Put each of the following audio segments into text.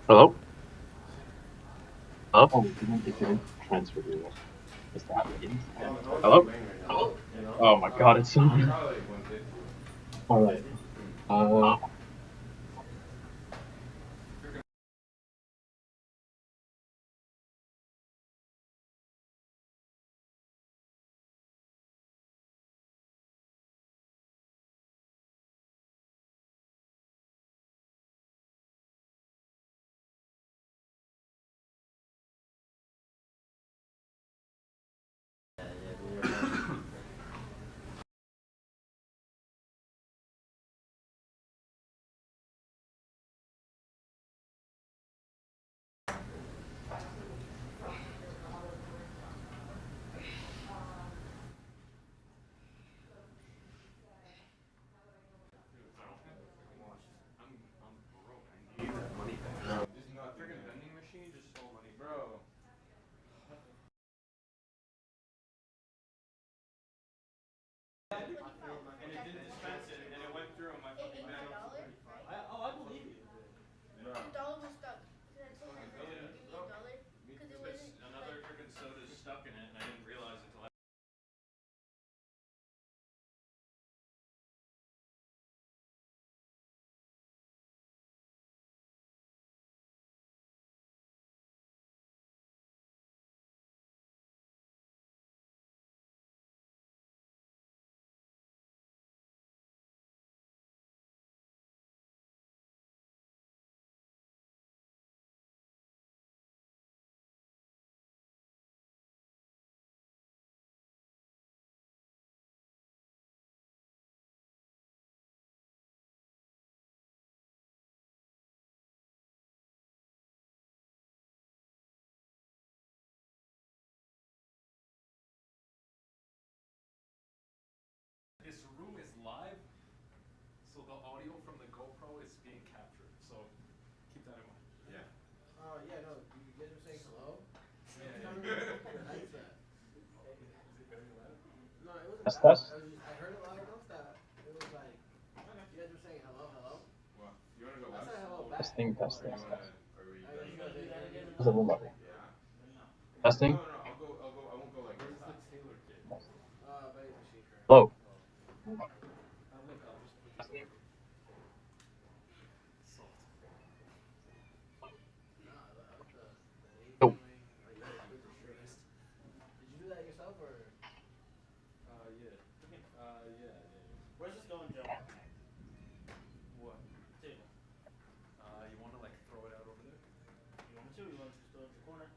Hello? Hello? Oh, it didn't transfer to just app games. Hello? Oh my god, it's so good. All right. Uh, This room is live, so the audio from the GoPro is being captured. So keep that in mind. Oh yeah, no. You guys were saying hello. Yeah. That's Is it very loud? no, it wasn't test that loud. test. I heard it loud enough that it was like you guys were saying hello, hello. Well, you wanna go I left? said hello back. Testing, Or testing, you test. wanna, are we I done? guess you guys didn't hear me. How's the room level? Yeah? Testing. No, I won't go like Where's this. the Taylor kit? Vending machine currently. Hello. Look, I'll just put this over. Soft. Nah, I like the navy Yo. joint. I like the distressed. Did you do that yourself or? Yeah. Yeah. Where's this going, Joe? What? Table. You want to like throw it out over there? You want me to? You want to just throw it in the corner?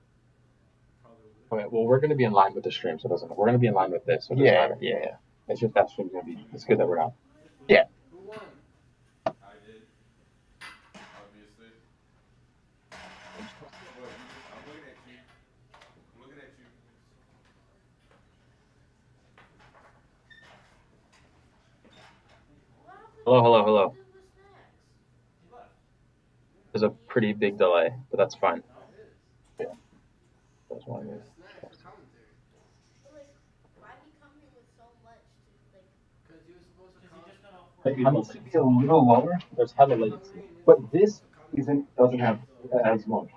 Probably over there. Okay. Well, we're gonna be in line with the stream, so it doesn't. We're gonna be in line with this. So it doesn't matter. Yeah. It's just that stream's gonna be. It's good that we're not. Yeah. Who won? I did. Obviously. What? I'm looking at you. I'm looking at you. Hello. Hello. Hello. He left. There's a pretty big delay, but that's fine. No? It is. Yeah. That's I one. got snacks for commentary. Cause he was supposed to Because he come. just got off work. It needs to be a little lower. There's hella He's latency, hungry and he was but supposed this to come to isn't work. doesn't have So as much.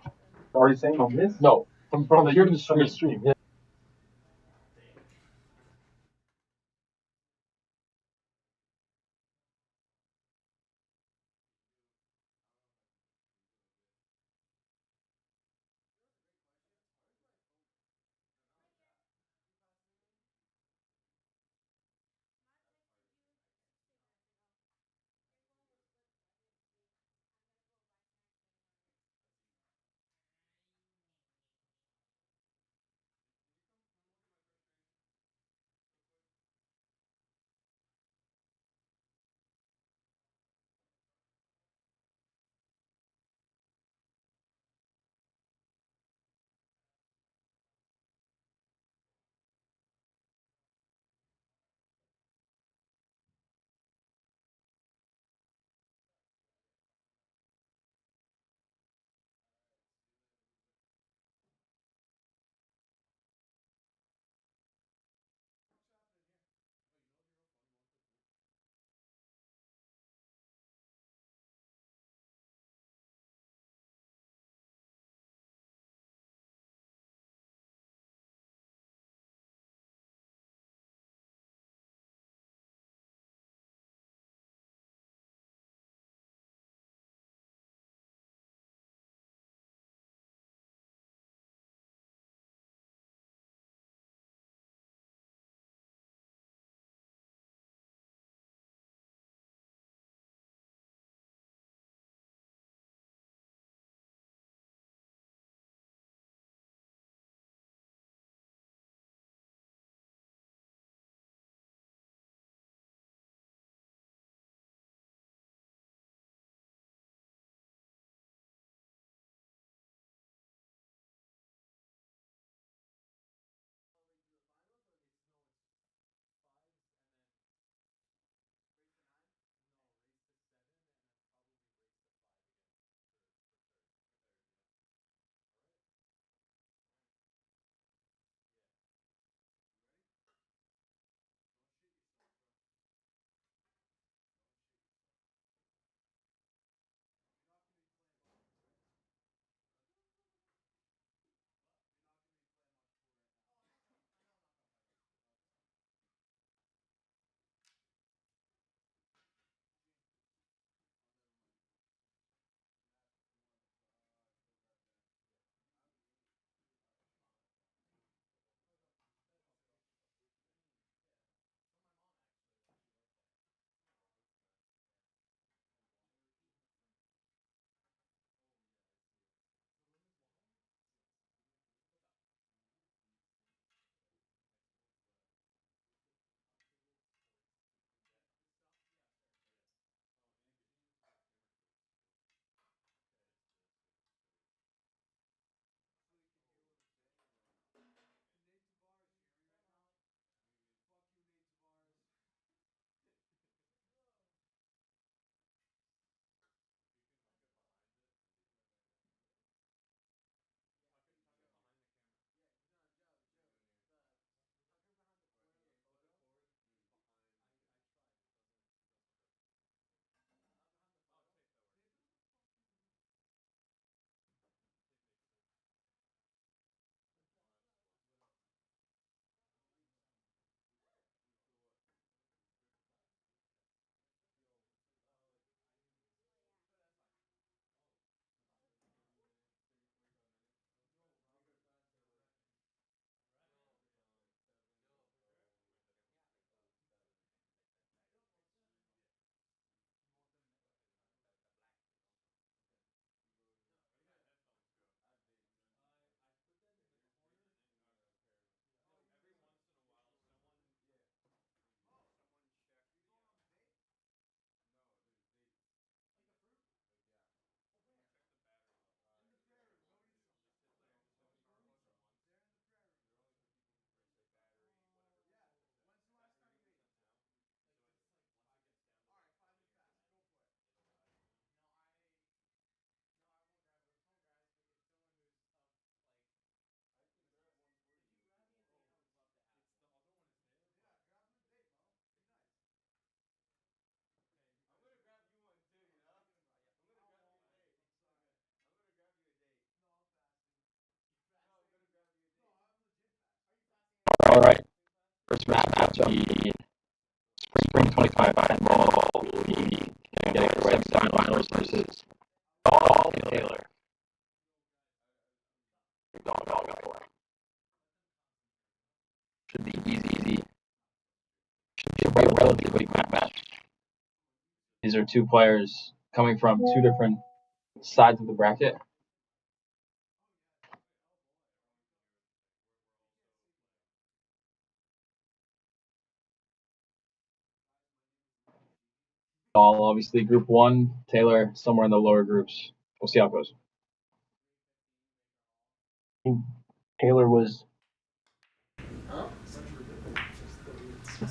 Are you saying on this? No, from the here to the stream. Yeah. All right. First matchup, the Spring 25 handball league. Getting the right semifinals versus Dahl and Taylor. Dahl got the win. Should be easy. Should be a relatively quick match. These are two players coming from two different sides of the bracket. Dahl, obviously, group one. Taylor, somewhere in the lower groups. We'll see how it goes. Taylor was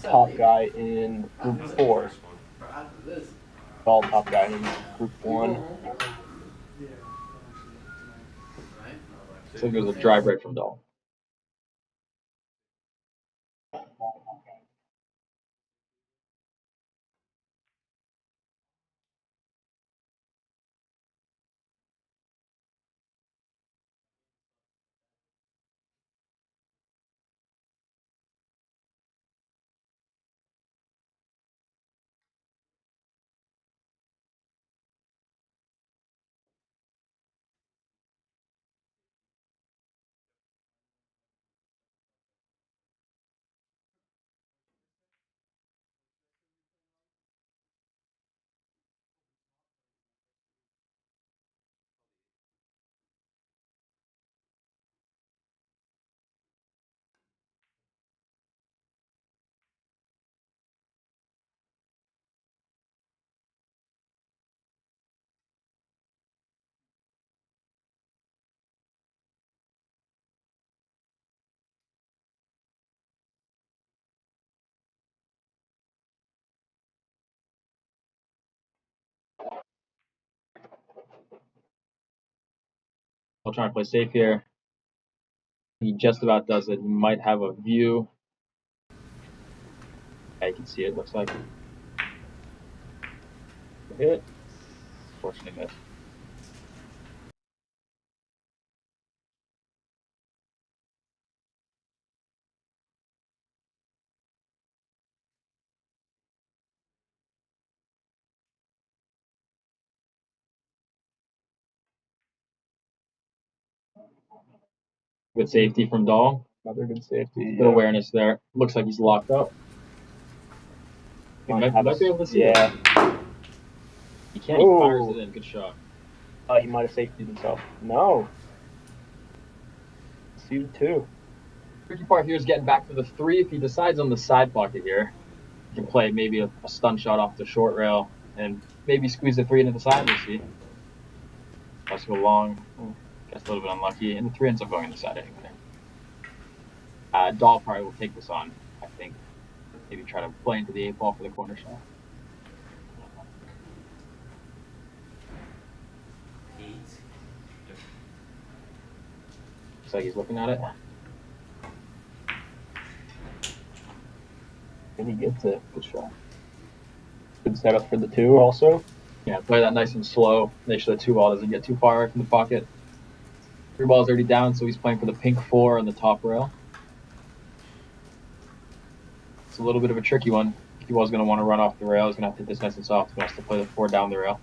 top guy in group 4. Dahl top guy in group 1. So it was a dry break from Dahl. I'll try and play safe here. He just about does it. He might have a view. Yeah, you can see it, looks like. Hit. Fortunate miss. Good safety from Dahl. Another good safety. Good awareness there. Looks like he's locked up. He might be able to see it. He can't. He fires it in. Good shot. He might have safetied himself. No. C2. Tricky part here is getting back to the 3. If he decides on the side pocket here, he can play maybe a stun shot off the short rail and maybe squeeze the 3 into the side. We'll see. Let's go long. Gets a little bit unlucky, and the 3 ends up going in the side anyway. Dahl probably will take this on, I think. Maybe try to play into the 8 ball for the corner shot. Looks like he's looking at it. And he gets it. Good shot. Good setup for the 2 also. Yeah, play that nice and slow. Make sure the 2 ball doesn't get too far away from the pocket. 3 ball's already down, so he's playing for the pink 4 on the top rail. It's a little bit of a tricky one. He was going to want to run off the rail. He's going to have to hit this nice and soft. He wants to play the 4 down the rail.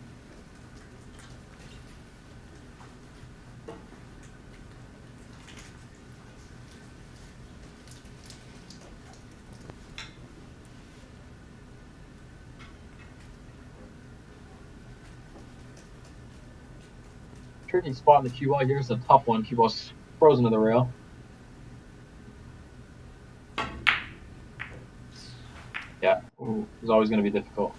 Tricky spot in the cue ball. Here's a tough one. Cue ball's frozen to the rail. Yeah, it's always going to be difficult.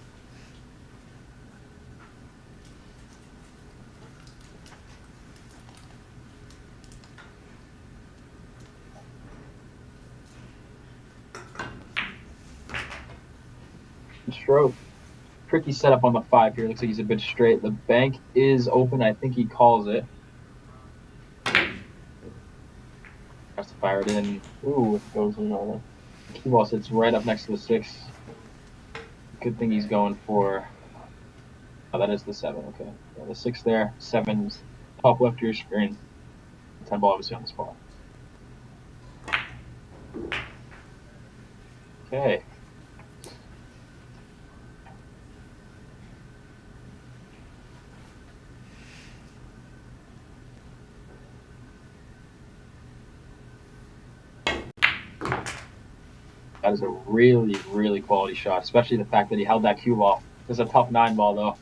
Stroke. Tricky setup on the 5 here. Looks like he's a bit straight. The bank is open. I think he calls it. Has to fire it in. Ooh, it goes in all. Cue ball sits right up next to the 6. Good thing he's going for. Oh, that is the 7. Okay, yeah, the 6 there. 7's top left of your screen. 10 ball obviously on the spot. Okay. That is a really, really quality shot, especially the fact that he held that cue ball. This is a tough 9 ball though.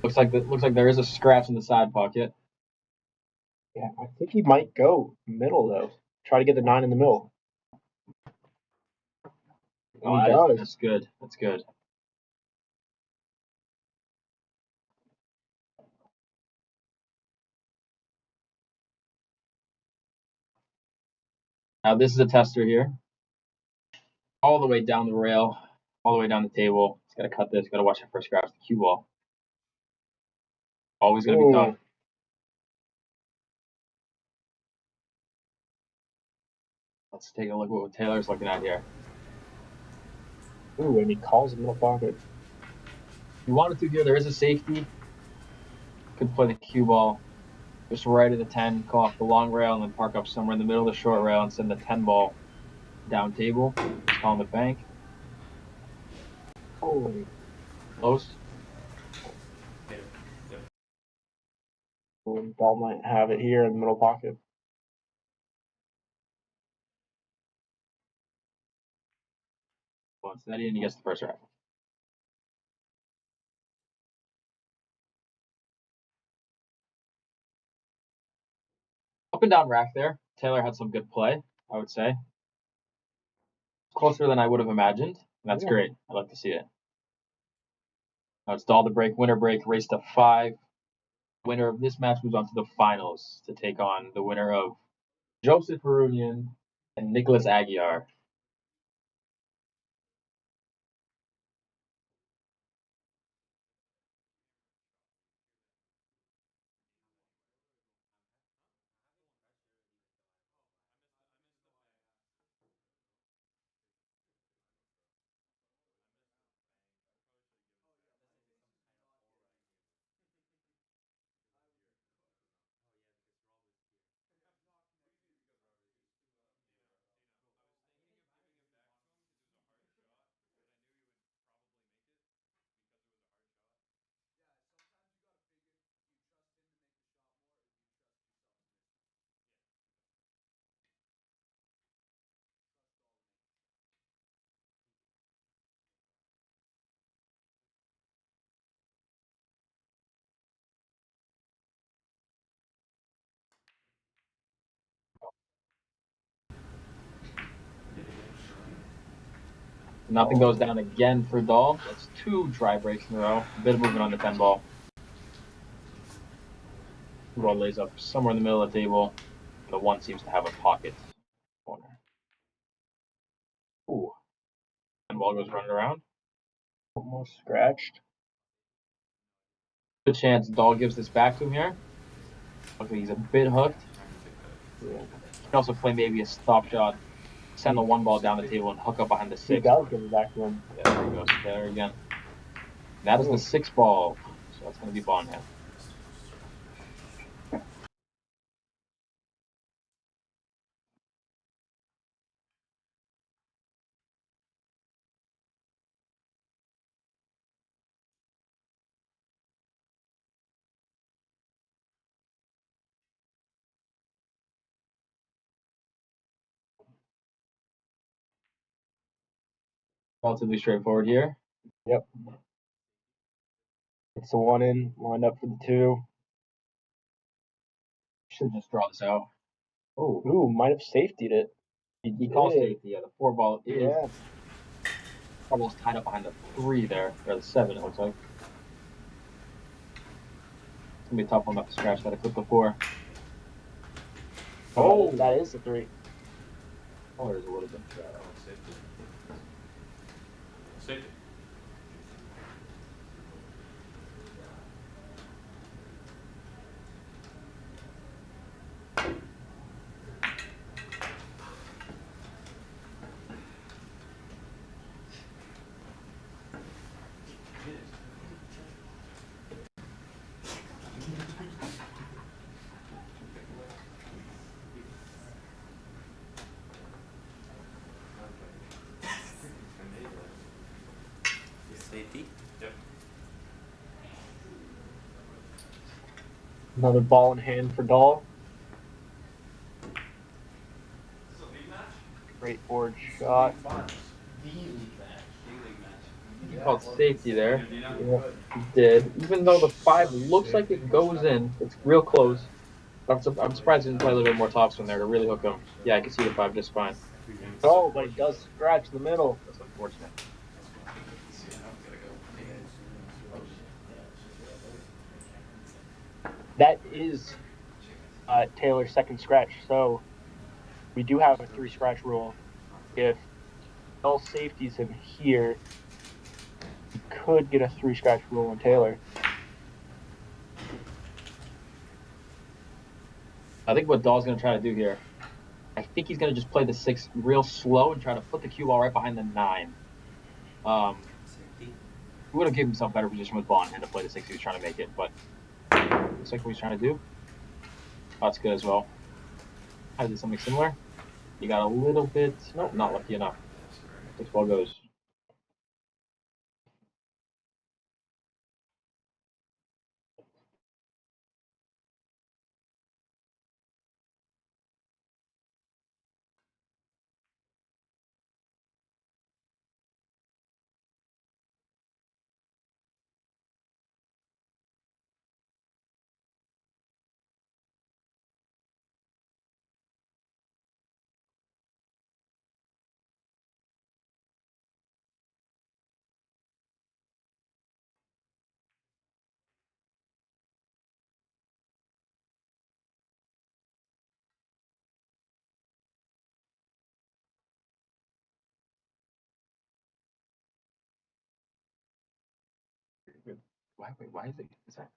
Looks like there is a scratch in the side pocket. Yeah, I think he might go middle though. Try to get the 9 in the middle. Oh, He does. that's good. That's good. Now this is a tester here. All the way down the rail, all the way down the table. He's got to cut this. Got to watch it for scratch the cue ball. Always going to be tough. Let's take a look at what Taylor's looking at here. Ooh, and he calls the middle pocket. If you wanted to here, there is a safety. Could play the cue ball just right at the 10, call off the long rail, and then park up somewhere in the middle of the short rail and send the 10 ball down table. Just calling the bank. Holy. Close. Ball might have it here in the middle pocket. Well, steady, and he gets the first rack. Up and down rack there. Taylor had some good play, I would say. Closer than I would have imagined. That's great. I like to see it. Now it's Dahl to break, winner break, race to 5. Winner of this match moves on to the finals to take on the winner of Joseph Harunian and Nicholas Aguiar. Nothing goes down again for Dahl. That's 2 dry breaks in a row. A bit of movement on the 10 ball. Ball lays up somewhere in the middle of the table. The 1 seems to have a pocket corner. Ooh. 10 ball goes running around. Almost scratched. Good chance Dahl gives this back to him here. Looks like he's a bit hooked. Yeah. He can also play maybe a stop shot. Send the 1 ball down the table and hook up behind the 6. He does give it back to him. Yeah, there he goes. There again. That is the 6 ball. So that's going to be Bonham. Relatively straightforward here. Yep. It's the 1 in, lined up for the 2. Should just draw this out. Oh, ooh, might have safetied it. He calls safety. Yeah, the 4 ball is Yeah. almost tied up behind the 3 there, or the 7 it looks like. It's going to be a tough one not to scratch that. I clip the 4. Oh, that is the 3. Oh, there's a little bit. Safety. Safety. Another ball in hand for Dahl. This is a league match? Great board shot. He called safety there. Yeah. He did. Even though the 5 looks like it goes in, it's real close. I'm surprised he didn't play a little bit more topspin there to really hook him. Yeah, I can see the 5 just fine. Oh, but he does scratch the middle. That's unfortunate. That is Taylor's second scratch. So we do have a 3 scratch rule. If Dahl safeties him here, he could get a 3 scratch rule on Taylor. I think what Dahl's going to try to do here, I think he's going to just play the 6 real slow and try to put the cue ball right behind the 9. He would have given himself better position with ball in hand to play the 6 he was trying to make it, but looks like what he's trying to do. Oh, that's good as well. I did something similar. You got a little bit, nope, not lucky enough. 6 ball goes. Why is it? Is that?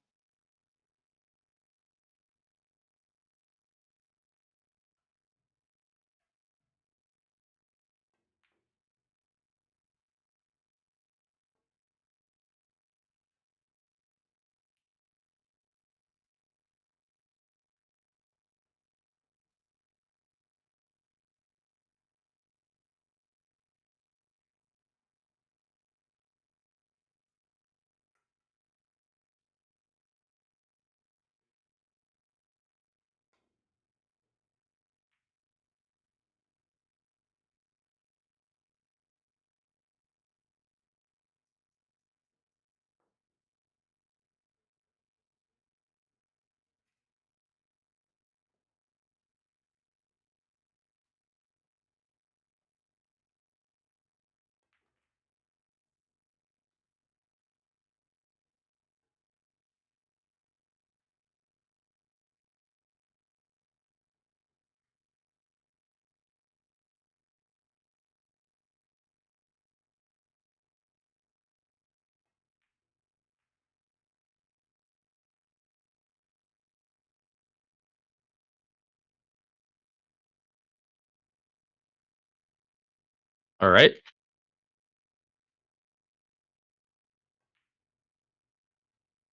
All right.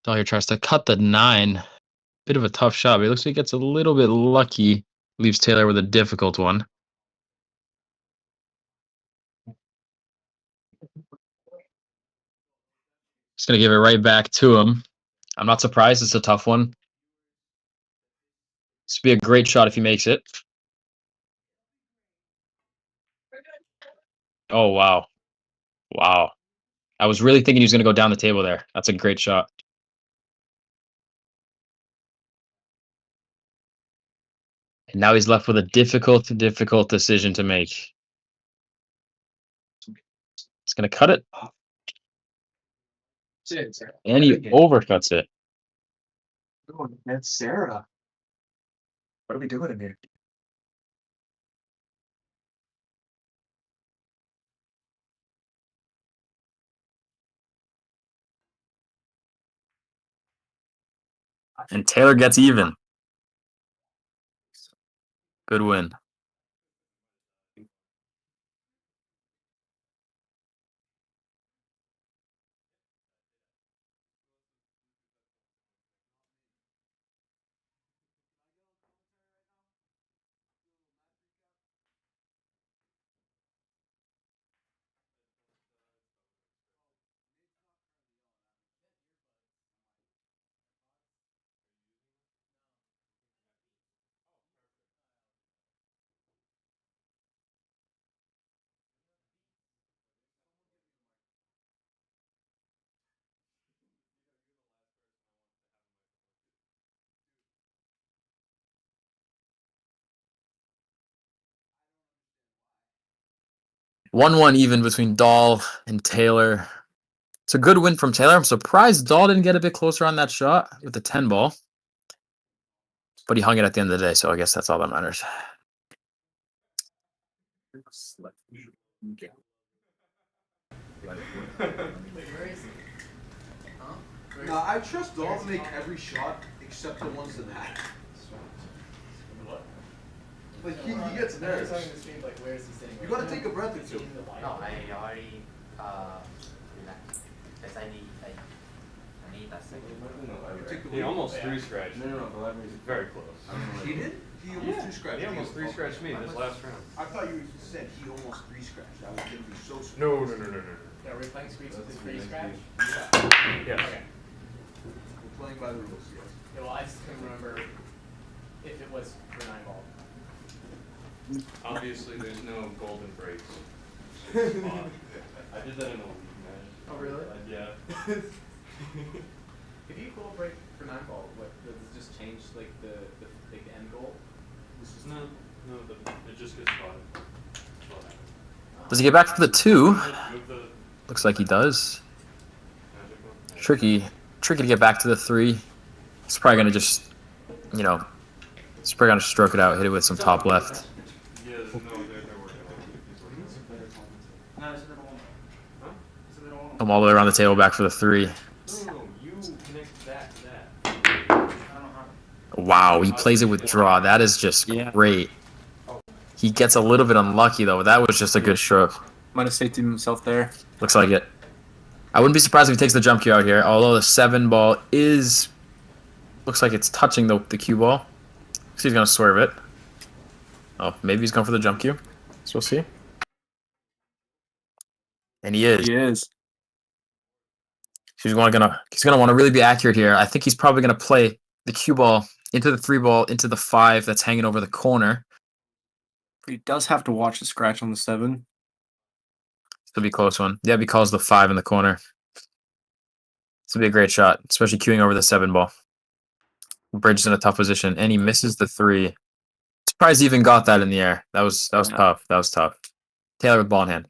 Dahl here tries to cut the 9. Bit of a tough shot, but it looks like he gets a little bit lucky. Leaves Taylor with a difficult one. Just gonna give it right back to him. I'm not surprised. It's a tough one. This would be a great shot if he makes it. Oh, wow. Wow. I was really thinking he was going to go down the table there. That's a great shot. And now he's left with a difficult decision to make. It's going to cut it. And he overcuts it. That's Sarah. What are we doing in here? And Taylor gets even. Good win. 1-1 even between Dahl and Taylor. It's a good win from Taylor. I'm surprised Dahl didn't get a bit closer on that shot with the 10 ball. But he hung it at the end of the day, so I guess that's all that matters. No, I trust Dahl to make every shot except the ones that matter. What? Like he gets nervous. Like, where is he sitting? You gotta take a breath or two. No, I already relaxed. Because I need that second. He almost three scratched. No, Very close. He did? He almost three scratched. He almost three scratched me this last round. I thought you said he almost three scratched. I was gonna be so surprised. No. Yeah, we're playing Screech with the free scratch? Yes. Okay. We're playing by the rules, yes. Yeah, well, I just couldn't remember if it was for 9 ball. Obviously, there's no golden breaks. I did that in a league match. Oh, really? Yeah. If you goal break for 9 ball, what does it just change like the big end goal? No, it just gets spotted. Does he get back to the 2? Move the Looks like he does. magic one. Tricky to get back to the 3. It's probably gonna just, he's probably gonna stroke it out, hit it with some top left. Yes, no, they're working on it. He's working on it. Come all the way around the table back for the 3. No, you connect that to that. Wow, he plays it with draw. That is just great. He gets a little bit unlucky though. That was just a good stroke. Might have safety himself there. Looks like it. I wouldn't be surprised if he takes the jump cue out here. Although the 7 ball looks like it's touching the cue ball. So he's gonna swerve it. Oh, maybe he's going for the jump cue. So we'll see. And he is. He is. He's gonna want to really be accurate here. I think he's probably gonna play the cue ball into the 3 ball into the 5 that's hanging over the corner. He does have to watch the scratch on the 7. It'll be a close one. Yeah, because the 5 in the corner. This will be a great shot, especially queuing over the 7 ball. Bridge is in a tough position, and he misses the 3. Surprised he even got that in the air. That was tough. That was tough. Taylor with ball in hand.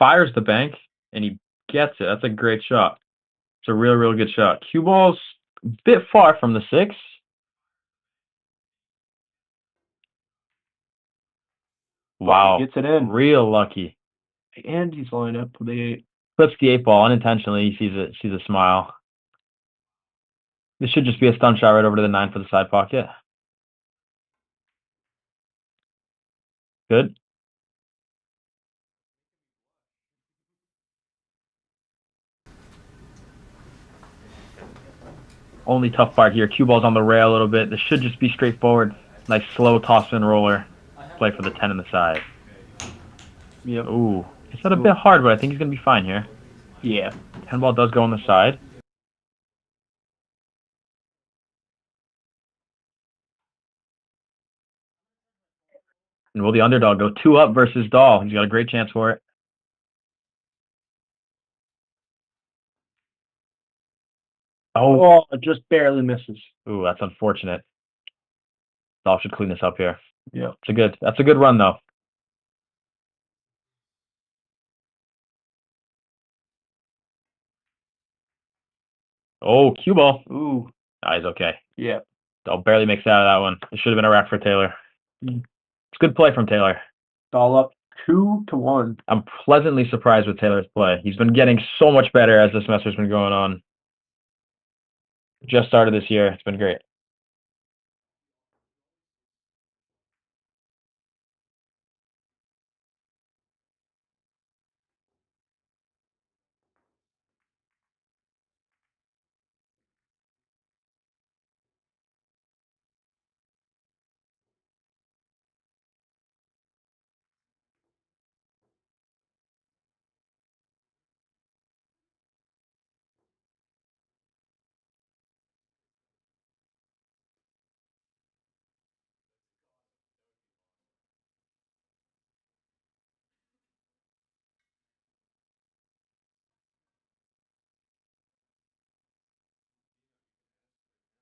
fires the bank, and he gets it. That's a great shot. It's a real good shot. Cue ball's a bit far from the 6. Wow. Gets it in. Real lucky. And he's lining up for the 8. Flips the 8 ball unintentionally. He sees a smile. This should just be a stun shot right over to the 9 for the side pocket. Good. Only tough part here. Cue ball's on the rail a little bit. This should just be straightforward. Nice slow toss in roller. Play for the 10 in the side. Yep. Ooh. It's not a bit hard, but I think he's going to be fine here. Yeah. 10 ball does go on the side. And will the underdog go 2 up versus Dahl? He's got a great chance for it. Oh, it just barely misses. Ooh, that's unfortunate. Dahl should clean this up here. Yeah. That's a good run though. Oh, cue ball. Ooh. Ah, he's okay. Yeah. Dahl barely makes it out of that one. It should have been a rack for Taylor. It's good play from Taylor. All up 2-1. I'm pleasantly surprised with Taylor's play. He's been getting so much better as the semester's been going on. Just started this year. It's been great.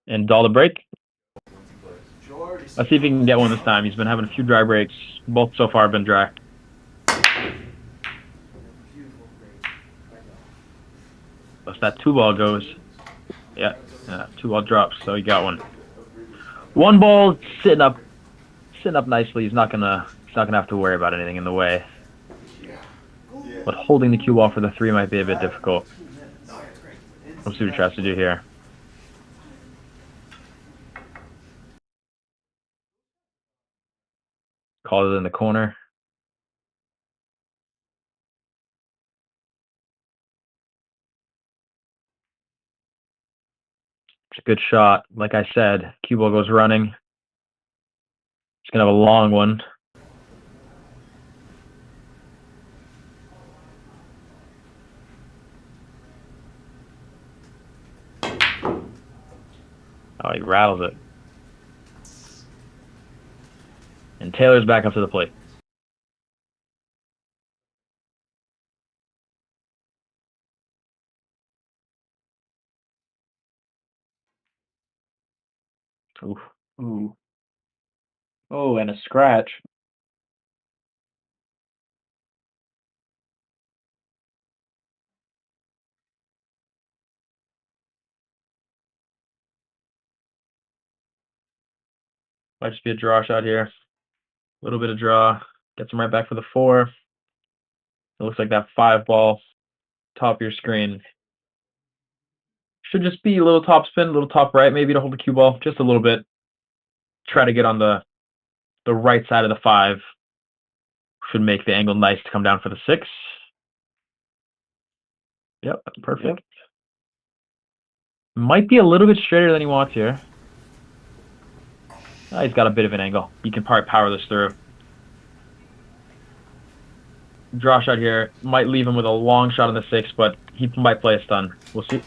And Dahl to break. Let's see if he can get one this time. He's been having a few dry breaks. Both so far have been dry. Plus that 2 ball goes. Yeah, 2 ball drops, so he got one. 1 ball sitting up nicely. He's not gonna have to worry about anything in the way. But holding the cue ball for the 3 might be a bit difficult. We'll see what he tries to do here. Call it in the corner. It's a good shot. Like I said, cue ball goes running. He's gonna have a long one. Oh, he rattles it. And Taylor's back up to the plate. Oof. Ooh. Oh, and a scratch. Might just be a draw shot here. A little bit of draw. Gets him right back for the 4. It looks like that 5 ball, top of your screen. Should just be a little top spin, a little top right, maybe to hold the cue ball just a little bit. Try to get on the right side of the 5. Should make the angle nice to come down for the 6. Yep, that's perfect. Yep. Might be a little bit straighter than he wants here. Oh, he's got a bit of an angle. He can probably power this through. Draw shot here. Might leave him with a long shot on the 6, but he might play a stun. We'll see.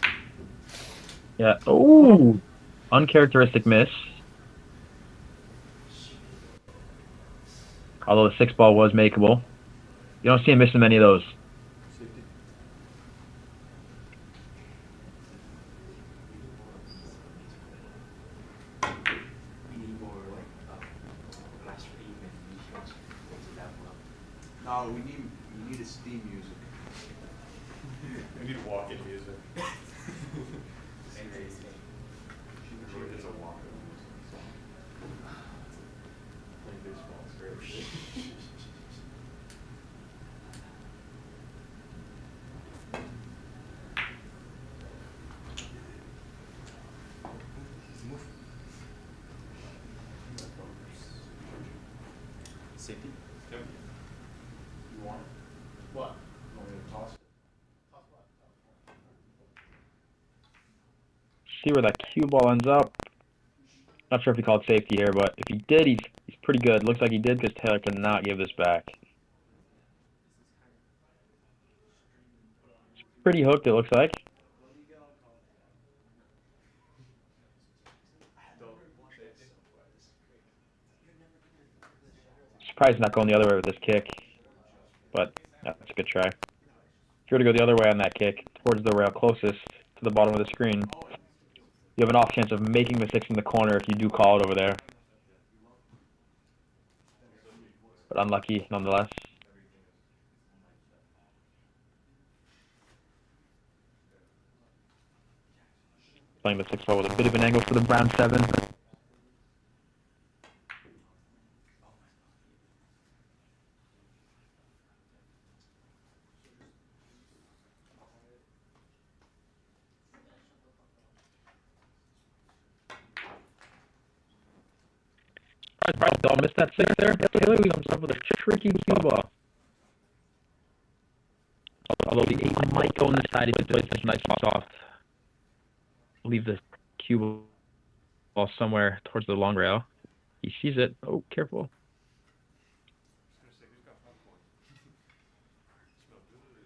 Yeah. Oh, uncharacteristic miss. Although the 6 ball was makeable. You don't see him missing many of those. No, we need need a Steam music. I need walk-in music. It's a walk-in music. Playing baseball is great. Safety? Yep. You want it? What? You want me to toss it? Toss what? See where that cue ball ends up. Not sure if he called safety here, but if he did, he's pretty good. Looks like he did because Taylor cannot give this back. It's pretty hooked, it looks like. Surprised not going the other way with this kick, but yeah, that's a good try. If you were to go the other way on that kick, towards the rail closest to the bottom of the screen, you have an off chance of making the 6 in the corner if you do call it over there. But unlucky nonetheless. Playing the 6 ball with a bit of an angle for the Brown 7. Surprised Bell missed that 6 there. Taylor comes up with a tricky cue ball. Although the 8 might go on the side, he did play this nice and soft. Leave the cue ball somewhere towards the long rail. He sees it. Oh, careful. I was gonna say, who's got popcorn? Smell good.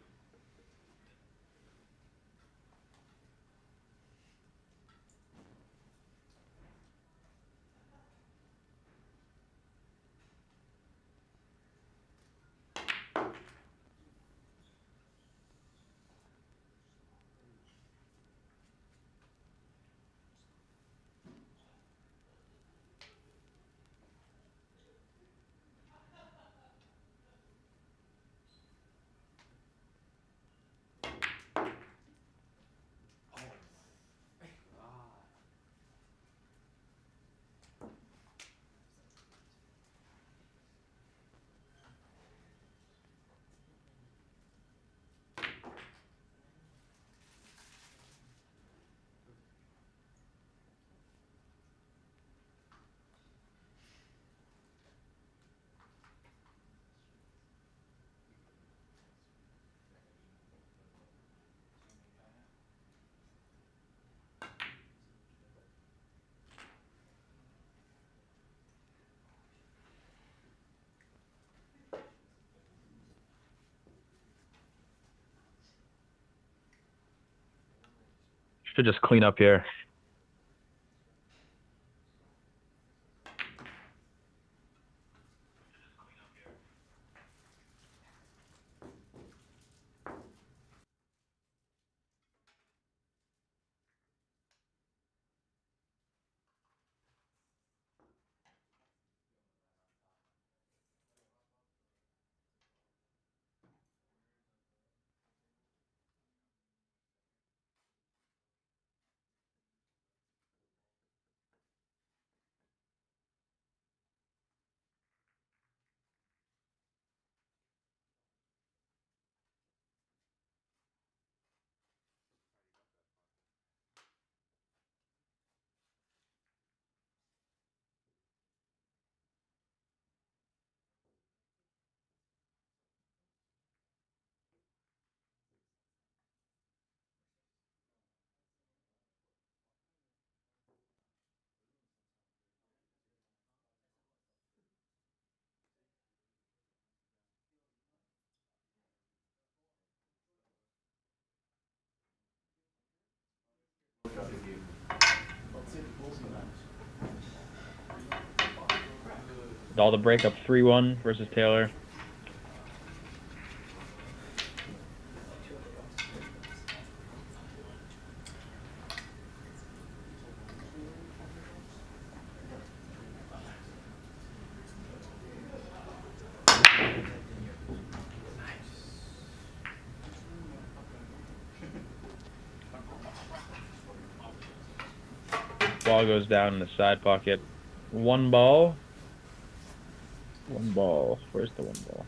Should just clean up here. All the breakup 3-1 versus Taylor. Ball goes down in the side pocket. 1 ball. 1 ball. Where's the 1 ball?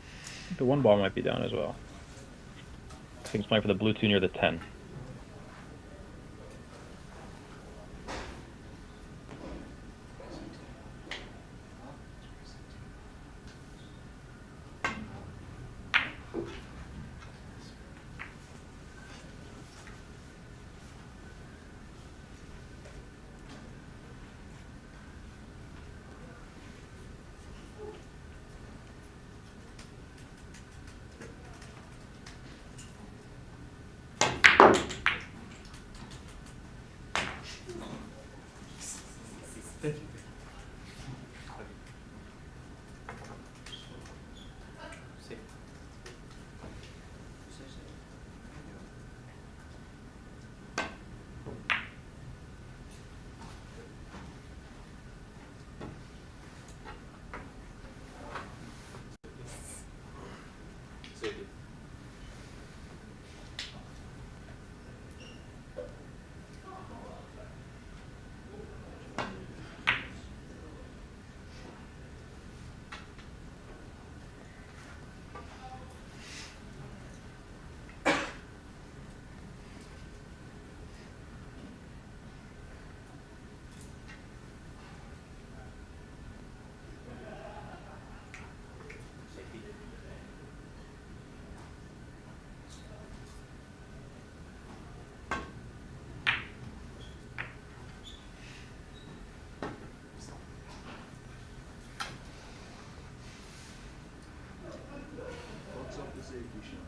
The 1 ball might be down as well. I think it's playing for the blue 2 near the 10. What's up the safety shot?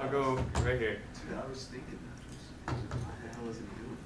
I'll go right here. Dude, I was thinking that. What the hell is he doing?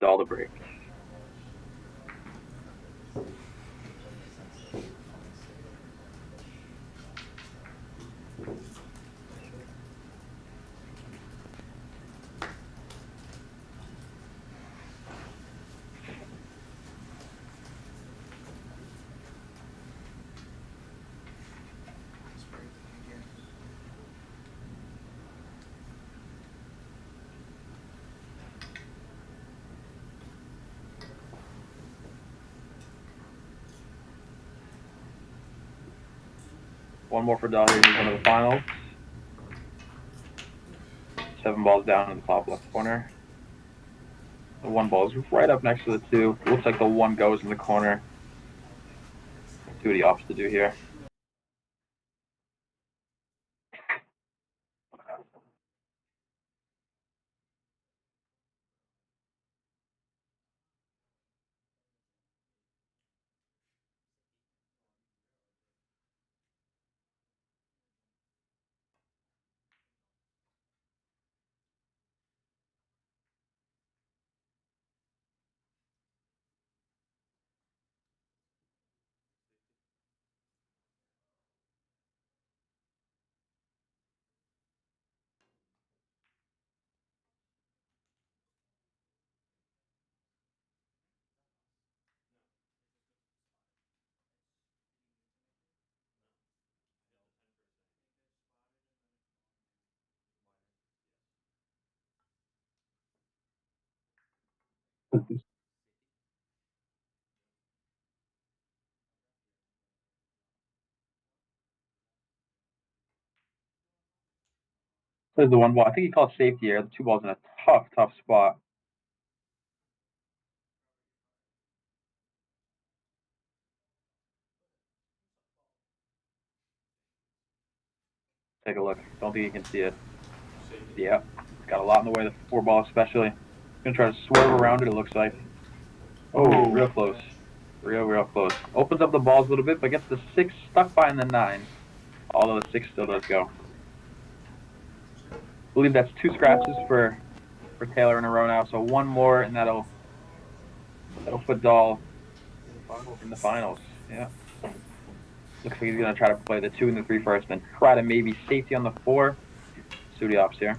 All the break. One more for Dahl here. He's into the finals. 7 balls down in the top left corner. The 1 ball is right up next to the 2. Looks like the 1 goes in the corner. See what he opts to do here. There's the 1 ball. I think he called safety here. The 2 balls in a tough spot. Take a look. Don't think you can see it. Yeah, got a lot in the way of the 4 ball especially. Gonna try to swerve around it, it looks like. Oh, real close. Real close. Opens up the balls a little bit, but gets the 6 stuck behind the 9. Although the 6 still does go. I believe that's 2 scratches for Taylor in a row now, so 1 more and that'll put Dahl in the finals. Yeah. Looks like he's gonna try to play the 2 and the 3 first, then try to maybe safety on the 4. See what he opts here.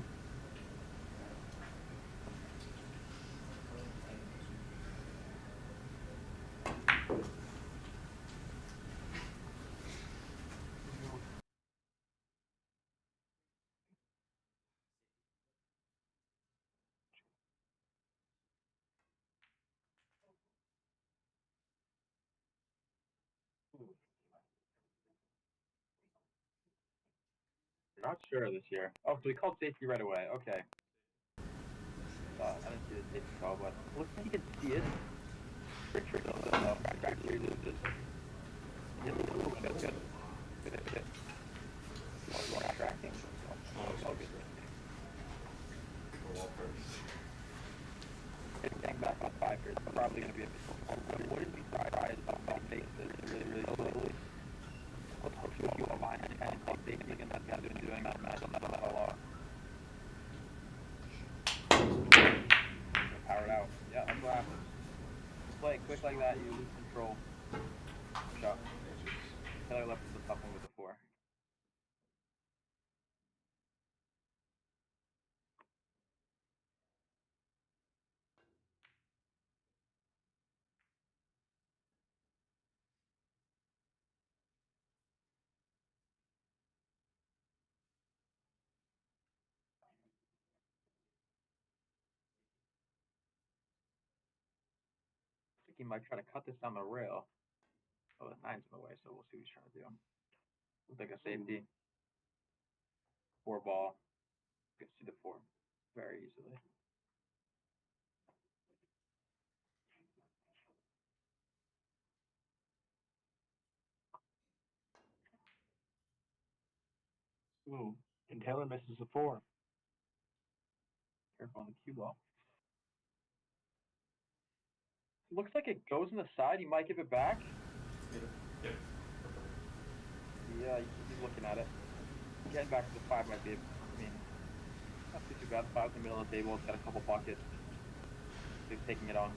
Not sure this year. Oh, so he called safety right away. Okay. I didn't see the safety call, but looks like he can see it. Good. Tracking. All good. Getting back on 5 here. It's probably going to be a bit. Wouldn't be surprised if that makes this really slowly. Let's hope you don't mind and kind of take safety again. That's got to be doing that match on that a lot. Power it out. Yeah, that's what happens. Play it quick like that, you lose control. Shot. Taylor left is the tough one with the 4. I think he might try to cut this down the rail. Oh, the 9's in the way, so we'll see what he's trying to do. Looks like a safety. 4 ball. You can see the 4 very easily. Ooh, and Taylor misses the 4. Careful on the cue ball. Looks like it goes on the side. He might give it back. Yep. Yeah, he's looking at it. Getting back to the 5 might be, not too bad. 5's in the middle of the table. It's got a couple pockets. He's taking it on.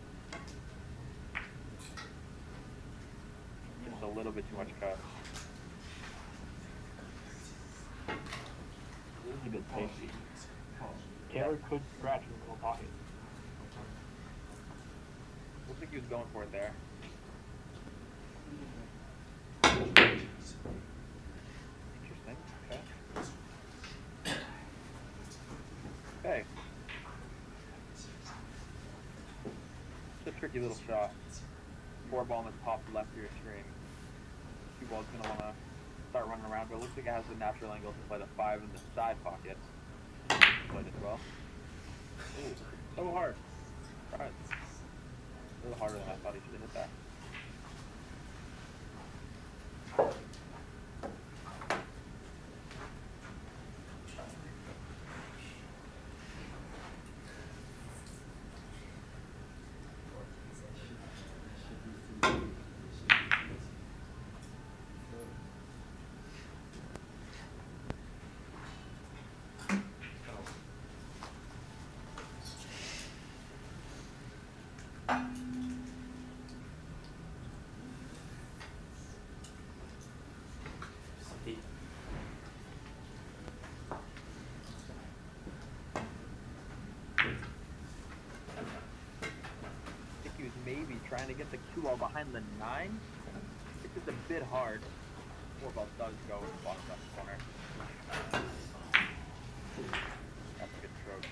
Just a little bit too much cut. Really good safety. Taylor could scratch in the middle pocket. Looks like he was going for it there. Interesting. Okay. It's a tricky little shot. 4 ball in the top left of your screen. 2 ball's gonna wanna start running around, but it looks like it has the natural angle to play the 5 in the side pocket. Played it well. Ooh, so hard. Right. A little harder than I thought he should have hit that. Maybe trying to get the cue ball behind the 9. It's just a bit hard. 4 ball does go in the bottom left corner. That's a good stroke.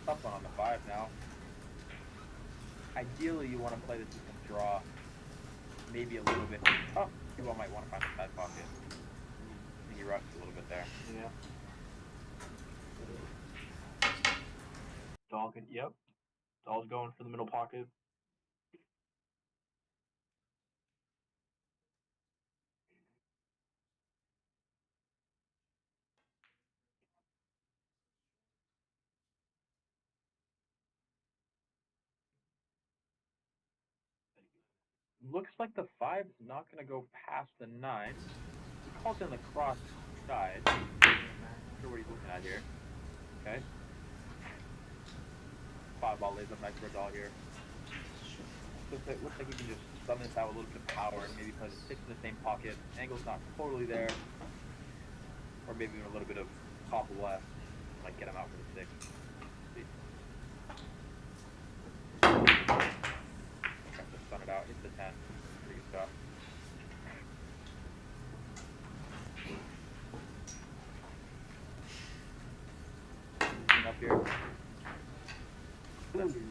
Tough one on the 5 now. Ideally, you want to play this with some draw. Maybe a little bit. Oh, cue ball might want to find the side pocket. He rushed a little bit there. Yeah. Doll can, yep. Doll's going for the middle pocket. Looks like the 5 is not going to go past the 9. He calls in the cross side. Not sure what he's looking at here. Okay. 5 ball lays up nice for a doll here. Looks like he can just stun this out with a little bit of power and maybe put his 6 in the same pocket. Angle's not totally there. Or maybe even a little bit of top left. Might get him out for the 6. Stun it out, hit the 10. Pretty good stuff. Up here.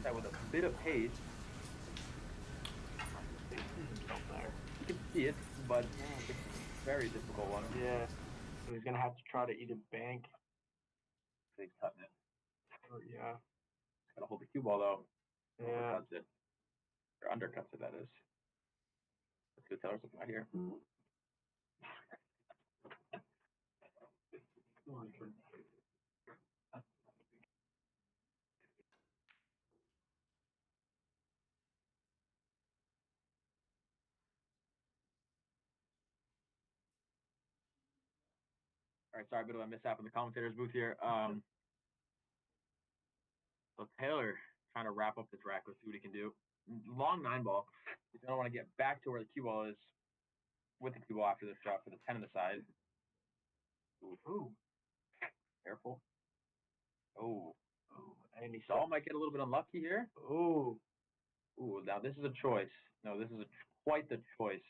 That with a bit of pace. You can see it, but it's a very difficult one. Yeah. So he's gonna have to try to either bank. He's cutting it. Or, yeah. Gotta hold the cue ball though. Yeah. Cuts it. Or undercuts it, that is. Let's go Taylor's looking out here. All right, sorry, a bit of a mishap in the commentator's booth here. So Taylor trying to wrap up this rack. Let's see what he can do. Long 9 ball. He's gonna want to get back to where the cue ball is with the cue ball after the shot for the 10 on the side. Ooh. Careful. Oh. And he saw might get a little bit unlucky here. Ooh. Ooh, now this is a choice. No, this is quite the choice.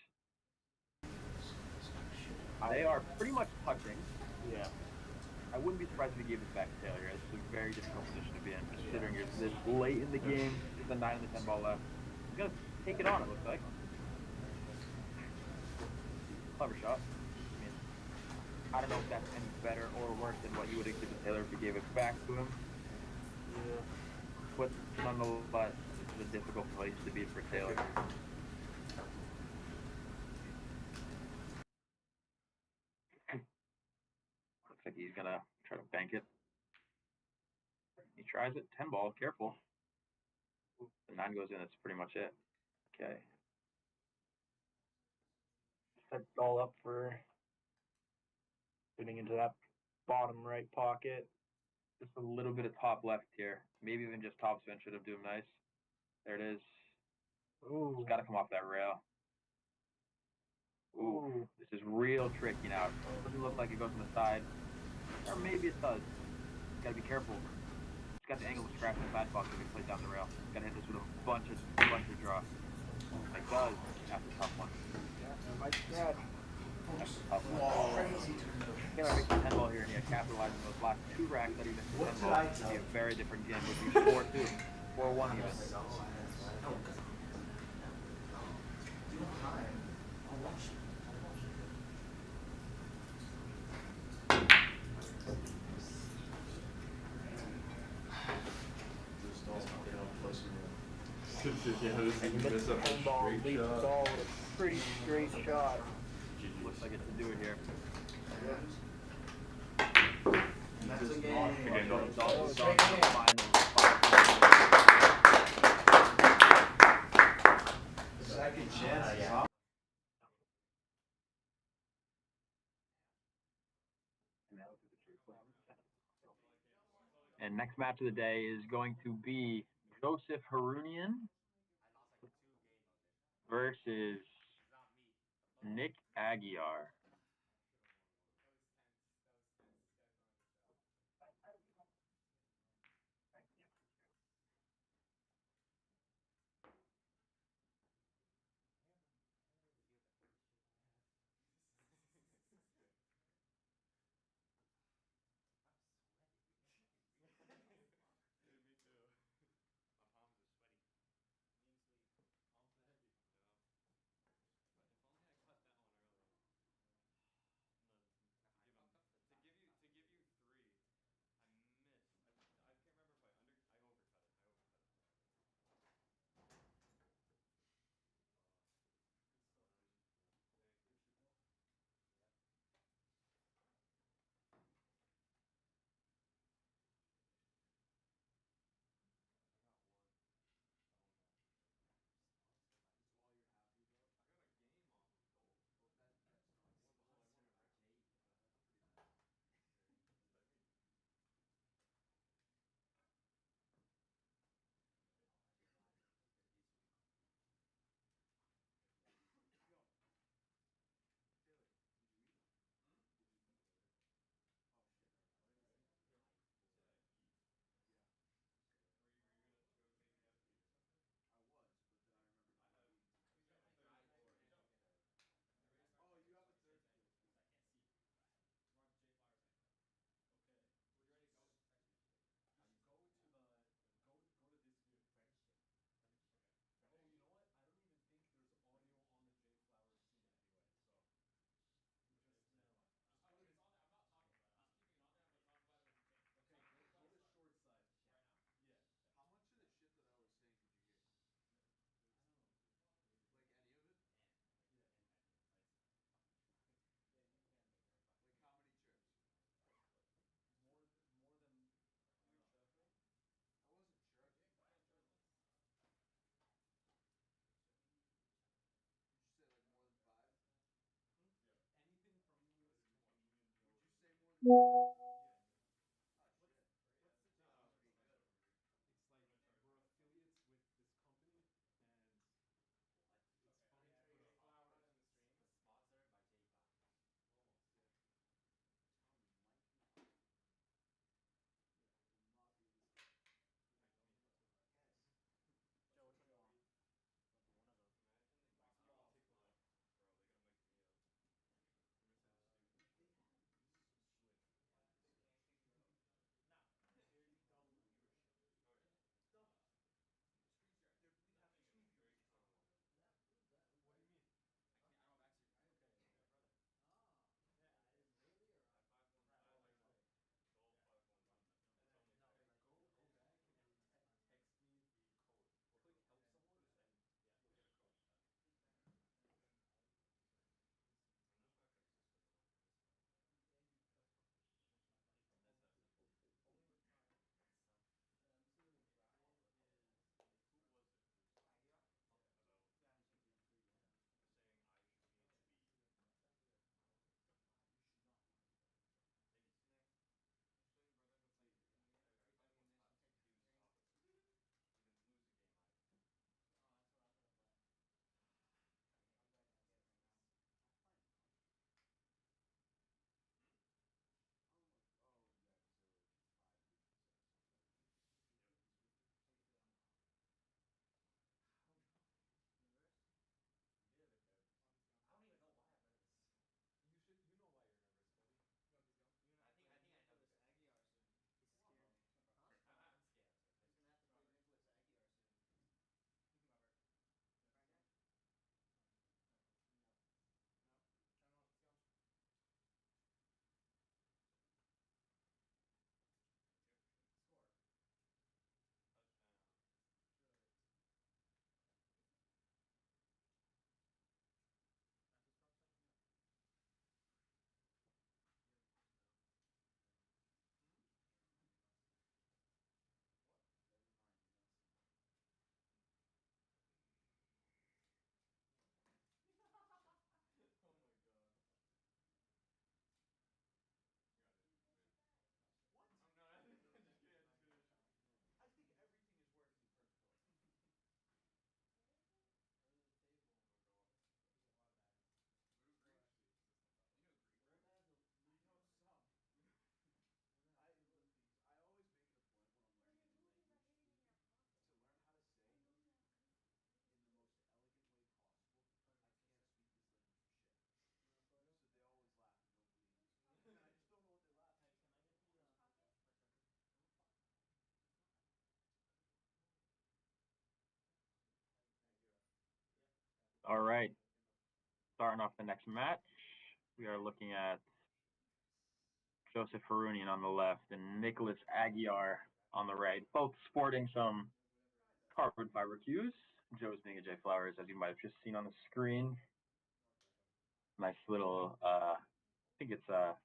They are pretty much touching. Yeah. I wouldn't be surprised if he gave it back to Taylor here. This is a very difficult position to be in, considering you're this late in the game. There's the 9 and the 10 ball left. He's going to take it on, it looks like. Clever shot. I mean, I don't know if that's any better or worse than what you would have given Taylor if you gave it back to him. Yeah. But nonetheless, this is a difficult place to be for Taylor. Looks like he's gonna try to bank it. He tries it. 10 ball, careful. The 9 goes in, that's pretty much it. Okay. Set ball up for getting into that bottom right pocket. Just a little bit of top left here. Maybe even just top spin should have done nice. There it is. Ooh. It's got to come off that rail. Ooh. This is real tricky now. Doesn't look like it goes on the side. Or maybe it does. Got to be careful. It's got the angle of scratching the side pocket if it plays down the rail. Got to hit this with a bunch of draw. It does. That's a tough one. That's a tough one. He's gonna make the 10 ball here and capitalize on those last 2 racks that he missed the 10 ball. It would be a very different game. It would be 4-2. 4-1 even. Yeah, this And he is misses miss the up a pinball, straight leaves the shot. ball with a pretty straight shot. Looks like it's to do it here. And that's a game. Again, no. Dolphins great Dogs in the game. finals. Second chance. Yeah. And next match of the day is going to be Joseph Harunian versus Nick Aguiar. Dude, me too. My palms are sweaty. If only I got that one earlier. No, to give you three, I missed. I can't remember if I overcut it. Good stuff, dude. Thank you. I got one. This is all you're happy about? I got a game off of gold. Well, that's not Sponsored by J. That's pretty nice. What does that mean? Yo, Taylor, did you eat? Hmm? Did you eat? Oh shit, never mind. What did you say? Did I eat? Yeah. Were you gonna go maybe have a seat or something? I was, but then I remembered I not have. eating. I thought you were gonna jump. Oh, you have a third shift. We're on J Flowers next time. Okay. We're You ready to go? Just Go to go to this view. Okay. Oh, you know what? I don't even think there's audio on the J Flowers scene anyway, so just never mind. Just go to It's on there. I'm not talking about it. I'm just keeping it on there. I'm gonna talk about it when we finish. okay. Go to short side. Right now? Yeah. How much of the shit that I was saying could you hear? I don't know. Like any of it? Yeah. Like how many chirps? More than you were chirping. I wasn't chirping. Would you say like more than 5? Yeah. Anything from me and Joe. Would you say more than 5? Yeah. Oh shit. What's the That sounds pretty good. It's like we're affiliates with this company, and it's funny to put a Flowers in the stream is sponsored by J Flowers. almost, yeah. Tommy, mic me up. Yeah. I will not be disgraced. Dude, don't think so hard. Yes. Joe, which one do you want? Don't do one of those. Imagine they mic you up. Bro, they gotta mic me up. You're missing a suit. They have Slick. All right. Starting off the next match, we are looking at Joseph Harunian on the left and Nicholas Aguiar on the right, both sporting some carbon fiber cues. Joe's being a J Flowers, as you might have just seen on the screen. Nice little, I think it's a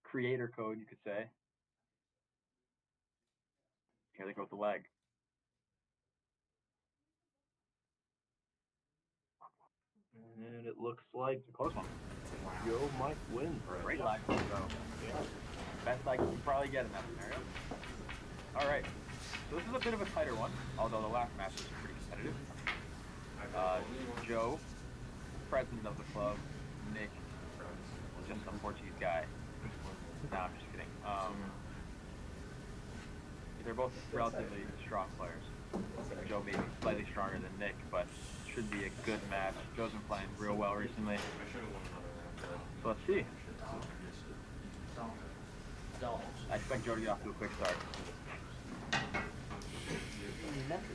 creator code, you could say. Here they go with the leg. And it looks like It's a close one. Joe might win. Great line. So, best I can probably get in that scenario. All right. So this is a bit of a tighter one, although the last match was pretty competitive. Joe, president of the club. Nick, just some Portuguese guy. No, I'm just kidding. They're both relatively strong players. Joe being slightly stronger than Nick, but should be a good match. Joe's been playing real well recently. So let's see. I expect Joe to get off to a quick start.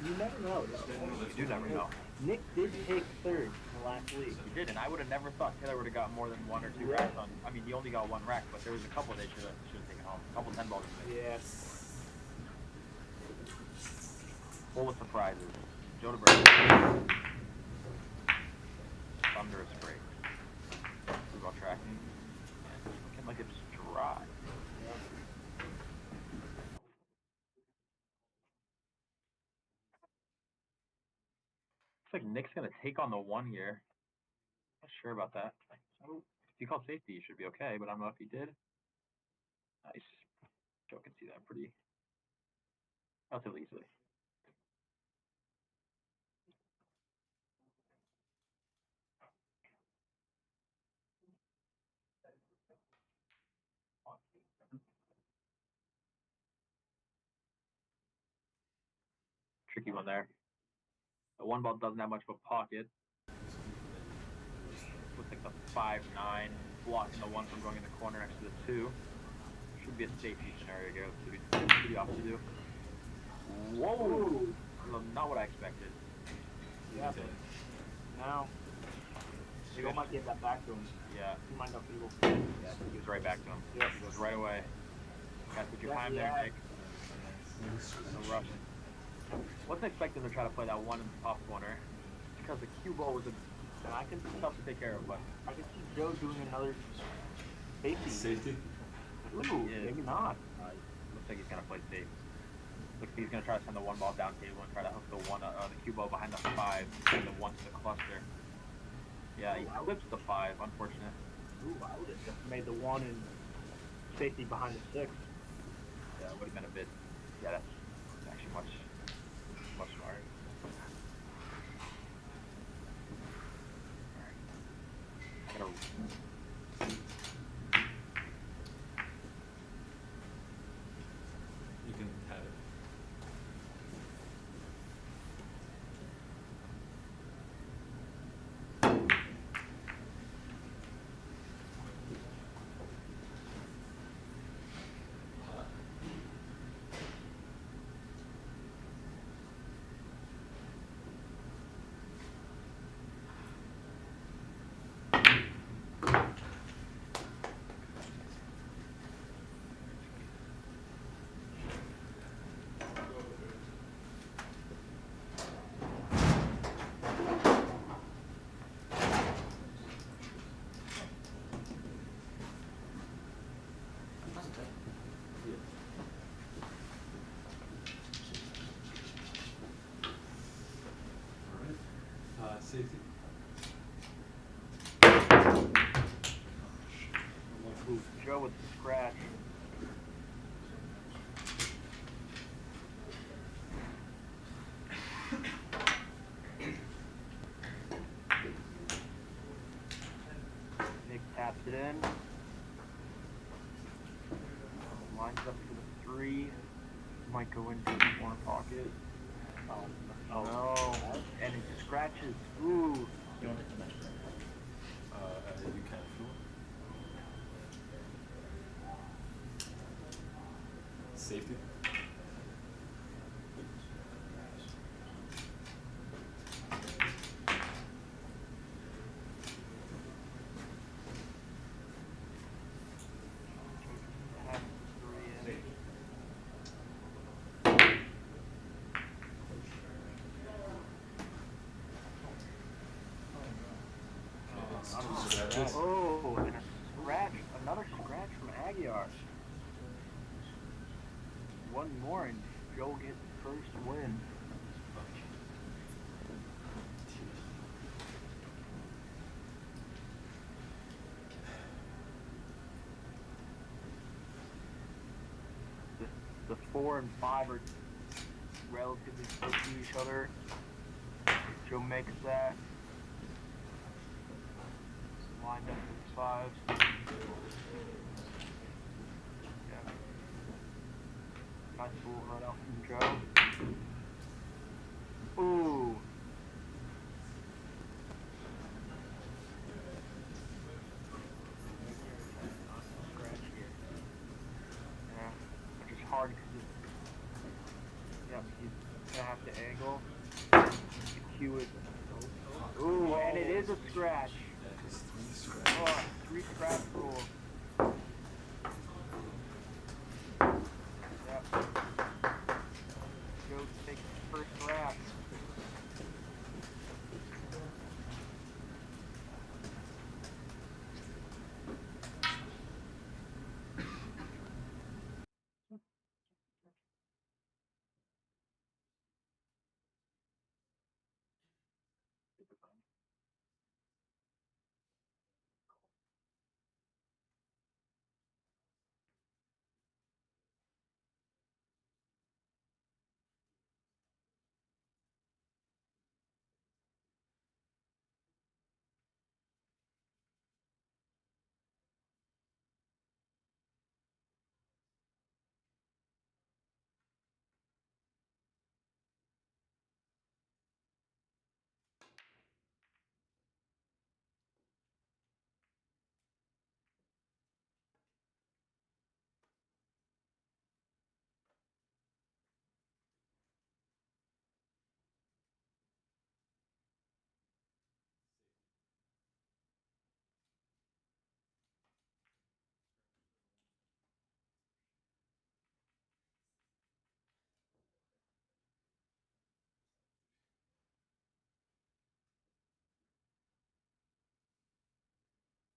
You never know, though. You do never know. Nick did take third in the last week. He did, and I would have never thought Taylor would have got more than 1 or 2 racks on. I mean, he only got 1 rack, but there was a couple they should have taken home. A couple 10 balls. Yes. Full of surprises. Joe to break. Thunderous break. We're on track. Looking like it's dry. Looks like Nick's gonna take on the 1 here. Not sure about that. So if you call safety, you should be okay, but I don't know if he did. Nice. Joe can see that pretty relatively easily. Tricky one there. The 1 ball doesn't have much of a pocket. Looks like the 5-9 blocking the 1 from going in the corner next to the 2. Should be a safety scenario here. Should be off to do. Whoa! Not what I expected. Yeah. Now, Joe might get that back to him. Yeah. He might go feeble. Yeah, he was right back to him. Yep. He goes right away. Gotta take your time there, Nick. No rushing. Wasn't expecting to try to play that 1 in the top corner because the cue ball was I can see, tough to take care of, but I can see Joe doing another safety. Safety? Ooh, Yeah. maybe not. looks like he's gonna play safe. Looks like he's gonna try to send the 1 ball down table and try to hook the cue ball behind the 5 and the 1 to the cluster. Yeah, he flips the 5, unfortunate. Ooh, I would have just made the 1 and safety behind the 6. Yeah, it would have been a bit. Yeah, that's actually much smarter. Alright. You can have it. Safety. Ooh, Joe with the scratch. Nick taps it in. Lines up to the 3. Might go into the corner pocket. Oh no. And it scratches. Ooh. You can feel safety. scratches. Oh, and a scratch. Another scratch from Aguiar. One more and Joe gets first win. The 4 and 5 are relatively close to each other. Joe makes that. Lined up with 5. Yeah. Nice little run out from Joe. Ooh. Scratch here. Yeah, which is hard because he's gonna have to angle. Cue it. Ooh, and it is a scratch. Oh, 3 scratch rule. Yep. Joe takes the first wrap.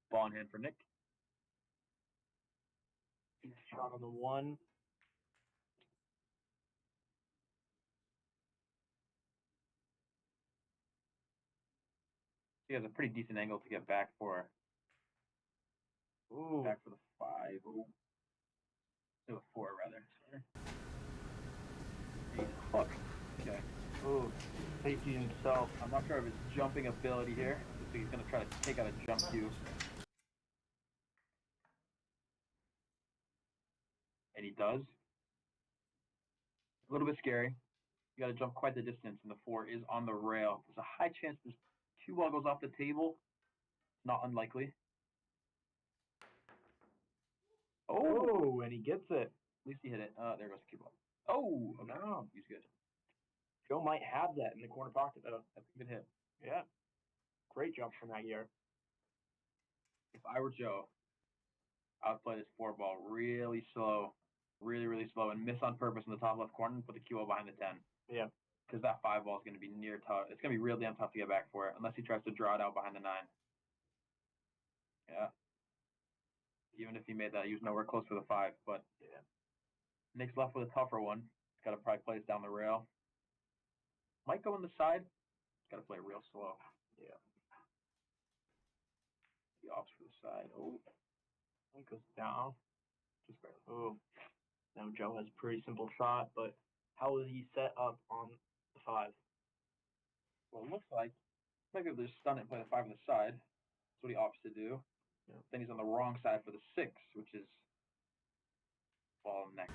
Ball in hand for Nick. Shot on the 1. He has a pretty decent angle to get back for. Ooh. Back for the 5. Ooh. To a 4 rather. Fuck. Okay. Ooh. Safety himself. I'm not sure of his jumping ability here. So he's gonna try to take out a jump cue. And he does. A little bit scary. You gotta jump quite the distance, and the 4 is on the rail. There's a high chance this cue ball goes off the table. Not unlikely. Oh, and he gets it. At least he hit it. There goes the cue ball. Oh, okay. No. He's good. Joe might have that in the corner pocket, though. That's a good hit. Yeah. Great jump from that year. If I were Joe, I would play this 4 ball really slow. Really, really slow, and miss on purpose in the top left corner and put the cue ball behind the 10. Yeah. Because that 5 ball is going to be near tough. It's going to be real damn tough to get back for it, unless he tries to draw it out behind the 9. Yeah. Even if he made that, he was nowhere close for the 5. But yeah. Nick's left with a tougher one. He's got to probably play it down the rail. Might go on the side. He's got to play real slow. Yeah. He opts for the side. Oh. It goes down. Just barely. Oh. Now Joe has a pretty simple shot, but how will he set up on the 5? Well, it looks like maybe he'll just stun it and play the 5 on the side. That's what he opts to do. Yeah. Then he's on the wrong side for the 6, which is ball next.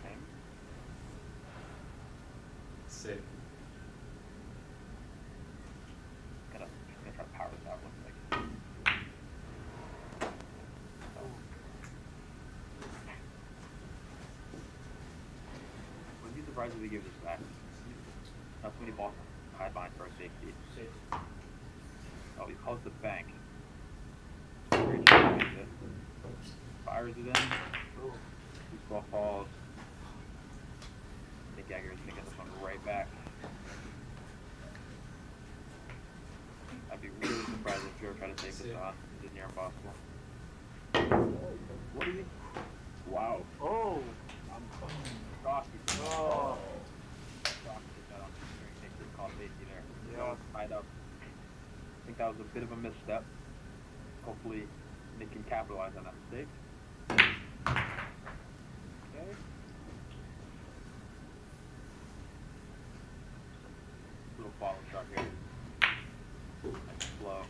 Okay. Sick. Gonna try to power this out. Looks like. Oh. Wouldn't be surprised if he gives this back. Not too many balls high bind for a safety. Oh, he calls the bank. Fires it in. This ball falls. I think Gagger is going to get this one right back. I'd be really surprised if Joe try to take this on. It's near impossible. What is he? Wow. Oh. Rocky. Oh. Rocky did that on Nick did call safety there. Yeah. Tied up. I think that was a bit of a misstep. Hopefully Nick can capitalize on that mistake. Okay. Little follow shot here. Nice flow.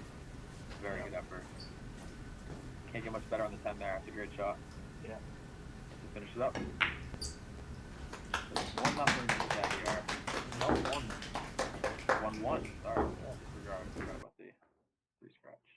Very good effort. Can't get much better on the 10 there. That's a great shot. Yeah. To finish it up. 1-0 that here. No, 1-1. Sorry. Forgot about the 3 scratch.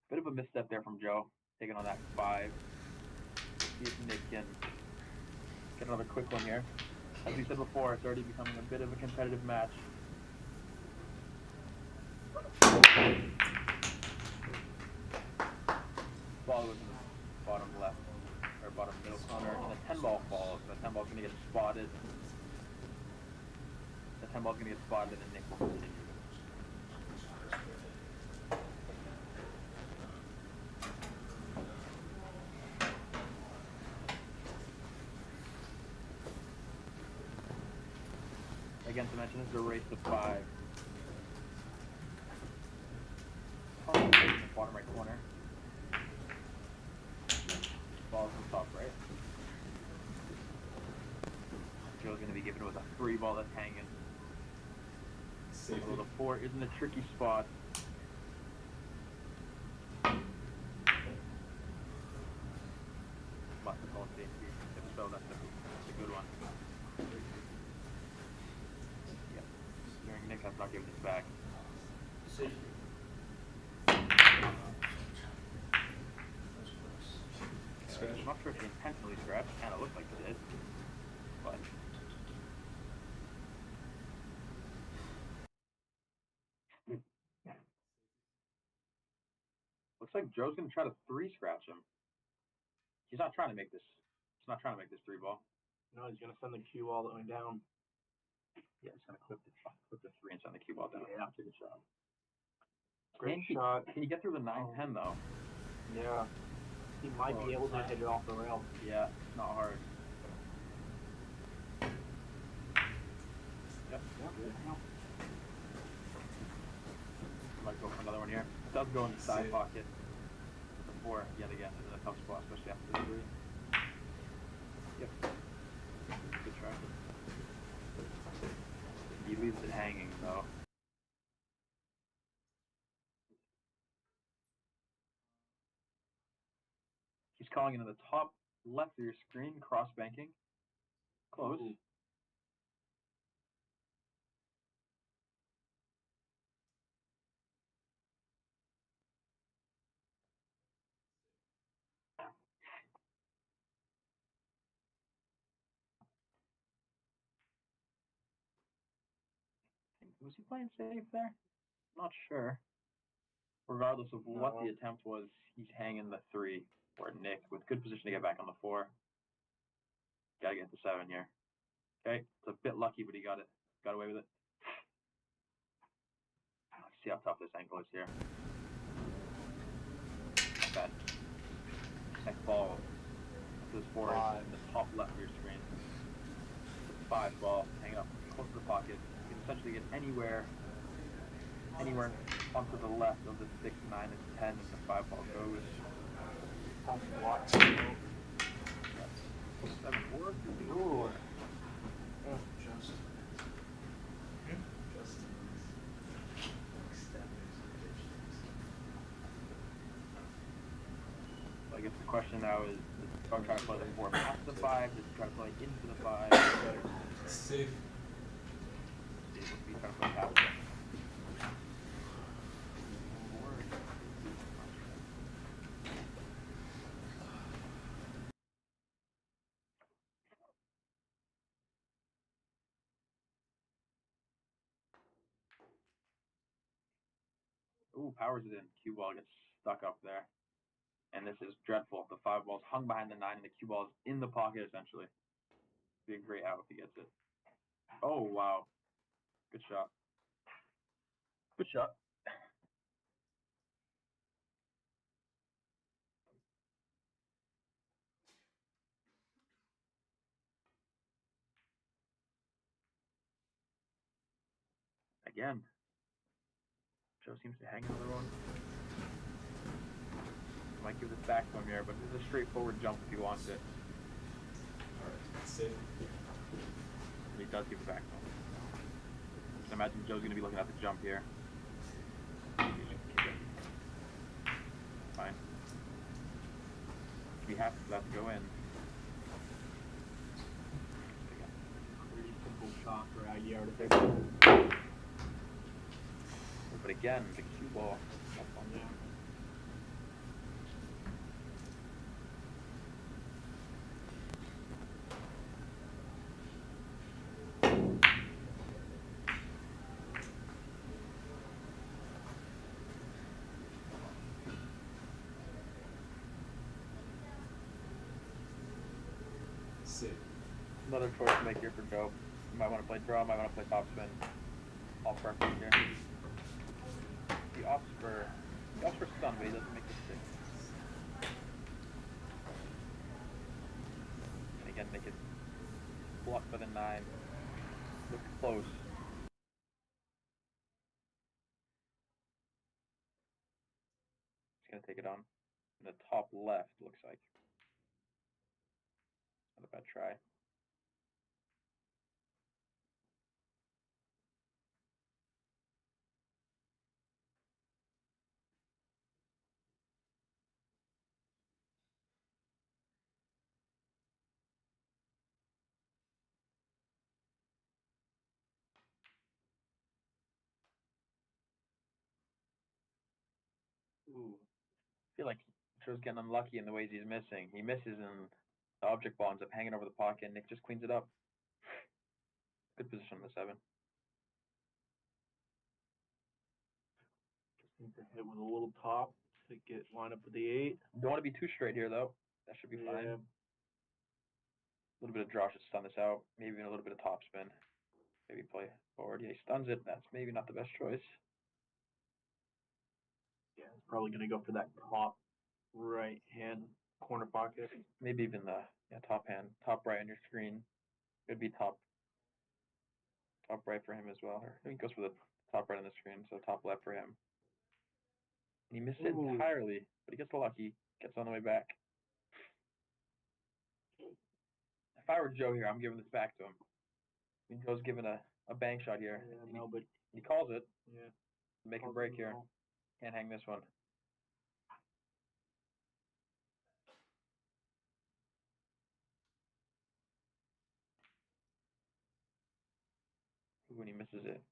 Bit of a misstep there from Joe, taking on that 5. See if Nick can get another quick one here. As we said before, it's already becoming a bit of a competitive match. Ball was in the bottom left, or bottom middle corner, and the 10 ball falls. The 10 ball's going to get spotted. The 10 ball's going to get spotted, and Nick will continue. Again, to mention, this is a race to 5. Oh, in the bottom right corner. Ball's in the top right. Joe's going to be given with a 3 ball that's hanging. Although the 4 is in a tricky spot. Must have called safety. If so, that's a good one. Nick has not given this back. I'm not sure if he intentionally scratched. Kind of looked like he did. But looks like Joe's gonna try to 3 scratch him. He's not trying to make this. He's not trying to make this 3 ball. No, he's gonna send the cue all the way down. Yeah, he's gonna clip the 3 and send the cue ball down. Yeah. Take a shot. Great shot. Can you get through the 9-10 though? Yeah. He might be able to hit it off the rail. Yeah, it's not hard. Yep. Might go for another one here. It does go in the side pocket. The 4 yet again is in a tough spot, especially after the 3. Yep. Good try. He leaves it hanging though. He's calling into the top left of your screen, cross banking. Close. Ooh. Was he playing safe there? Not sure. Regardless of what the attempt was, he's hanging the 3 for Nick with good position to get back on the 4. Gotta get the 7 here. Okay, it's a bit lucky, but he got it. Got away with it. Let's see how tough this ankle is here. Not bad. Next ball. This 4 is in the top left of your screen. 5 ball, hanging up close to the pocket. You can essentially get anywhere onto the left of the 6, 9, and 10 as the 5 ball goes. 7-4. Ooh. I guess the question now is Or try to play the 4 past the 5, just try to play into the 5. Safe. See what we try to play past it. Ooh, powers it in. Cue ball gets stuck up there. And this is dreadful. The 5 ball's hung behind the 9 and the cue ball is in the pocket essentially. Be a great out if he gets it. Oh wow. Good shot. Good shot. Again. Joe seems to hang another one. Might give this back to him here, but this is a straightforward jump if he wants it. Alright, safe. He does give it back to him. I imagine Joe's going to be looking at the jump here. Fine. Be happy for that to go in. Pretty simple shot for Aguirre to pick. But again, the cue ball. Up on there. Safe. Another choice to make here for Joe. You might want to play draw, might want to play top spin. All preference here. He opts for stun, but he doesn't make the stick. And again, make it blocked by the 9. Look close. He's gonna take it on. In the top left, looks like. Not a bad try. Ooh. I feel like Joe's getting unlucky in the ways he's missing. He misses and the object ball ends up hanging over the pocket and Nick just cleans it up. Good position on the 7. Just need to hit with a little top to get lined up with the 8. Don't want to be too straight here though. That should be fine. Yeah. A little bit of draw should stun this out. Maybe even a little bit of top spin. Maybe play forward. Yeah, he stuns it. That's maybe not the best choice. Yeah, it's probably gonna go for that top right hand corner pocket. Maybe even the top right on your screen. Could be top right for him as well. Or I think he goes for the top right on the screen, so top left for him. And he missed it Ooh. entirely, but he gets lucky. Gets on the way back. If I were Joe here, I'm giving this back to him. I mean, Joe's giving a bank shot here. Yeah, no, but He calls it. yeah. Make a break here. Can't hang this one. When he misses it.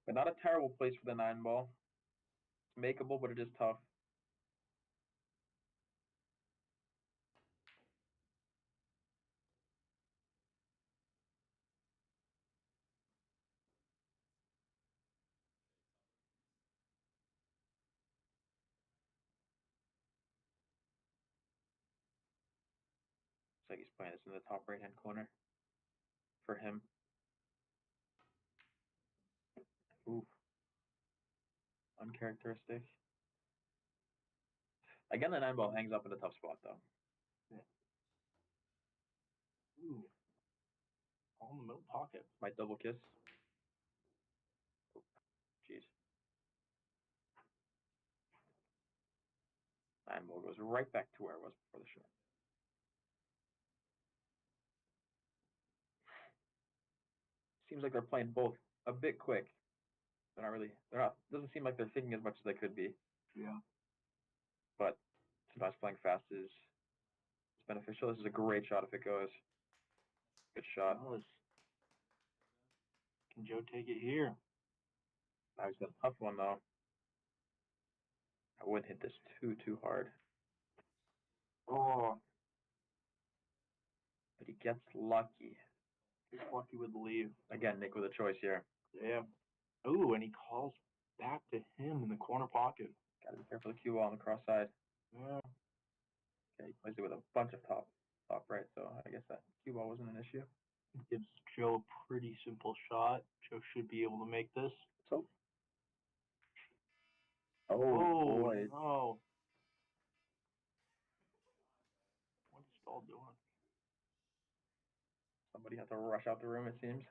But not a terrible place for the 9 ball. It's makeable, but it is tough. Looks like he's playing this in the top right hand corner for him. Ooh. Uncharacteristic. Again, the 9 ball hangs up in a tough spot though. Yeah. Ooh. All in the middle pocket. Might double kiss. Jeez. 9 ball goes right back to where it was before the shot. Seems like they're playing both a bit quick. They're not. Doesn't seem like they're thinking as much as they could be. Yeah. But Sometimes playing fast is beneficial. This is a great shot if it goes. Good shot. Can Joe take it here? Now he's got a tough one though. I wouldn't hit this too hard. Oh, But he gets lucky. he's lucky with the leave. Again, Nick with a choice here. Yeah. Ooh, and he calls back to him in the corner pocket. Gotta be careful of the cue ball on the cross side. Yeah. Okay, he plays it with a bunch of top right, so I guess that cue ball wasn't an issue. Gives Joe a pretty simple shot. Joe should be able to make this. So. Oh, boy. no. What is Stahl doing? Somebody had to rush out the room, it seems.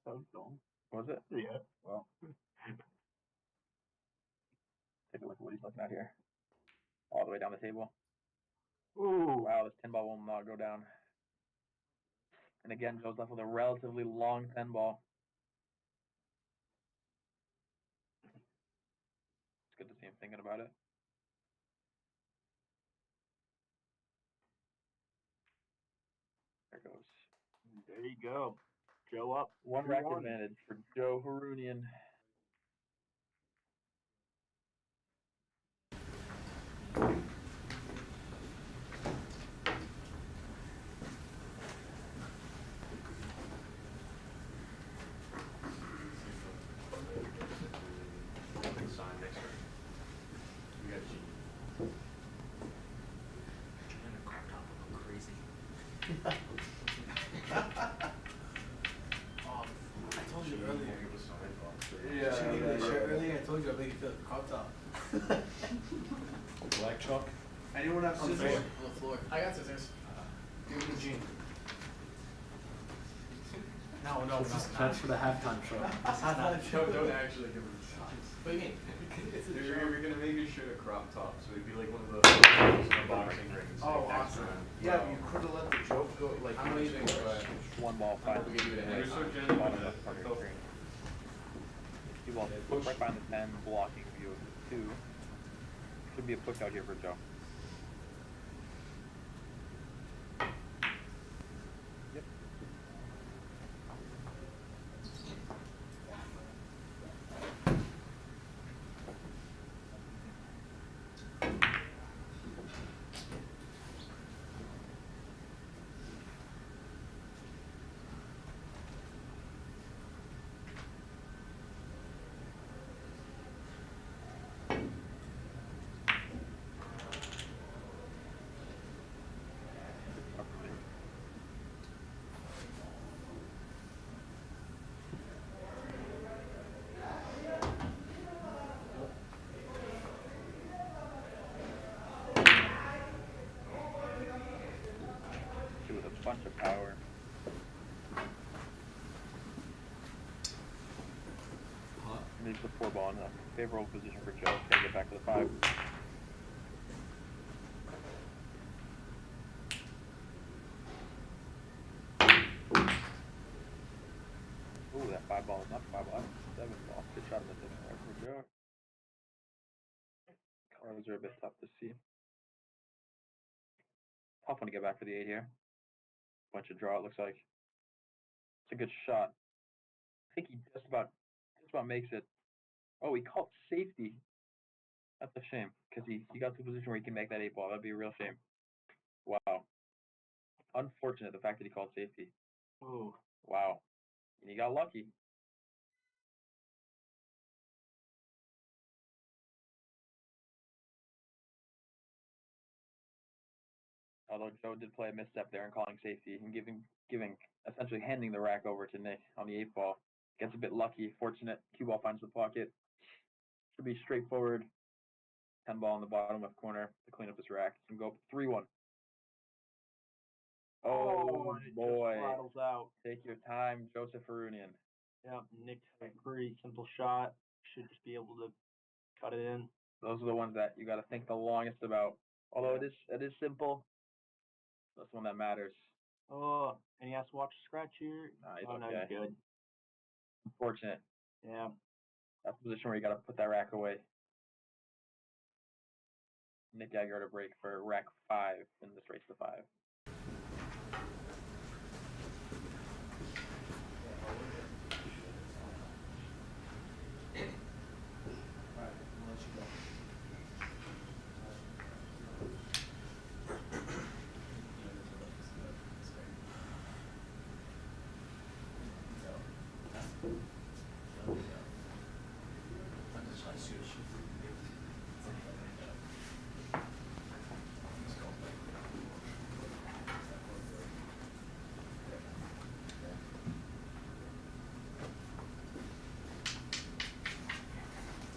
Was it? Yeah. Well. Take a look at what he's looking at here. All the way down the table. Ooh. Wow, this 10 ball will not go down. And again, Joe's left with a relatively long 10 ball. It's good to see him thinking about it. There it goes. There you go. Joe up. One rack 2-1. advantage for Joe Harunian. Sign next to it. You got G. And the crop top will go crazy. I told you earlier. Yeah. She gave me the shirt earlier. I told you I'd make it feel like a crop top. Black chalk. Anyone have On the scissors? floor. On the floor. I got scissors. Give me the jean. No, no, That's for the halftime show. Don't actually give him shots. What do you mean? You're gonna make his shirt a crop top, so it'd be like one of the boxing rings. Oh, like, next awesome. to him. Yeah, but you could have let the joke go. Like, I'm gonna use it. One ball, five. We'll give you the head. You're so generous. bottom left part of your screen. Cue ball right behind the 10, blocking view of the 2. Should be a push out here for Joe. Yep. With a bunch of power. Makes the 4 ball in a favorable position for Joe. Can get back to the 5. Ooh, that 5 ball is not 5 ball. That's 7 ball. Good shot in the different right for Joe. Colors are a bit tough to see. Tough one to get back for the 8 here. Bunch of draw, it looks like. It's a good shot. I think he just about makes it. Oh, he called safety. That's a shame, because he got to a position where he can make that 8 ball. That'd be a real shame. Wow. Unfortunate, the fact that he called safety. Ooh. Wow. And he got lucky. Although Joe did play a misstep there in calling safety and giving essentially handing the rack over to Nick on the 8 ball. Gets a bit lucky. Fortunate. Cue ball finds the pocket. Should be straightforward. 10 ball in the bottom left corner to clean up this rack. And go 3-1. Oh, and it boy. just rattles out. Take your time, Joseph Harunian. Yeah, Nick had a pretty simple shot. Should just be able to cut it in. Those are the ones that you got to think the longest about. Although it is simple, that's the one that matters. Oh, and he has to watch the scratch here. Nah, he's Oh, no, okay. he's good. Unfortunate. Yeah. That's the position where you got to put that rack away. Nick Aguirre to break for rack 5 in this race to 5. Alright, I'll let you go.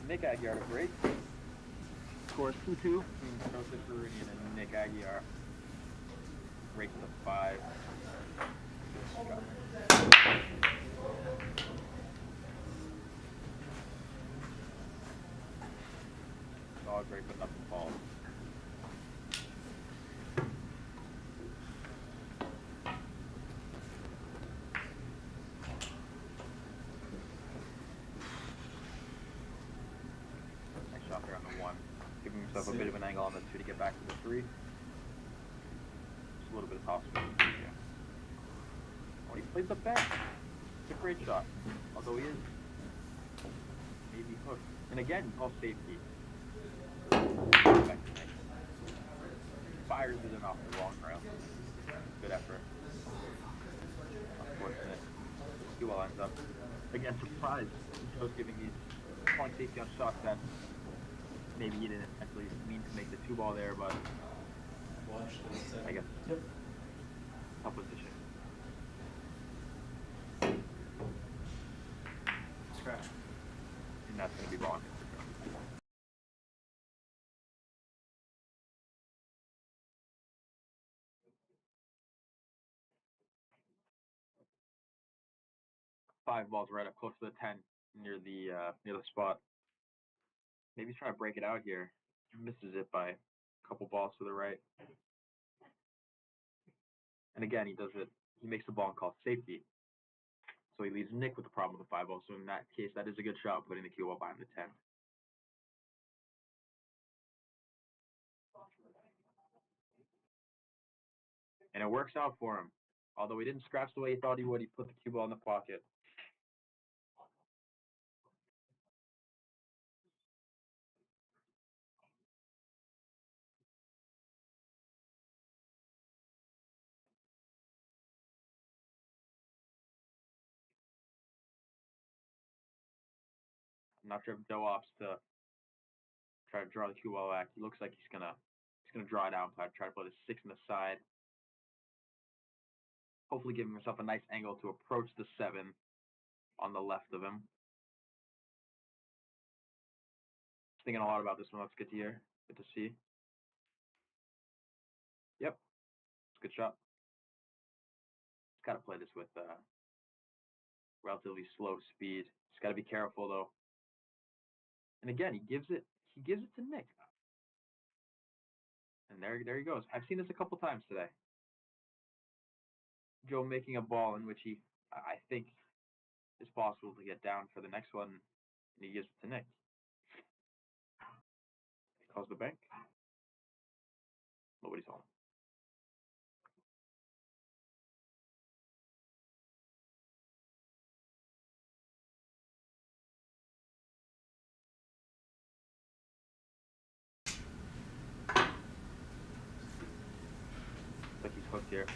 Nick Aguirre to break. Scores 2-2 between Joseph Ruinian and Nick Aguirre. Break to 5. Solid break, but nothing falls. Nice shot there on the 1. Giving himself a bit of an angle on the 2 to get back to the 3. Just a little bit of top speed. Yeah. Oh, he played the back. It's a great shot. Although he is maybe hooked. And again, he calls safety. Fires it in off the long rail. Good effort. Unfortunate. Cue ball lines up. Again, surprised. Joe's giving these calling safety on shots that maybe he didn't actually mean to make the 2 ball there, but I guess tough position. Scratch. And that's going to be ball. 5 balls right up close to the 10 near the spot. Maybe he's trying to break it out here. Misses it by a couple balls to the right. And again, he does it. He makes the ball and calls safety. So he leaves Nick with the problem with the 5 ball. So in that case, that is a good shot, putting the cue ball behind the 10. And it works out for him. Although he didn't scratch the way he thought he would, he put the cue ball in the pocket. I'm not sure if Joe opts to try to draw the cue ball back. He looks like he's gonna draw it out and try to play the 6 in the side. Hopefully giving himself a nice angle to approach the 7 on the left of him. Thinking a lot about this one. That's good to hear. Good to see. Yep. It's a good shot. Got to play this with relatively slow speed. Just got to be careful though. And again, he gives it to Nick. And there he goes. I've seen this a couple times today. Joe making a ball in which I think is possible to get down for the next one, and he gives it to Nick. He calls the bank. Nobody's home. Looks like he's hooked here.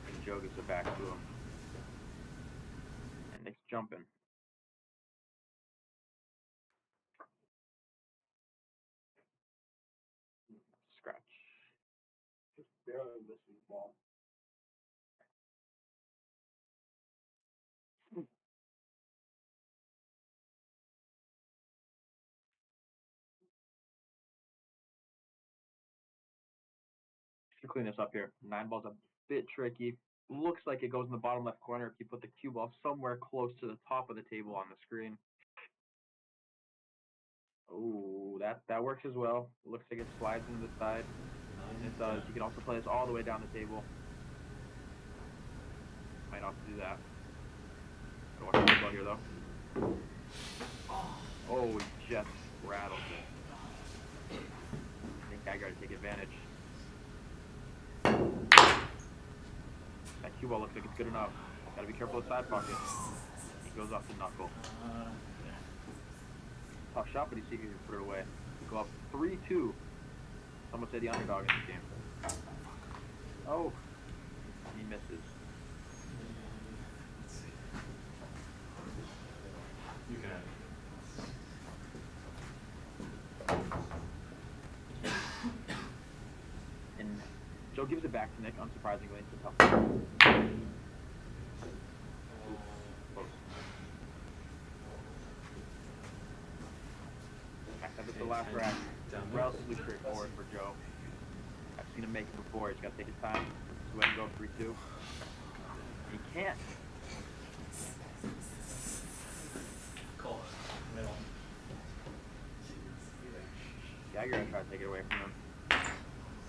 And Joe gives it back to him. And Nick's jumping. Scratch. Just barely missing the ball. To clean this up here. 9 ball's a bit tricky. Looks like it goes in the bottom left corner if you put the cue ball somewhere close to the top of the table on the screen. Oh, that works as well. Looks like it slides into the side. It does. You can also play this all the way down the table. Might also do that. Gotta watch the ball here though. Oh, he just rattles it. Nick Haggar to take advantage. That cue ball looks like it's good enough. Gotta be careful of side pocket. He goes off the knuckle. Tough shot, but he can put it away. Go up 3-2. Some would say the underdog in this game. Oh, he misses. You can have it. And Joe gives it back to Nick, unsurprisingly. It's a tough one. Close. Back up at the last rack. Relatively straightforward for Joe. I've seen him make it before. He's got to take his time. Go ahead and go 3-2. He can't. Call it. Middle. Geiger gonna try to take it away from him.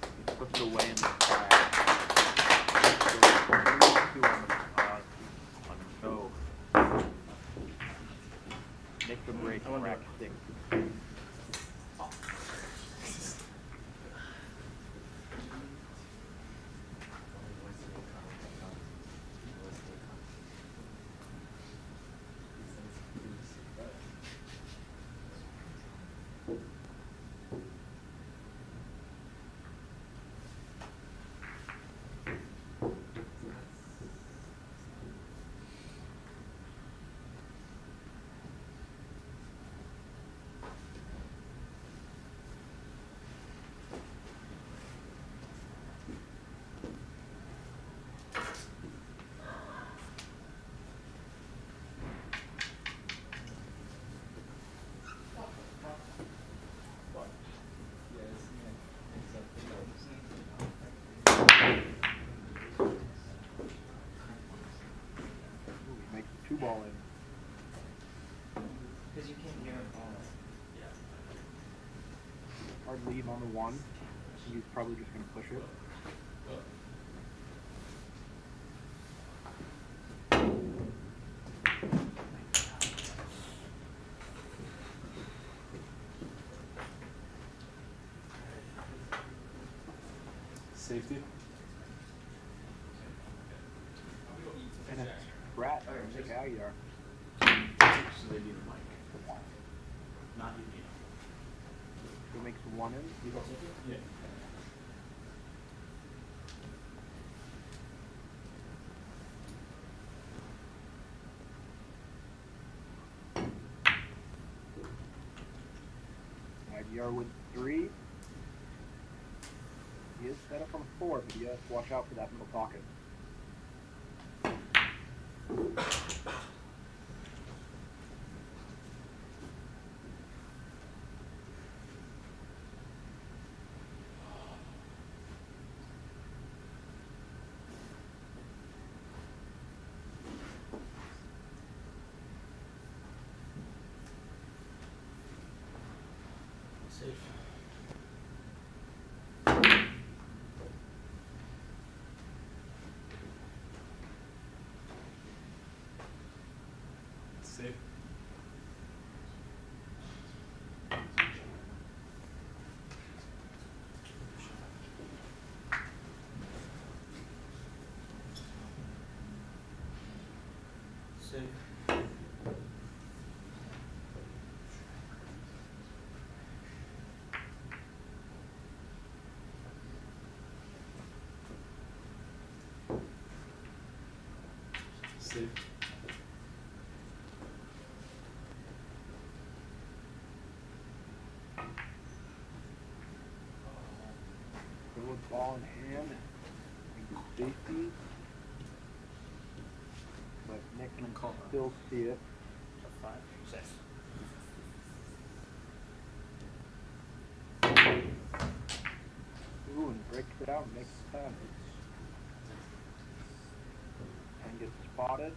He puts it away in the bag. On Joe. Nick the break, rack 6. Makes the 2-ball in. Because you can't hear it all. Hard lead on the 1. He's probably just going to push it. Safety. And it's Brett or Nick Aguiar. So they need the mic. Not you. Who makes 1 in? Yeah. Aguiar with 3. He is set up on 4, but he has to watch out for that middle pocket. Safe. Safe. Safe. Safe. Go with ball in hand. Safety. But Nick can still see it. 5, 6. Ooh, and breaks it out and makes it 10. And gets spotted.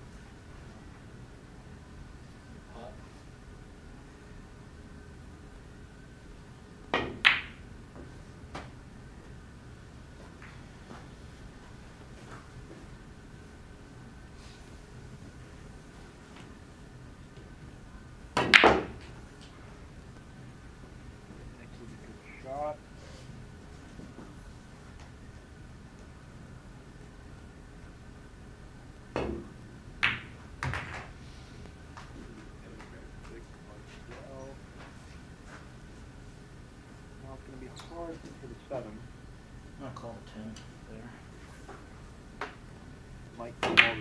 for the 7. I'm gonna call the 10 there. Mike called the 10 in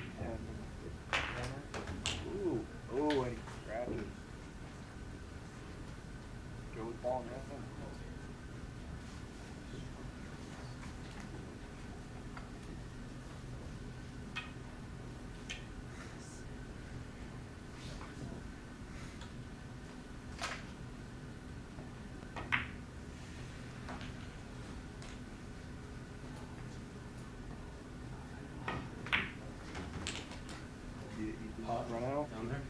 the 6th corner. Ooh, oh, and he scratches. Joe's ball now. Pot Run out. down there.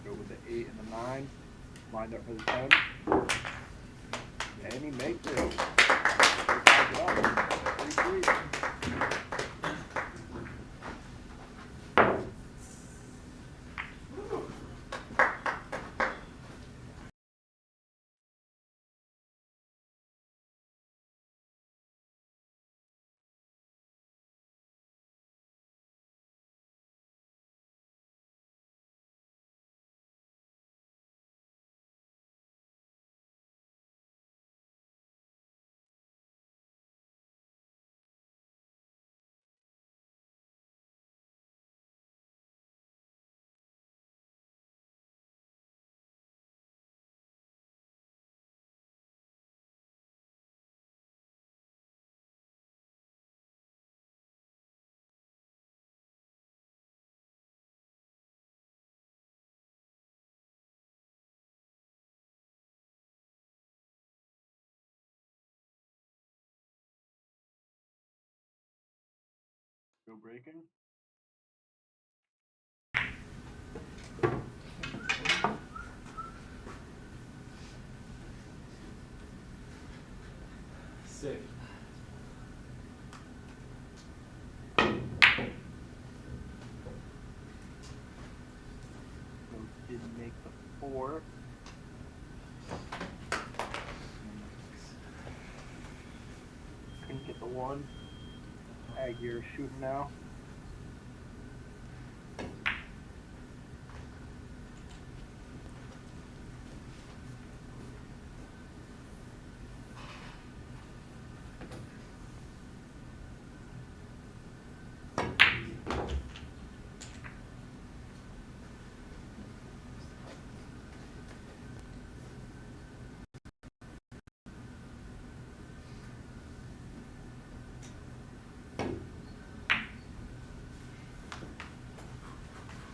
Go with the 8 and the 9. Lined up for the 10. And he makes it. He ties it up. 3-3. Go breaking. Sick. So didn't make the 4. Couldn't get the 1. Aguirre shooting now.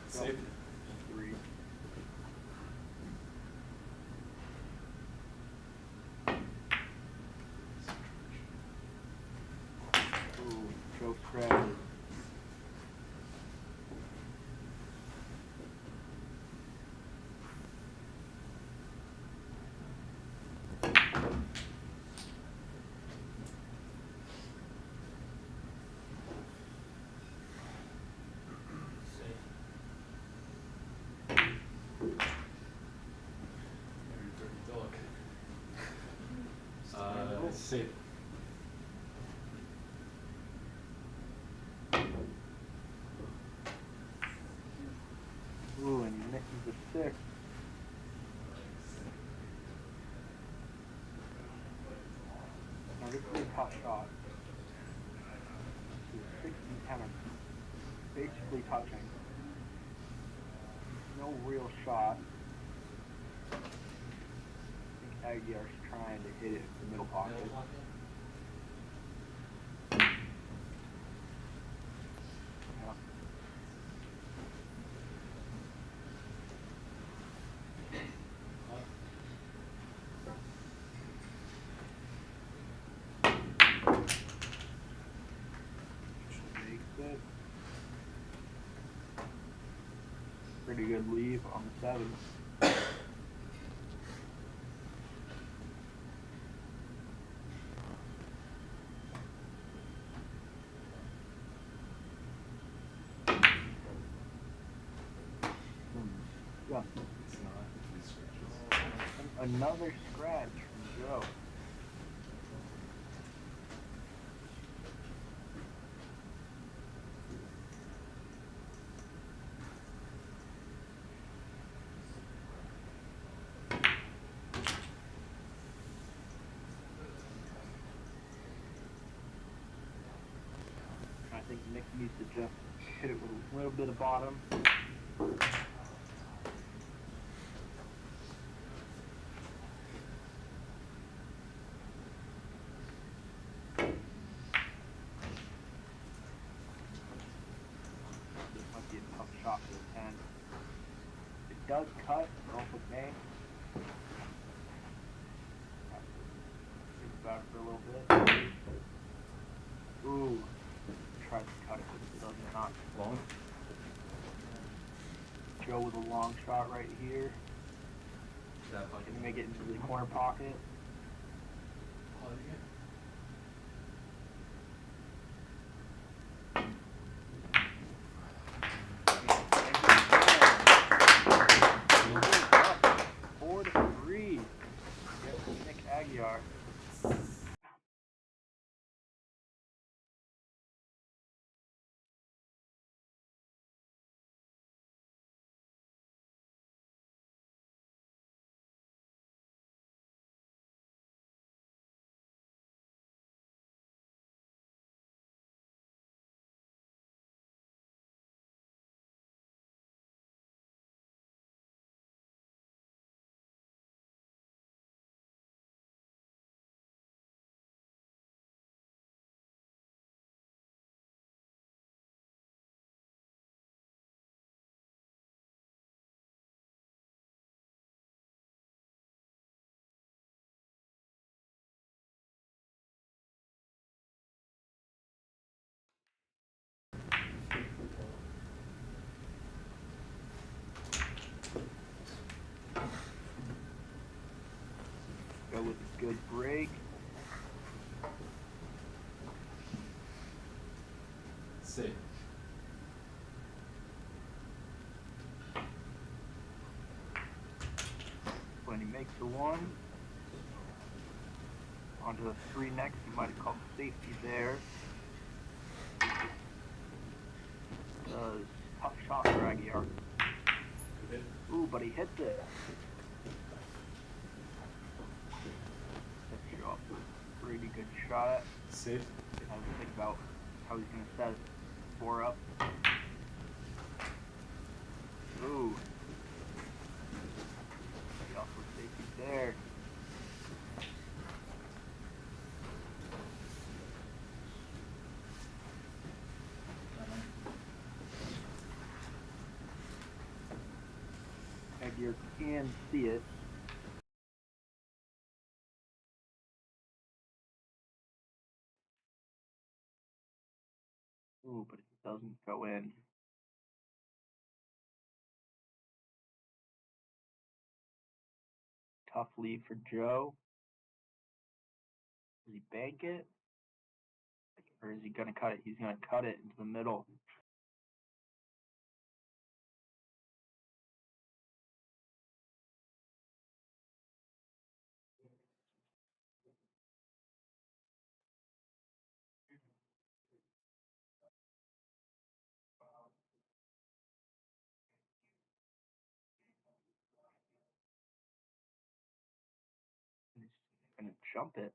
Safe. 3. Ooh, choke scratches. Safe. Ooh, and he misses the 6. Now this is a tough shot. He's 60 kind of basically touching. No real shot. I think Aguirre's trying to hit it in the middle pocket. Yeah. Makes it. Pretty good leave on the 7. Yeah. It's not. These scratches. Another scratch from Joe. needs to just hit it with a little bit of bottom. This might be a tough shot for the 10. It does cut, roll with me. Think about it for a little bit. Ooh, tried to cut it, but it does not. Long? Joe with a long shot right here. That pocket. Can make it into the corner pocket. Four to three. Get Nick Aguiar. Go with a good break. Safe. When he makes the one, onto the three next, he might have called safety there. Does tough shot for Aguiar. Ooh, but he hits it. That's off a pretty good shot. Safe. I was thinking about how he's gonna set 4 up. Ooh. He also safety there. Aguiar can see it. Ooh, but it doesn't go in. Tough lead for Joe. Does he bank it? Or is he gonna cut it? He's gonna cut it into the middle. He's gonna jump it.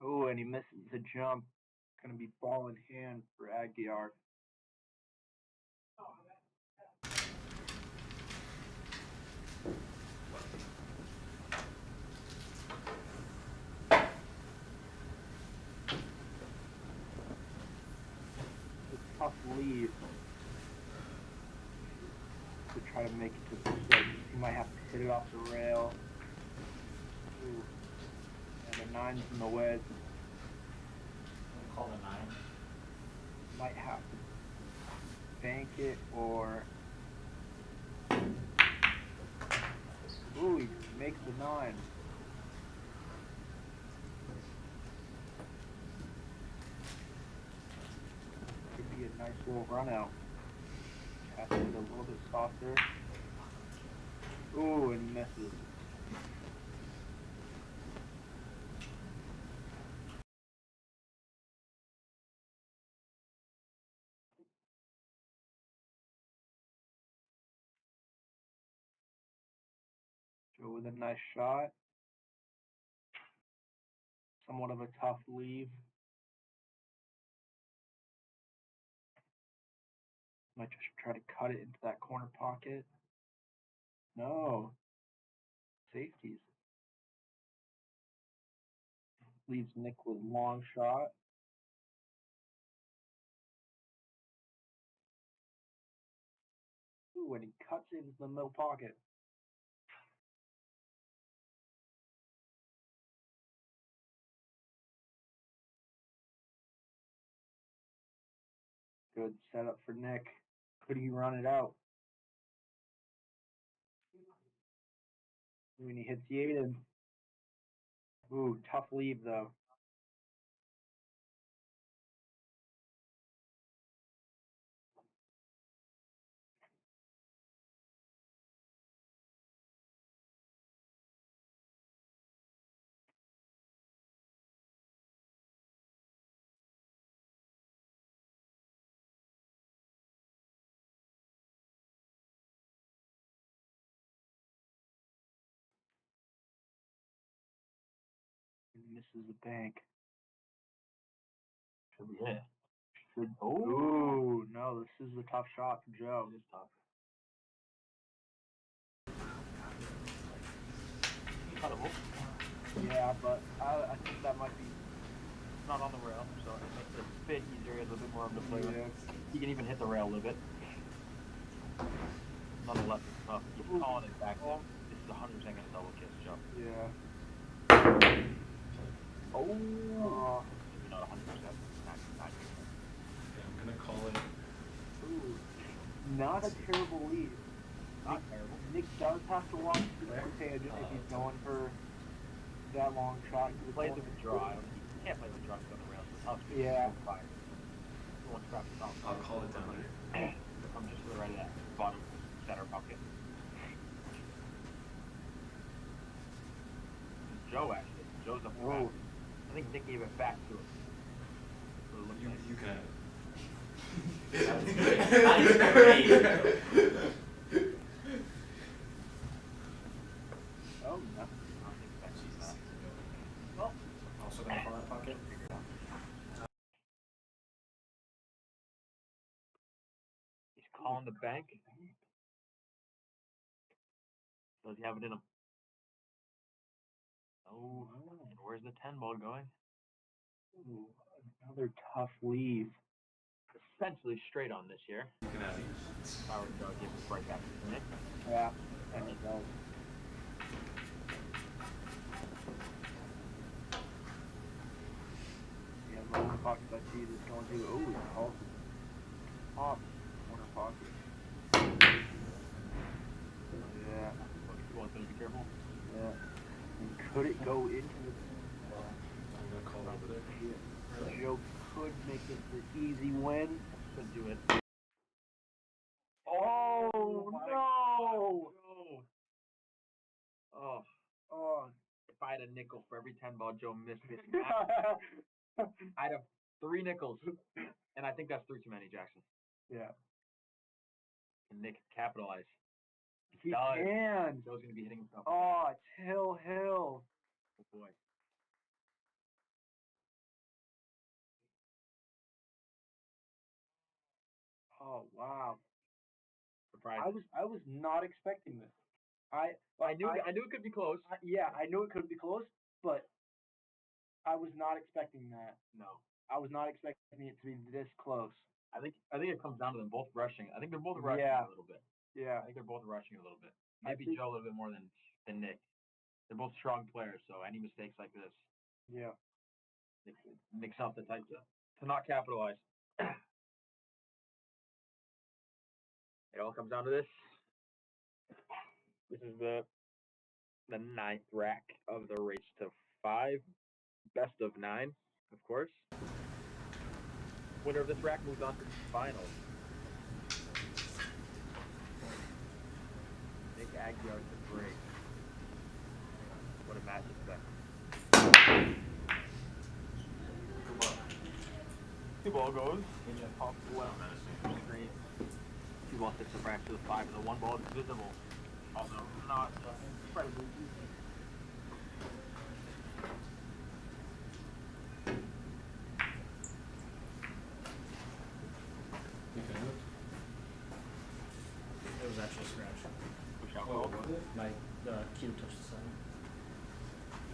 Oh, and he misses the jump. Gonna be ball in hand for Aguiar. A tough lead to try to make it to the 6. He might have to hit it off the rail. Ooh. And the 9's in the wedge. Call the 9. Might have to bank it or. Ooh, he makes the 9. Could be a nice little run out. Has to be a little bit softer. Ooh, and misses. Joe with a nice shot. Somewhat of a tough leave. Might just try to cut it into that corner pocket. No. Safeties. Leaves Nick with long shot. Ooh, and he cuts into the middle pocket. Good setup for Nick. Could he run it out? When he hits Yaden. Ooh, tough leave though. Misses the bank. Should be it. Oh no, this is a tough shot for Joe. It is tough. Cuttable. Yeah, but I think that might be. Not on the rail, so it makes it a bit easier. He has a bit more room to play with. Yeah. He can even hit the rail a little bit. Nonetheless, it's tough. You're calling it back there. This is 100% going to double kiss, Joe. Yeah. Oh. Maybe not 100%. Not Yeah, I'm gonna call it. Ooh. Not a terrible lead. Not terrible. Nick does have to watch the tangent if he's going for that long shot. He plays with the draw. He can't play with the draw on the rails. It's tough. Yeah. One scrap the top. I'll call it down here. I'm just to the right of that bottom center bucket. Joe actually. Joe's up the back. I think Nick gave it back to him. You can have Oh no. Well, also gonna call that pocket. he's calling the bank. Does he have it in him? Oh, and where's the 10 ball going? Ooh, another tough leave. Essentially straight on this year. You can have it. If I were to go give this right back to Nick. Yeah, and he does. Yeah, lower pocket, I see this going to. Oh, he calls it off corner pocket. Yeah, You want to be careful? yeah. And could it go into the? I'm gonna call it over there. Yeah. Joe could make it the easy win. Could do it. Oh no! Oh, Oh. if I had a nickel for every 10 ball Joe missed this I'd have 3 nickels. And I think that's 3 too many, Jackson. Yeah. And Nick capitalize. He does. can. Joe's going to be hitting himself. Oh, it's Hill. Oh, boy. Oh wow. Surprising. I was not expecting this. I knew it could be close. Yeah, I knew it could be close, but I was not expecting that. No. I was not expecting it to be this close. I think it comes down to them both rushing. I think they're both rushing Yeah. a little bit. Yeah. I think they're both rushing a little bit. I Maybe think- Joe a little bit more than Nick. They're both strong players, so any mistakes like this, Yeah. Nick's not the type to not capitalize. It all comes down to this. This is the 9th rack of the race to 5. Best of 9, of course. Winner of this rack moves on to the finals. Nick Aguiar to break. What a match it's been. 2 ball goes in the top left screen. 2 ball hits the rack to the 5, and the 1 ball is visible. Although not incredibly easy. You can have it. out Oh, called. was it? My cue touched the side.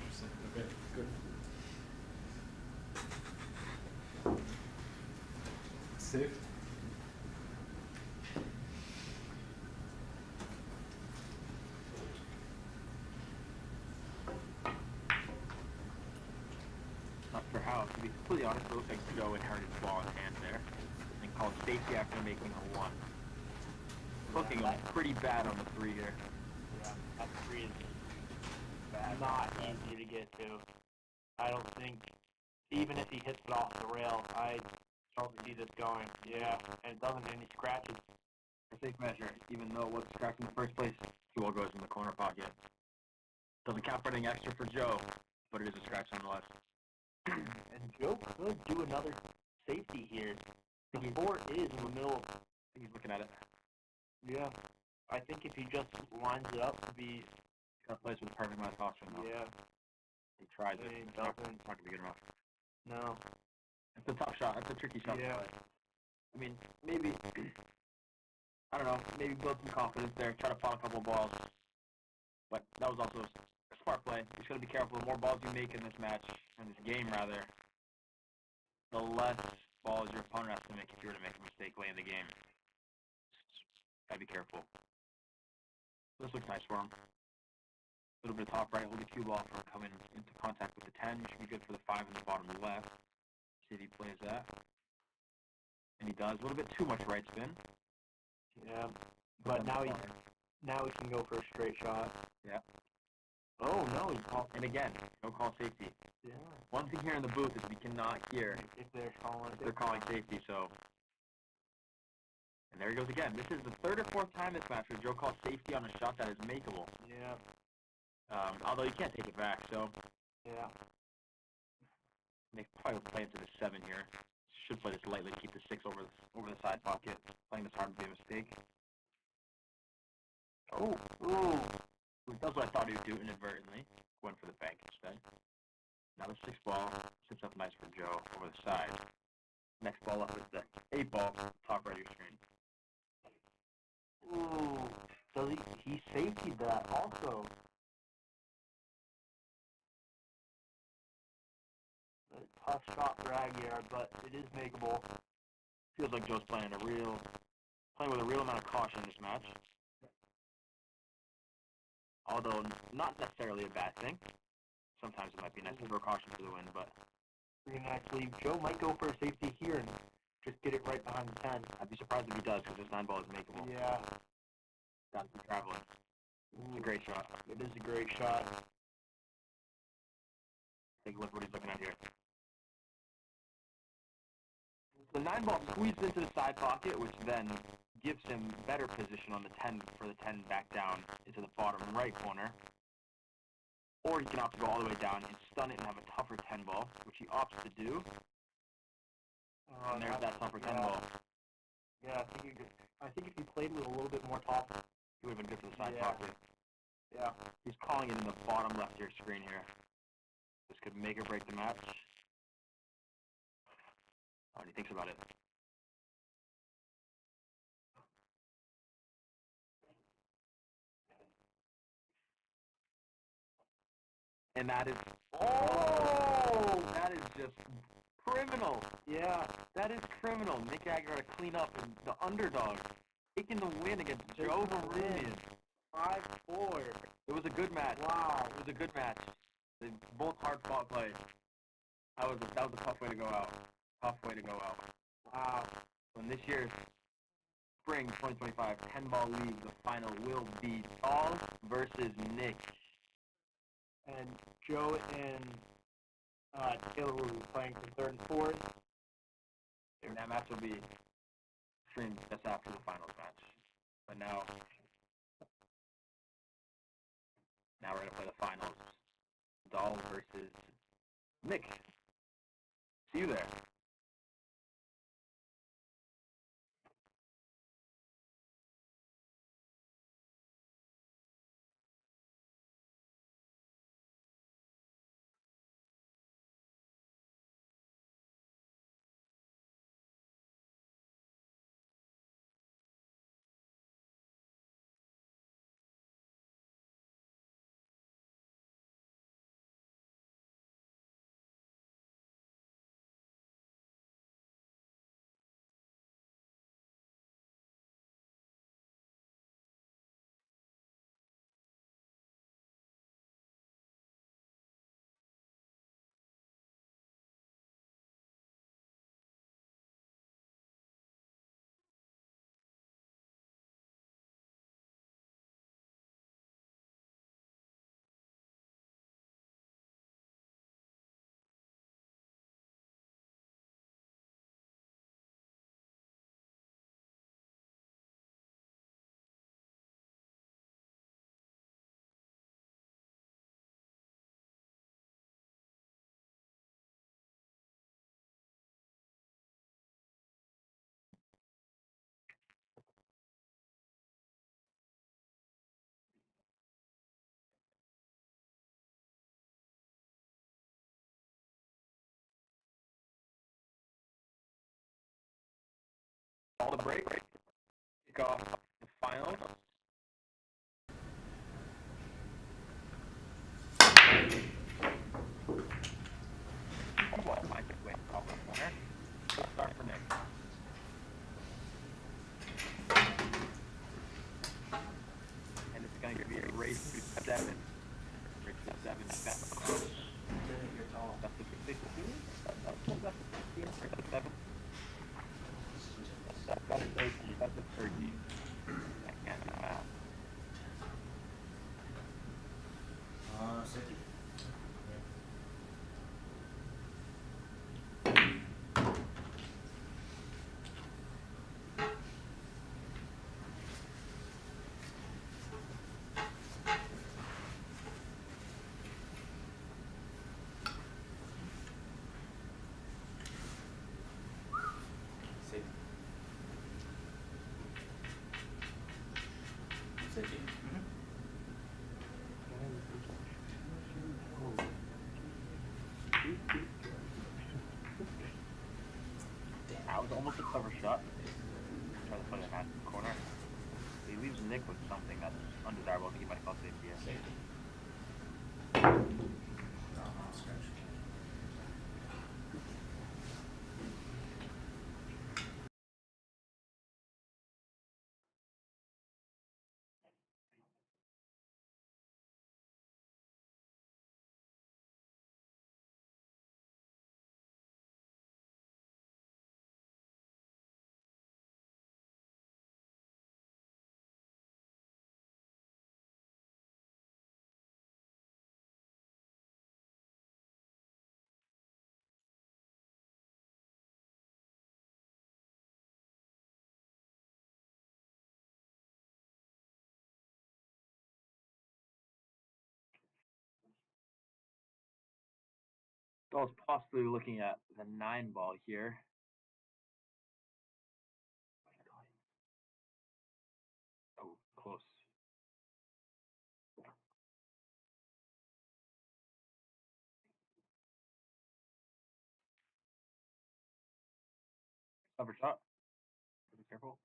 Interesting. Okay, good. Safe. Not sure how. To be completely honest, it looks like Joe inherited the ball in hand there and called safety after making a 1. Looking pretty bad on the 3 here. Yeah, that 3 is not easy to get to. I don't think, even if he hits it off the rail, I don't see this going. Yeah, and it doesn't any scratches. For safe measure, even though it was scratched in the first place, he well goes in the corner pocket. Doesn't count for anything extra for Joe, but it is a scratch nonetheless. And Joe could do another safety here. The 4 is in the middle. I think he's looking at it. Yeah. I think if he just lines it up to be... Got plays with the perfect amount of caution though. Yeah. He tries it. He It's not doesn't. going to be good enough. No. It's a tough shot. It's a tricky shot Yeah. to play. I mean, maybe... I don't know. Maybe build some confidence there. Try to pot a couple of balls. But that was also a smart play. You just got to be careful. The more balls you make in this match, in this game rather, the less balls your opponent has to make if you were to make a mistake late in the game. Gotta be careful. This looks nice for him. A little bit of top right, hold the cue ball for him coming into contact with the 10. You should be good for the 5 in the bottom left. See if he plays that. And he does. A little bit too much right spin. Yeah. But now he can go for a straight shot. Yeah. Oh, no, he called... And again, no call safety. Yeah. One thing here in the booth is we cannot hear If they're calling if they're calling safety, so... And there he goes again. This is the 3rd or 4th time this match where Joe calls safety on a shot that is makeable. Yeah. Although you can't take it back, so... Yeah. They probably will play into the 7 here. Should play this lightly to keep the 6 over the side pocket. Playing this hard would be a mistake. Oh! Ooh! That's what I thought he would do inadvertently. Went for the bank instead. Now the 6 ball sits up nice for Joe over the side. Next ball up is the 8 ball, top right of your screen. Ooh. Does he safetied that also. A tough shot for Aguirre, but it is makeable. Feels like Joe's playing with a real amount of caution in this match. Although not necessarily a bad thing. Sometimes it might be nice to throw caution for the win, but Pretty nicely. Joe might go for a safety here and just get it right behind the 10. I'd be surprised if he does because this 9 ball is makeable. Yeah. Got to be traveling. It's a great shot. It is a great shot. Take a look what he's looking at here. The 9 ball squeezes into the side pocket, which then gives him better position on the 10 for the 10 back down into the bottom right corner. Or he can opt to go all the way down and stun it and have a tougher 10 ball, which he opts to do. And there's that tougher 10 ball. Yeah, I think if he played with a little bit more top, He would have been good for the side Yeah. pocket. yeah. He's calling it in the bottom left of your screen here. This could make or break the match. What do you think about it? And that is... Oh! That is just criminal. Yeah. That is criminal. Nick Aguirre to clean up and the underdog taking the win against Joe Varunian. 5-4. It was a good match. Wow. It was a good match. They both hard fought plays. That was a tough way to go out. Tough way to go out. Wow. And this year's spring 2025 10-ball league, the final will be Saul versus Nick. And Joe and Taylor will be playing for 3rd and 4th. And that match will be streamed just after the finals match. But now we're going to play the finals. Dahl versus Nick. See you there. Call the break. Kick off the finals. Well, finds its way off the corner. Good start for Nick. And it's going to be a race to 7. Race to 7. That's close. You're tall. That's the 16. That's the 7. That's a turkey. That's a turkey. I can't do math. Safety. Safety. Safety. That was almost a cover shot. Try to put it in the corner. He leaves Nick with something that's undesirable. I think he might call safety. Yeah. Safety. Scratch. So I was possibly looking at the 9 ball here. Oh, close. Cover shot. Be careful.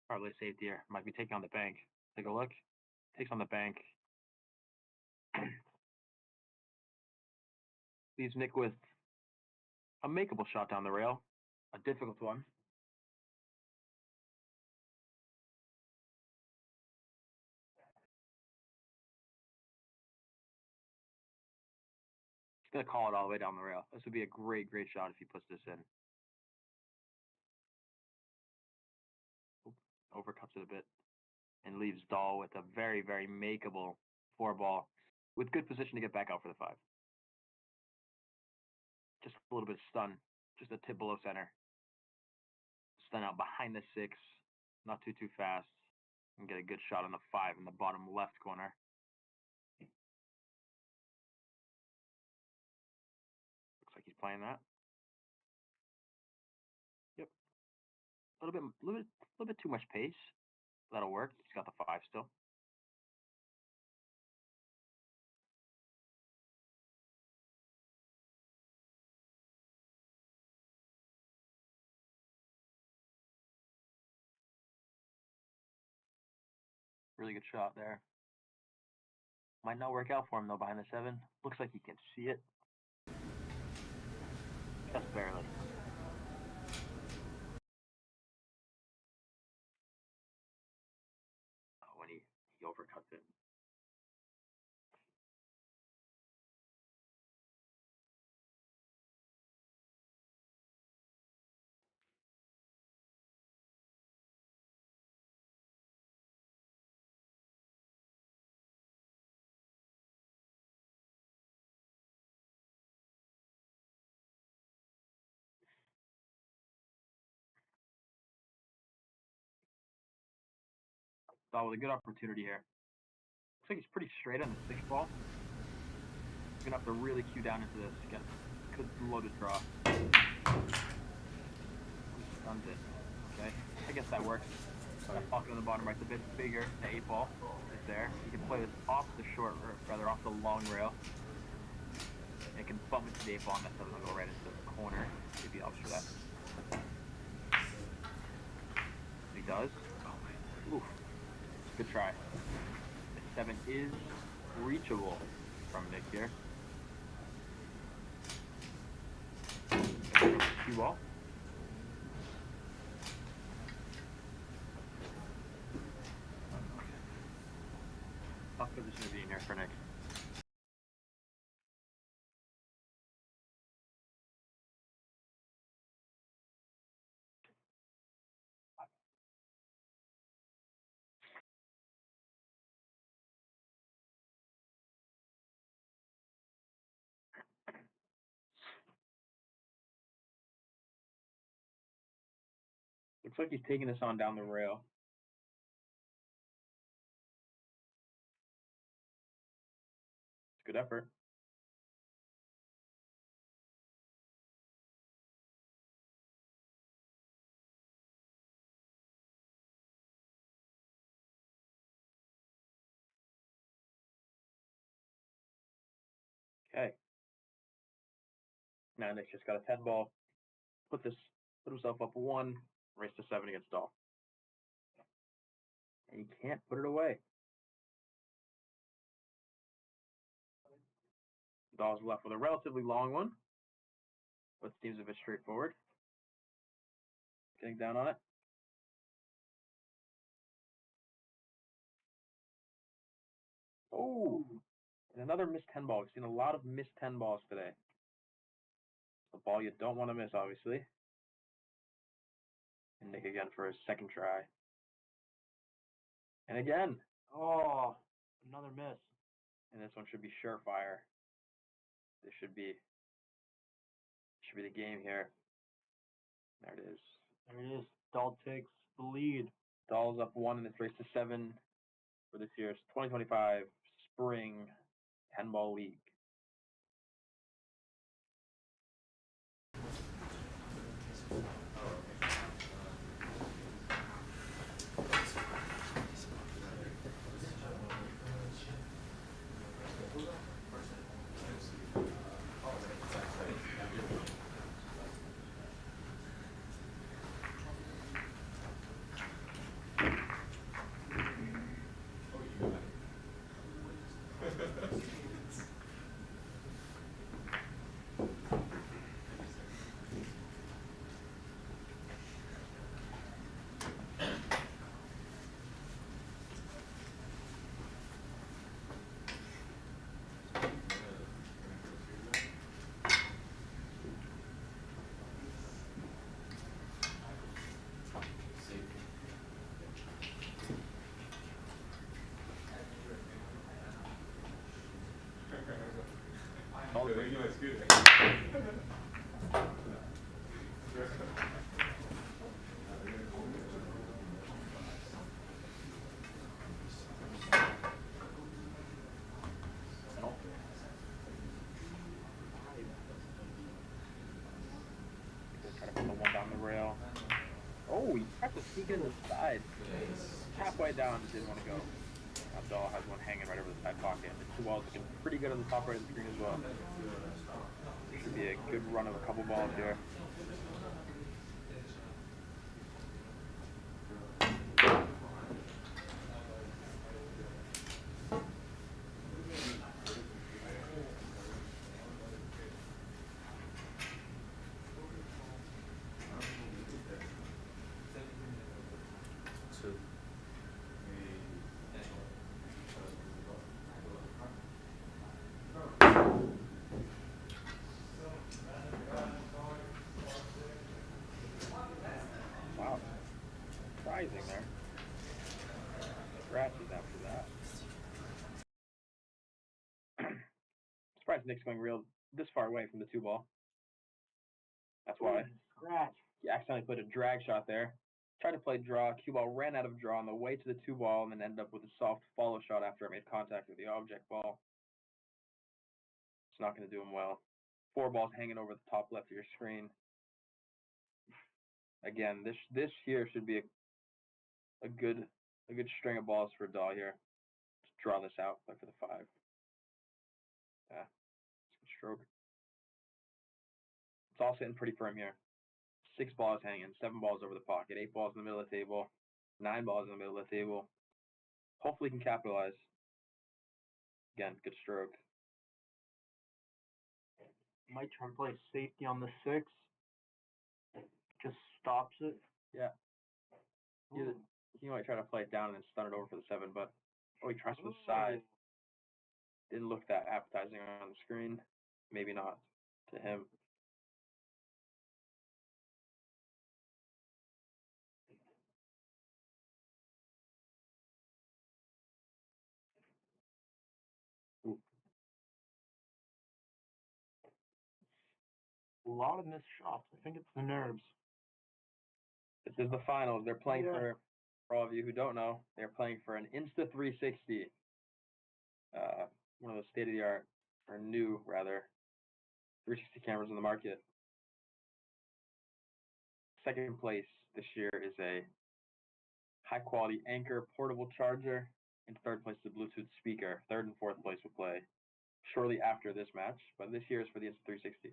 Probably safety here. Might be taking on the bank. Take a look. Takes on the bank. Leaves Nick with a makeable shot down the rail. A difficult one. He's going to call it all the way down the rail. This would be a great, great shot if he puts this in. Overcuts it a bit. And leaves Dahl with a very, very makeable 4 ball with good position to get back out for the 5. Just a little bit of stun. Just a tip below center. Stun out behind the 6. Not too fast. And get a good shot on the 5 in the bottom left corner. Looks like he's playing that. Yep. A little bit too much pace. That'll work. He's got the 5 still. Really good shot there. Might not work out for him though behind the 7. Looks like he can see it. Just barely. Oh, when he overcuts it. Dahl with a good opportunity here. Looks like he's pretty straight on the 6 ball. He's gonna have to really cue down into this. Get good loaded draw. Stuns it. Okay, I guess that works. That pocket on the bottom right's a bit bigger. The 8 ball is there. You can play this off the short, or rather off the long rail. It can bump into the 8 ball and that doesn't go right into the corner. Maybe helps for that. He does. Oof. Good try. The 7 is reachable from Nick here. Cue ball. Tough position to be in here for Nick. Looks like he's taking this on down the rail. Good effort. Okay. Now Nick's just got a 10 ball. Put himself up 1, race to 7 against Dahl. And he can't put it away. Dahl's left with a relatively long one, but seems a bit straightforward. Getting down on it. Oh, and another missed 10 ball. We've seen a lot of missed 10 balls today. The ball you don't want to miss, obviously. And Nick again for his second try. And again. Oh, another miss. And this one should be surefire. This should be the game here. There it is. There it is. Dahl takes the lead. Dahl's up 1 in this race to 7 for this year's 2025 Spring 10 Ball League. Try to put the one down the rail. Oh, he tried to sneak it in the side. Halfway down, didn't want to go. Now Dahl has one hanging right over the side pocket. The 2 balls looking pretty good on the top right of the screen as well. Should be a good run of a couple balls here. Wow. Surprising there. Scratches after that. Surprised Nick's going real this far away from the 2 ball. That's why. Scratch. He accidentally put a drag shot there. Tried to play draw. Cue ball ran out of draw on the way to the 2 ball and then ended up with a soft follow shot after it made contact with the object ball. It's not going to do him well. 4 balls hanging over the top left of your screen. Again, this here should be a good string of balls for Dahl here. Let's draw this out, play for the 5. Yeah, it's a good stroke. It's all sitting pretty firm here. 6 balls hanging, 7 balls over the pocket, 8 balls in the middle of the table, 9 balls in the middle of the table. Hopefully he can capitalize. Again, good stroke. Might try to play safety on the 6. Just stops it. Yeah. He might try to play it down and then stun it over for the 7, but he tries for the side. Didn't look that appetizing on the screen. Maybe not to him. Ooh. A lot of missed shots. I think it's the nerves. This is the finals. They're playing for all of you who don't know, they're playing for an Insta360. One of the state-of-the-art, or new, rather, 360 cameras in the market. Second place this year is a high-quality Anker portable charger. And third place is a Bluetooth speaker. Third and fourth place will play shortly after this match, but this year is for the Insta360.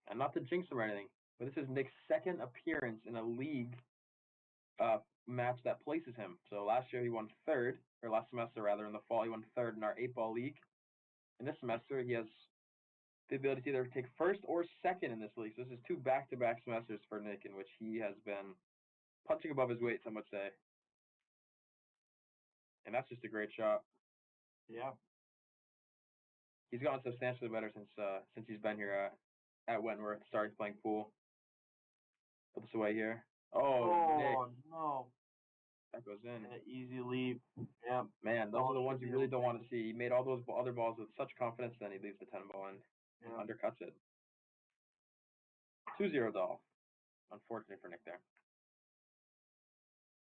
And not to jinx him or anything, but this is Nick's second appearance in a league match that places him. So last year he won third, or last semester rather, in the fall he won third in our 8-ball league. In this semester he has the ability to either take first or second in this league. So this is 2 back-to-back semesters for Nick in which he has been punching above his weight, some would say. And that's just a great shot. Yeah. He's gotten substantially better since he's been here at Wentworth, started playing pool. Put this away here. Oh, Nick. No. That goes in. Easy leave. Yeah. Man, those are the ones you really don't want to see. He made all those other balls with such confidence, then he leaves the 10 ball and undercuts it. 2-0 Dahl. Unfortunate for Nick there.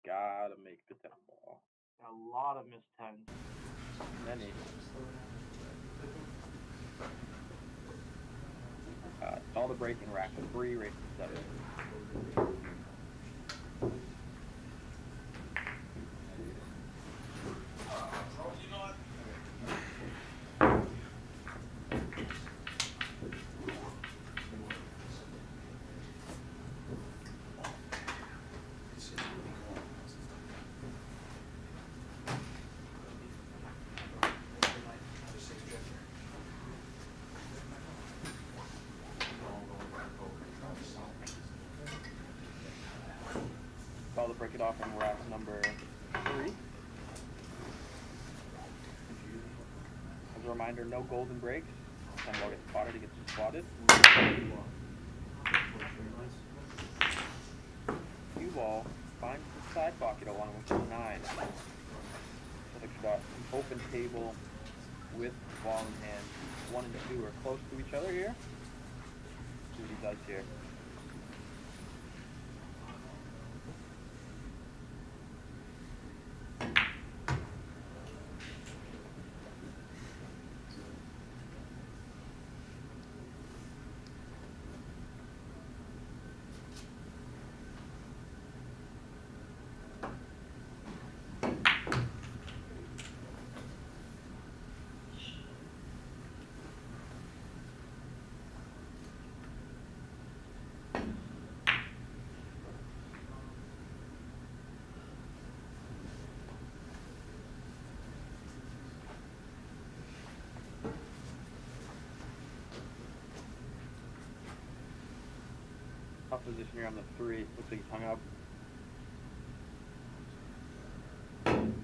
Gotta make the 10 ball. A lot of missed 10s. Many. It's all the breaking rack. 3 races 7. Call to break it off, and we're at number 3. As a reminder, no golden breaks. When ball gets spotted, he gets spotted. Cue ball finds the side pocket along with the 9. Perfect shot. Open table with the ball in hand. 1 and 2 are close to each other here. See what he does here. Tough position here on the 3. Looks like he's hung up. And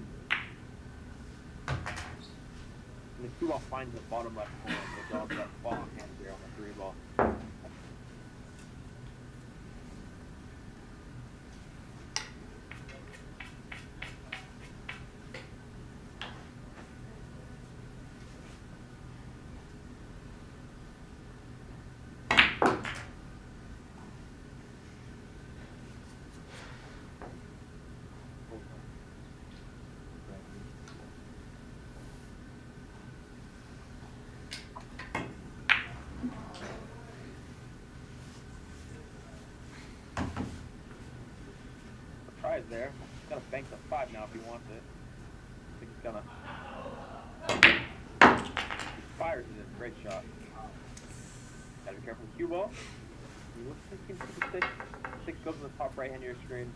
the 2 ball finds the bottom left corner, so Dahl's got ball in hand here on the 3 ball. surprise there. He's gonna bank the 5 now if he wants it. I think he's gonna. He fires it in. Great shot. Gotta be careful with cue ball. He looks like he's the 6. 6 goes to the top right hand of your screen.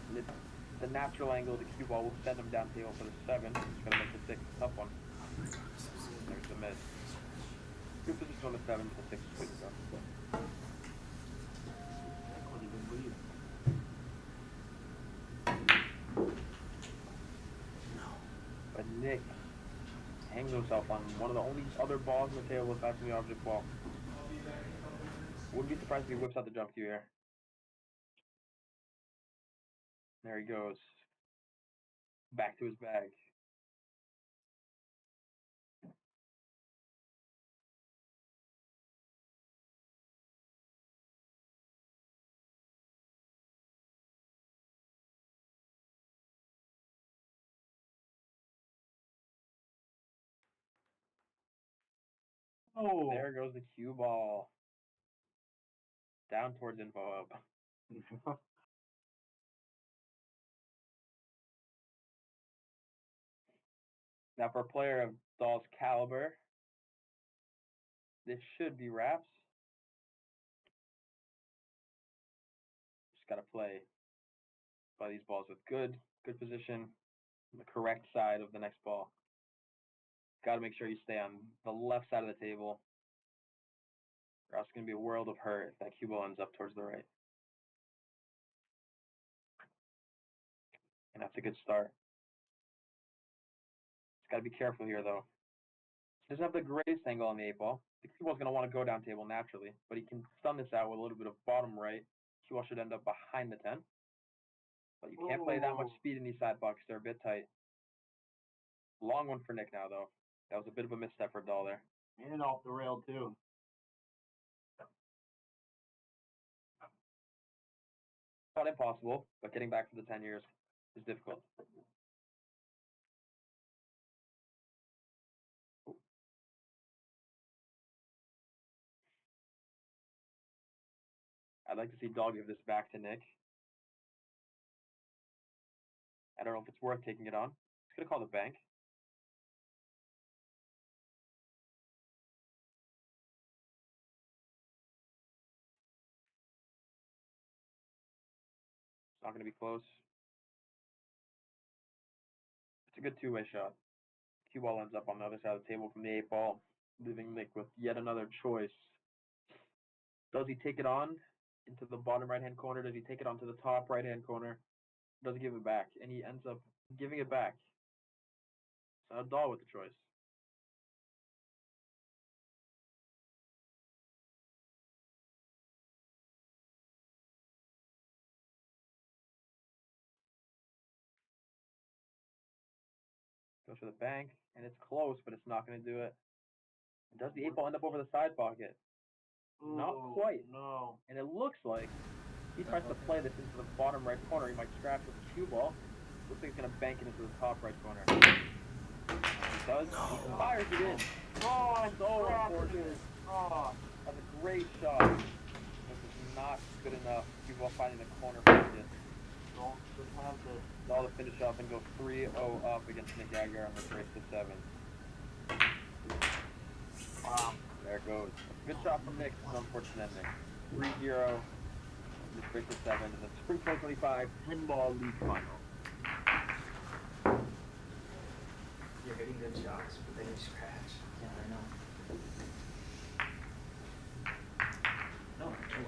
And it's the natural angle of the cue ball will send him down table for the 7. He's gonna make the 6 a tough one. There's the miss. Good position on the 7, the 6 is good to go. I couldn't even believe. But Nick hangs himself on one of the only other balls on the table aside from the object ball. Wouldn't be surprised if he whips out the jump cue here. There he goes. Back to his bag. Oh, There goes the cue ball. Down towards Info Hub. Now for a player of Dahl's caliber, this should be wraps. Just gotta play these balls with good position, on the correct side of the next ball. Gotta make sure you stay on the left side of the table, or else it's gonna be a world of hurt if that cue ball ends up towards the right. And that's a good start. Just gotta be careful here though. He doesn't have the greatest angle on the 8 ball. The cue ball's gonna want to go down table naturally, but he can stun this out with a little bit of bottom right. Cue ball should end up behind the 10. But you can't play that much speed in these side pockets. They're a bit tight. Long one for Nick now, though. That was a bit of a misstep for Dahl there. and off the rail too. Not impossible, but getting back for the 10 years is difficult. I'd like to see Dahl give this back to Nick. I don't know if it's worth taking it on. He's going to call the bank. It's not going to be close. It's a good two-way shot. Cue ball ends up on the other side of the table from the 8 ball, leaving Nick with yet another choice. Does he take it on into the bottom right-hand corner? Does he take it onto the top right-hand corner? Does he give it back? And he ends up giving it back. So Dahl with the choice. Goes for the bank, and it's close, but it's not going to do it. Does the 8 ball end up over the side pocket? Not quite. No. And it looks like he tries to play this into the bottom right corner. He might scratch with the cue ball. Looks like he's going to bank it into the top right corner. He does. He fires it in. Oh, So unfortunate. Oh. That's a great shot. This is not good enough. Cue ball finding the corner for it. Don't just have to. Dahl to finish up and go 3-0 up against Nick Aguirre on this race to 7. Wow. There it goes. Good shot from Nick. It's an unfortunate ending. 3-0. This race to 7 in the Spring 2025 Pinball League Final. You're hitting good shots, but then you scratch. Yeah, I know. No, I know it.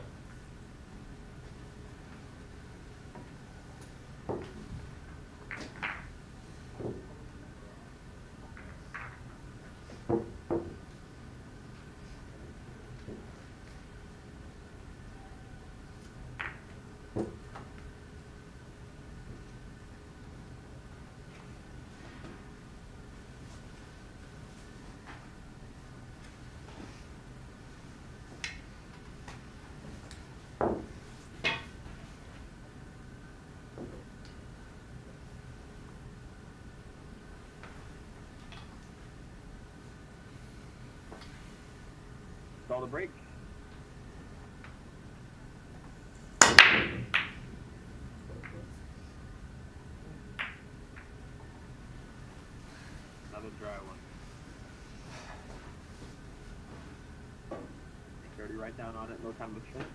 Call the break. dry one. Make sure to write down on it, no time to think.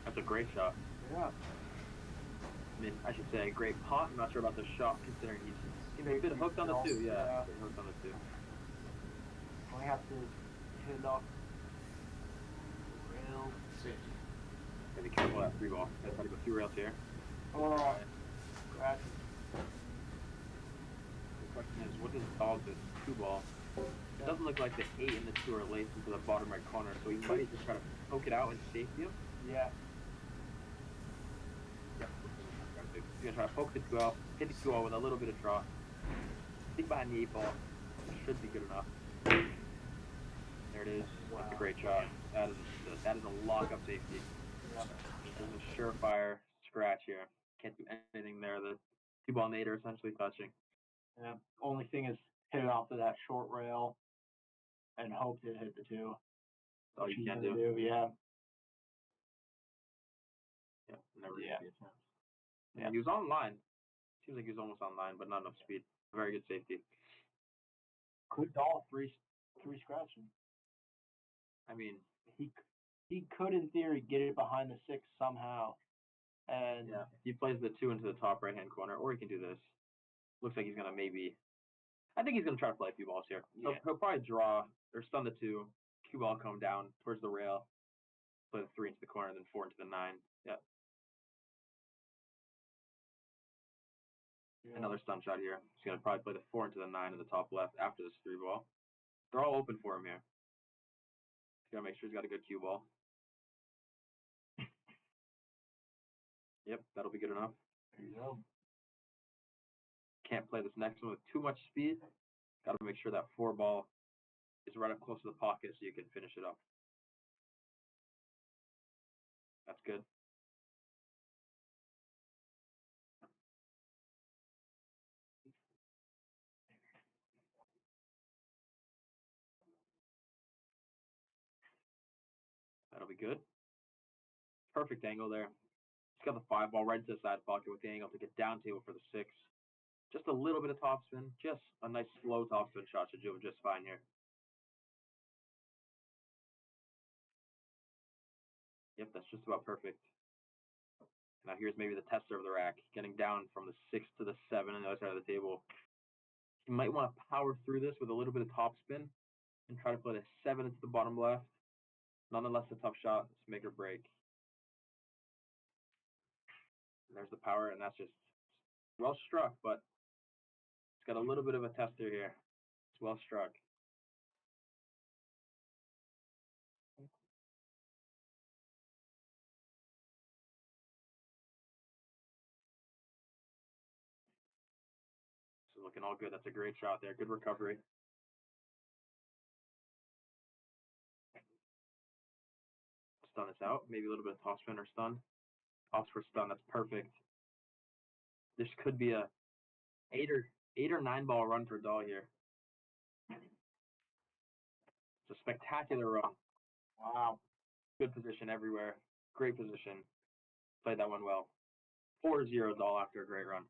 That's a great shot. Yeah. I mean, I should say a great pot. I'm not sure about the shot considering he's a bit hooked on the two. Yeah, getting hooked on the two. Only have to hit it off rail. Safety. Gotta be careful of that three ball. Gotta try to go through rails here. Oh, scratch. The question is, what does Dahl do? Two ball. It doesn't look like the 8 and the 2 are laced into the bottom right corner, so he might just try to poke it out and safety him. Yeah. Yep. He's gonna try to poke the 2 out, hit the 2 out with a little bit of draw. Think behind the 8 ball. Should be good enough. There it is. Wow. That's a great shot. That is a lock-up safety. Yeah. There's a surefire scratch here. Can't do anything there. The 2 ball and 8 are essentially touching. Yeah. Only thing is hit it off of that short rail and hope to hit the 2. That's all you She's can gonna do. Yeah. Yeah, never Yeah. yeah. Yeah, he was online. Seems like he was almost online, but not enough speed. Very good safety. Could Dahl three scratch him? I mean, He could in theory get it behind the 6 somehow. And yeah, he plays the 2 into the top right-hand corner, or he can do this. Looks like he's gonna I think he's gonna try to play a few balls here. Yeah. He'll probably draw or stun the 2, cue ball come down towards the rail, play the 3 into the corner, then 4 into the 9. Yeah. Another stun shot here. He's gonna probably play the 4 into the 9 in the top left after this 3 ball. They're all open for him here. He's gotta make sure he's got a good cue ball. Yep, that'll be good enough. there you go. Can't play this next one with too much speed. Got to make sure that 4 ball is right up close to the pocket so you can finish it up. That's good. That'll be good. Perfect angle there. He's got the 5 ball right into the side pocket with the angle to get down table for the 6. Just a little bit of topspin. Just a nice slow topspin shot should do him just fine here. Yep, that's just about perfect. Now here's maybe the tester of the rack, getting down from the 6 to the 7 on the other side of the table. You might want to power through this with a little bit of topspin and try to play the 7 into the bottom left. Nonetheless, a tough shot. It's make or break. There's the power, and that's just well struck, but it's got a little bit of a tester here. It's well struck. So looking all good. That's a great shot there. Good recovery. Stun this out. Maybe a little bit of topspin or stun. Opts for stun. That's perfect. This could be a 8 or 9 ball run for Dahl here. It's a spectacular run. Wow. Good position everywhere. Great position. Played that one well. 4-0 Dahl after a great run.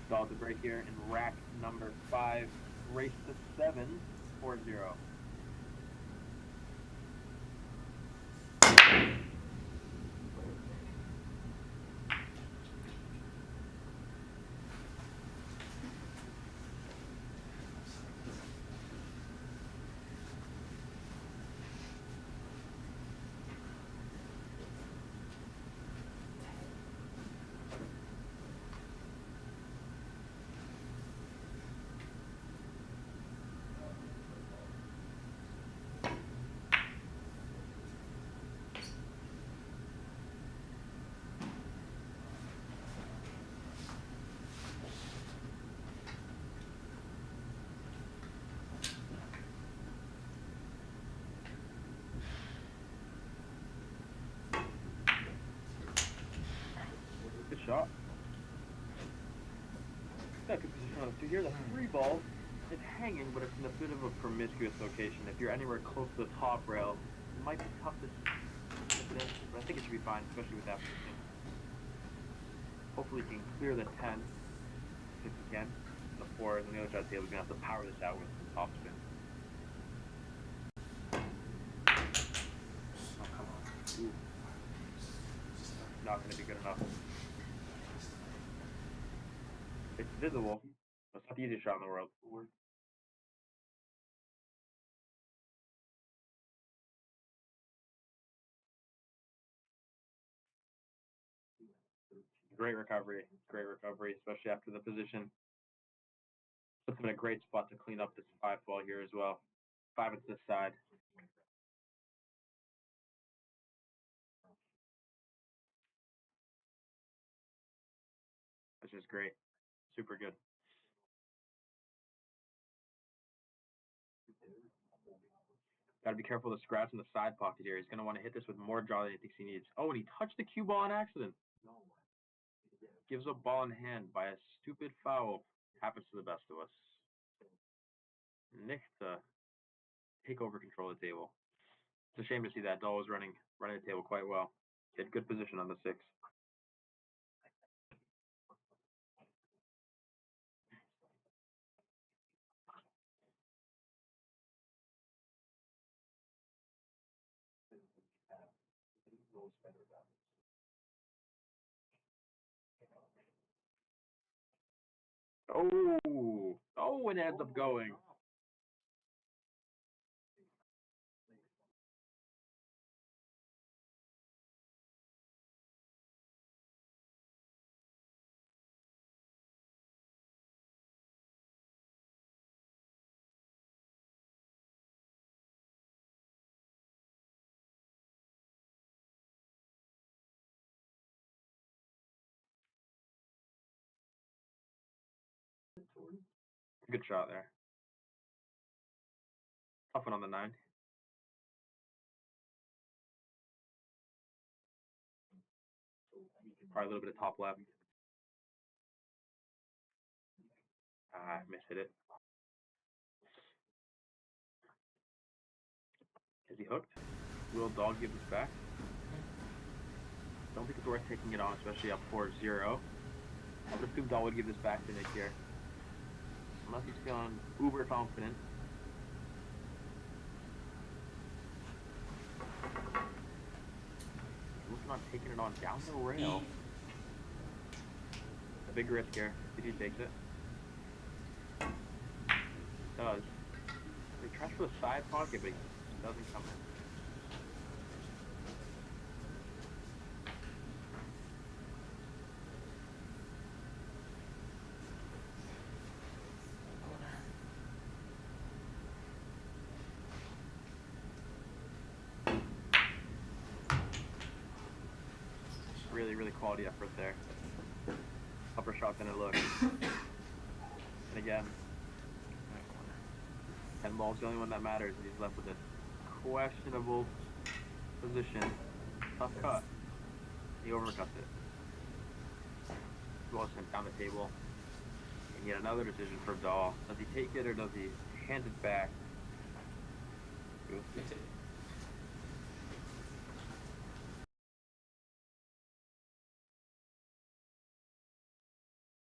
Dahl to break here in rack number 5. Race to 7, 4-0. shot. Got good position on the 2 here. The 3 ball is hanging, but it's in a bit of a promiscuous location. If you're anywhere close to the top rail, it might be tough to slip it in, but I think it should be fine, especially with that position. Hopefully you can clear the 10 if you can. The 4 is on the other side of the table. You're going to have to power this out with some top spin. Oh, come on. Ooh. Not going to be good enough. It's visible, but it's not the easiest shot in the world. Great recovery, especially after the position. Puts him in a great spot to clean up this 5 ball here as well. 5 at this side. Which is great. Super good. Gotta be careful of the scratch in the side pocket here. He's gonna want to hit this with more draw than he thinks he needs. Oh, and he touched the cue ball on accident. Gives up ball in hand by a stupid foul. Happens to the best of us. Nick to take over control of the table. It's a shame to see that. Dahl was running the table quite well. He had good position on the 6. Oh, and it ends up going. Good shot there. Tough one on the 9. Probably a little bit of top left. Mishit it. Is he hooked? Will Dahl give this back? Don't think it's worth taking it on, especially up 4-0. I would assume Dahl would give this back to Nick here. Unless he's feeling uber confident. Looking on taking it on down the rail. A big risk here. If he takes it. Does. He tries for the side pocket, but he doesn't come in. Really quality effort there. Upper shot than it looks. And again, 10 ball's the only one that matters, and he's left with a questionable position. Tough cut. He overcuts it. Ball sent down the table. And yet another decision for Dahl. Does he take it or does he hand it back?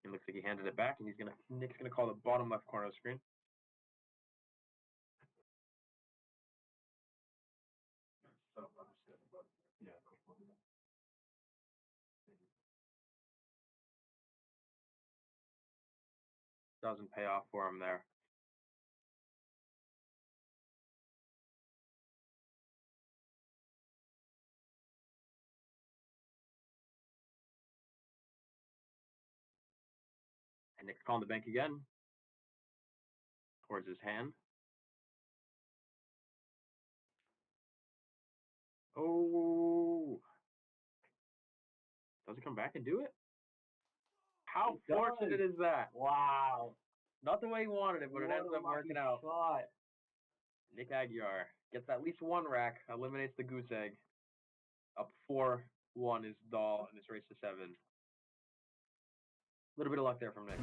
It looks like he handed it back, and Nick's gonna call the bottom left corner of the screen. Doesn't pay off for him there. And Nick's calling the bank again. Towards his hand. Oh. Does he come back and do it? How fortunate is that? Wow. Not the way he wanted it, but it ends up working out. Shot. Nick Aguiar gets at least 1 rack, eliminates the goose egg. Up 4-1 is Dahl, and it's race to 7. little bit of luck there from Nick.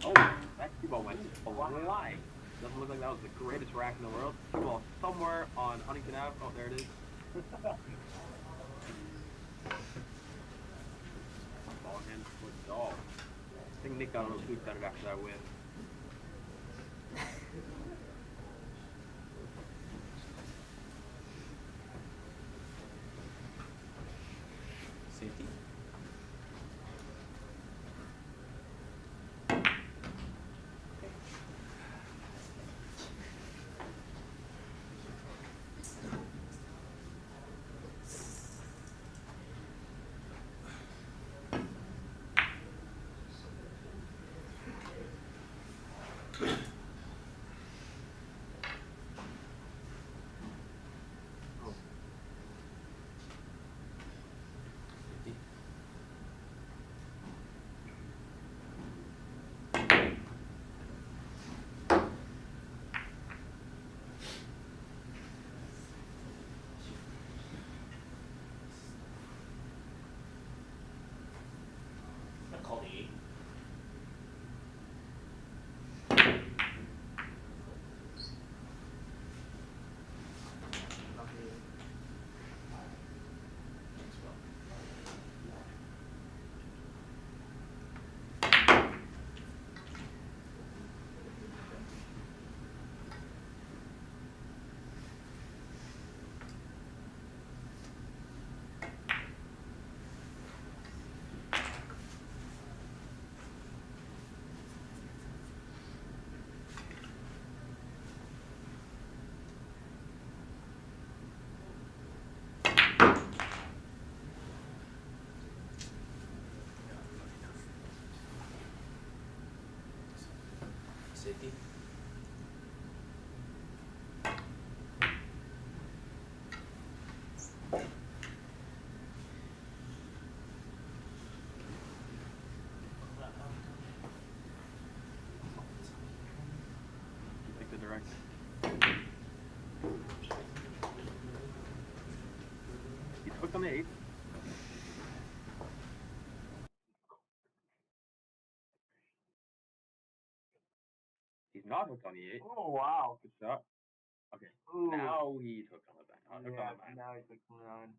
Oh, that cue ball went flying. Doesn't look like that was the greatest rack in the world. Cue ball somewhere on Huntington Ave. Oh, there it is. Ball again for Dahl. I think Nick got a little too excited after that win. Safety. Call the 8. Safety. Take the direct. He's hooked on the 8. He's not hooked on the 8. Oh, wow. Good shot. Okay. Ooh. Now he's hooked on the back. Hooked Yeah, on the 9. now he's hooked on the 9.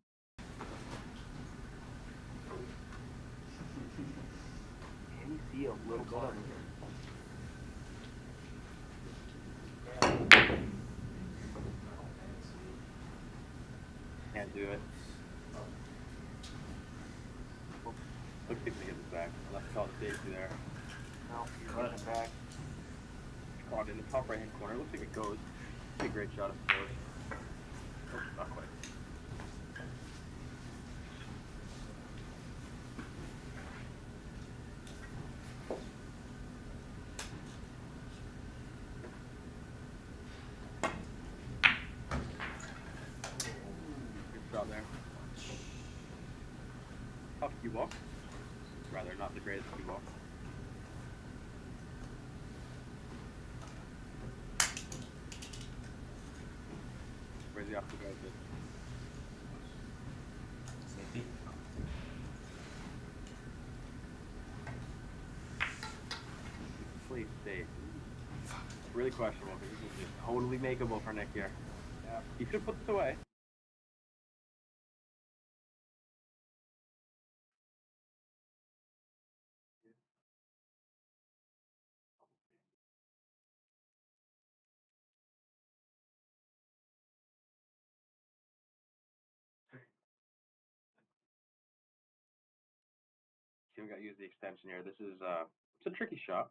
Can you see a little bit of Can't do it. Looks like he's gonna get this back. Unless it's all the safety there. No, he's running back. Caught in the top right hand corner. Looks like it goes. Be a great shot if it goes. Oh, not quite. Good shot there. Tough cue ball. Rather, not the greatest cue ball. Where's he off to go with it? Safety. Complete state. Really questionable because this is just totally makeable for Nick here. Yeah. He should put this away. we got to use the extension here. This is it's a tricky shot.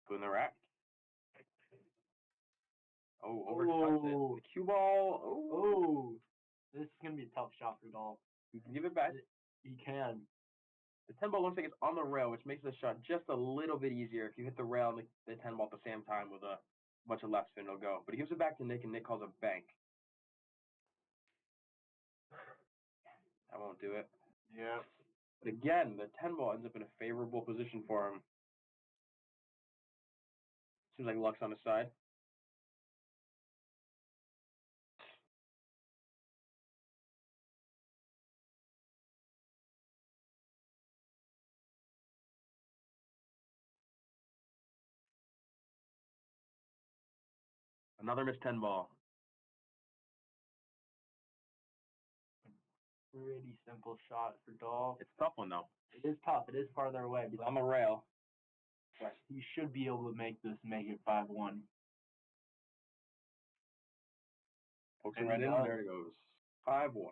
Go in the rack. Oh, overcuts it. Oh. The cue ball. Oh, Oh, this is gonna be a tough shot for Dahl. you can give it back. He can. The 10 ball looks like it's on the rail, which makes the shot just a little bit easier. If you hit the rail and the 10 ball at the same time with a bunch of left spin, it'll go. But he gives it back to Nick, and Nick calls a bank. That won't do it. Yeah. But again, the 10 ball ends up in a favorable position for him. Seems like luck's on his side. Another missed 10 ball. Pretty simple shot for Dahl. It's a tough one, though. It is tough. It is farther away, He's but on the rail. he should be able to make this, make it 5-1. Pokes it And right he in. does. There it goes. 5-1.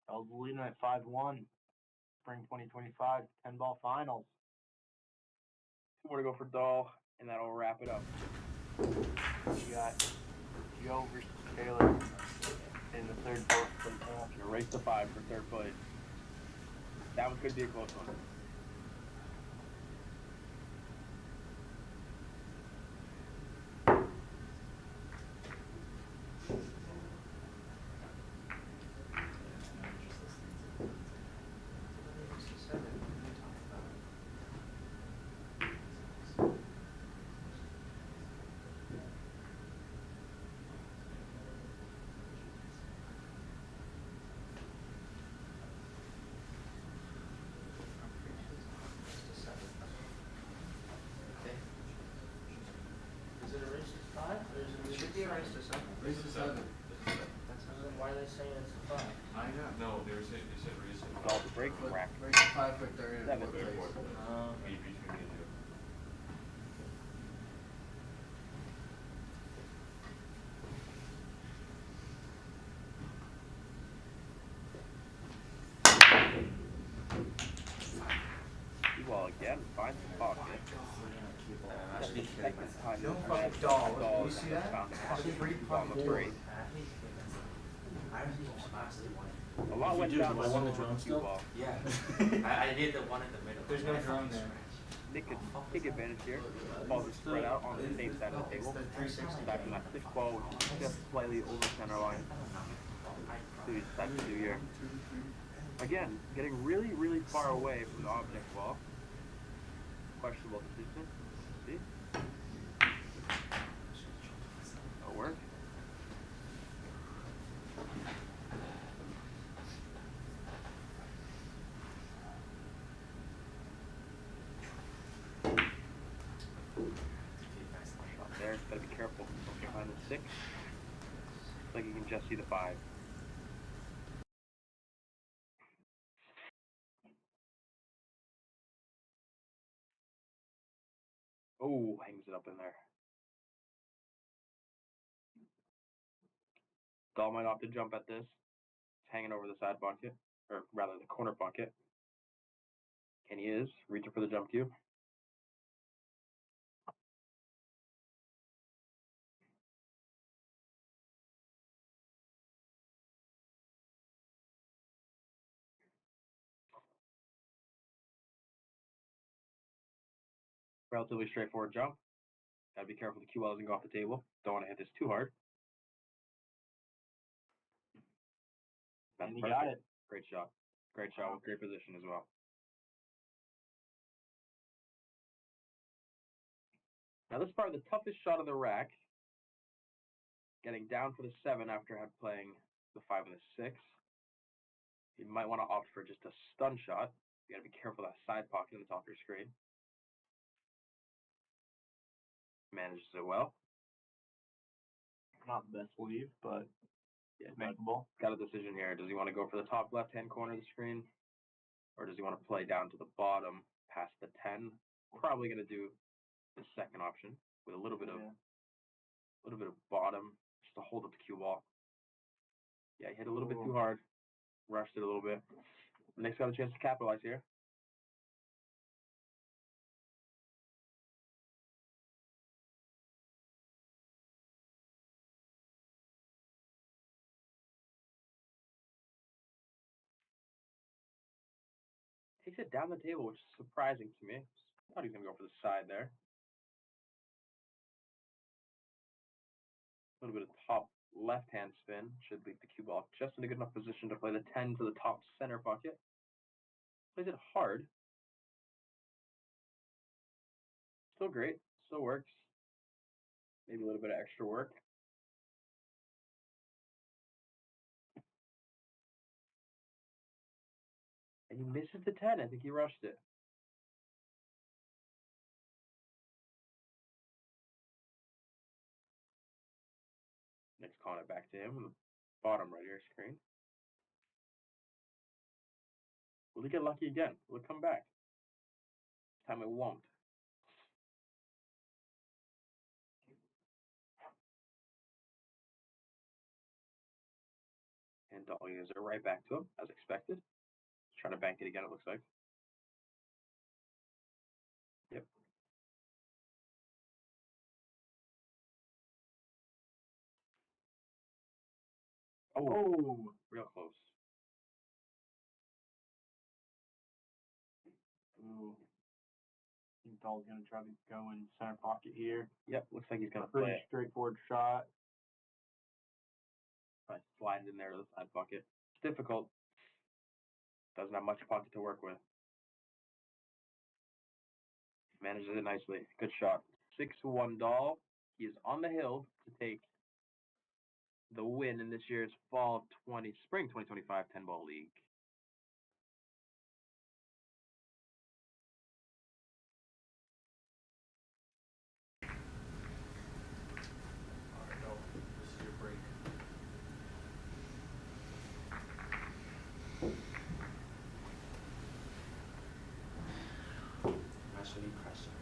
Dahl's leading at 5-1. Spring 2025 10 ball finals. 2 more to go for Dahl, and that'll wrap it up. We got Joe versus Taylor in the third place match. A race to 5 for third place. That one could be a close one. Is it a race to 5 or is it should be a race to 7? Race to 7. Then why are they saying it's a 5? I know. No, they said race. Dahl's a break rack. Race to 5 for third and Seven. fourth place. Maybe between the two. Well, again, finds the pocket. That's the Second time Don't this fucking match, Dahl. Dahl You see has that? found the That's pocket. a pretty He's on the fucking break. A lot went down by one over the cue ball. Yeah. I did the one in the middle. There's no drum there. Nick could take advantage here. Balls are spread out on the same side of the table. Back from that 6 ball, which is just slightly over center line. So he decides to do here. Again, getting really, really far away from the object ball. Questionable decision. See? That'll work. Shot there, gotta be careful. Don't behind the 6. Looks like you can just see the 5. Oh, hangs it up in there. Dahl might opt to jump at this. It's hanging over the side bucket, or rather the corner bucket. And he is reaching for the jump cue. Relatively straightforward jump. Gotta be careful the cue ball doesn't go off the table. Don't want to hit this too hard. That's And he perfect. got it. Great shot. Great shot with great position as well. Now this is probably the toughest shot of the rack. Getting down for the 7 after playing the 5 and the 6. You might want to opt for just a stun shot. You gotta be careful of that side pocket on the top of your screen. Manages it well. Not the best weave, but Yeah, makeable. got a decision here. Does he want to go for the top left-hand corner of the screen? Or does he want to play down to the bottom past the 10? Probably going to do the second option with a little bit of bottom just to hold up the cue ball. Yeah, he hit a little bit too hard. Rushed it a little bit. Nick's got a chance to capitalize here. Takes it down the table, which is surprising to me. I thought he was going to go for the side there. A little bit of top left-hand spin should leave the cue ball just in a good enough position to play the 10 to the top center pocket. Plays it hard. Still great. Still works. Maybe a little bit of extra work. And he misses the 10. I think he rushed it. Nick's calling it back to him on the bottom right of your screen. Will he get lucky again? Will it come back? This time it won't. And Dolly gives it right back to him, as expected. He's trying to bank it again, it looks like. Yep. Oh, real close. Ooh. I think Dahl's gonna try to go in center pocket here. Yep, looks like he's gonna Pretty play it. straightforward shot. Probably slide it in there to the side pocket. It's difficult. Doesn't have much pocket to work with. Manages it nicely. Good shot. 6-1 Dahl. He is on the hill to take the win in this year's spring 2025 10-ball league. Alright, no, this is your break. Actually, pressure.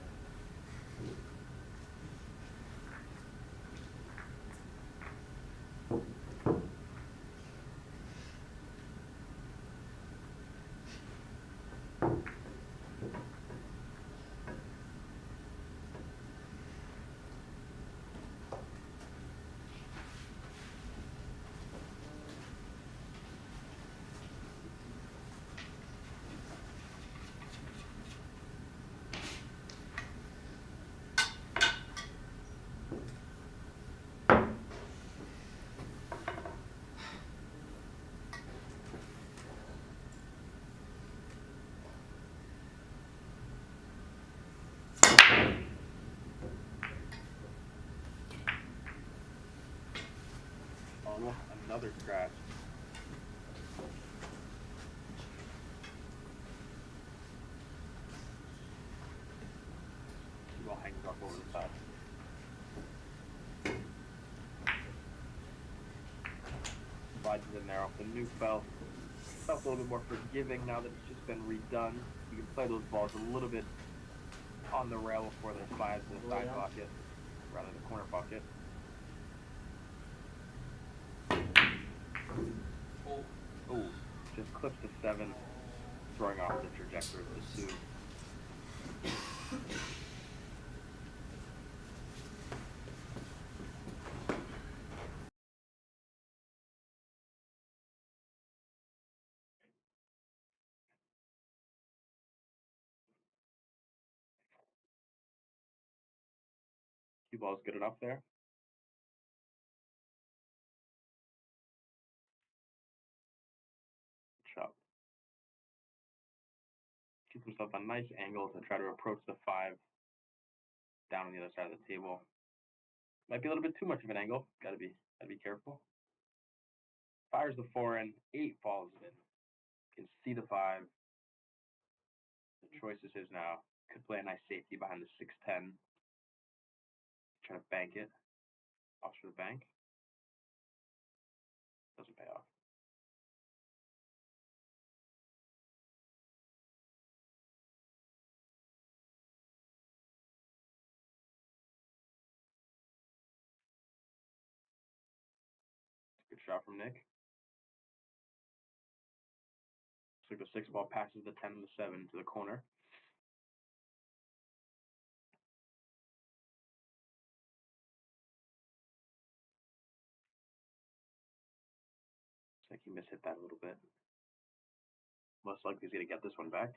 Oh, another scratch. Ball hangs up over the side. Slides it in there off the new felt. Felt a little bit more forgiving now that it's just been redone. You can play those balls a little bit on the rail before they slide to the side pocket, rather than the corner pocket. Oh, just clips the 7, throwing off the trajectory of the 2. Cue ball's good enough there. Shot. Keeps himself a nice angle to try to approach the 5 down on the other side of the table. Might be a little bit too much of an angle. Gotta be careful. Fires the 4 in, 8 falls in. You can see the 5. The choice is his now. Could play a nice safety behind the 6-10. Try to bank it. Opts for the bank. Doesn't pay off. Good shot from Nick. like the 6 ball passes the 10 and the 7 to the corner. Looks like he mishit that a little bit. Most likely he's going to get this one back.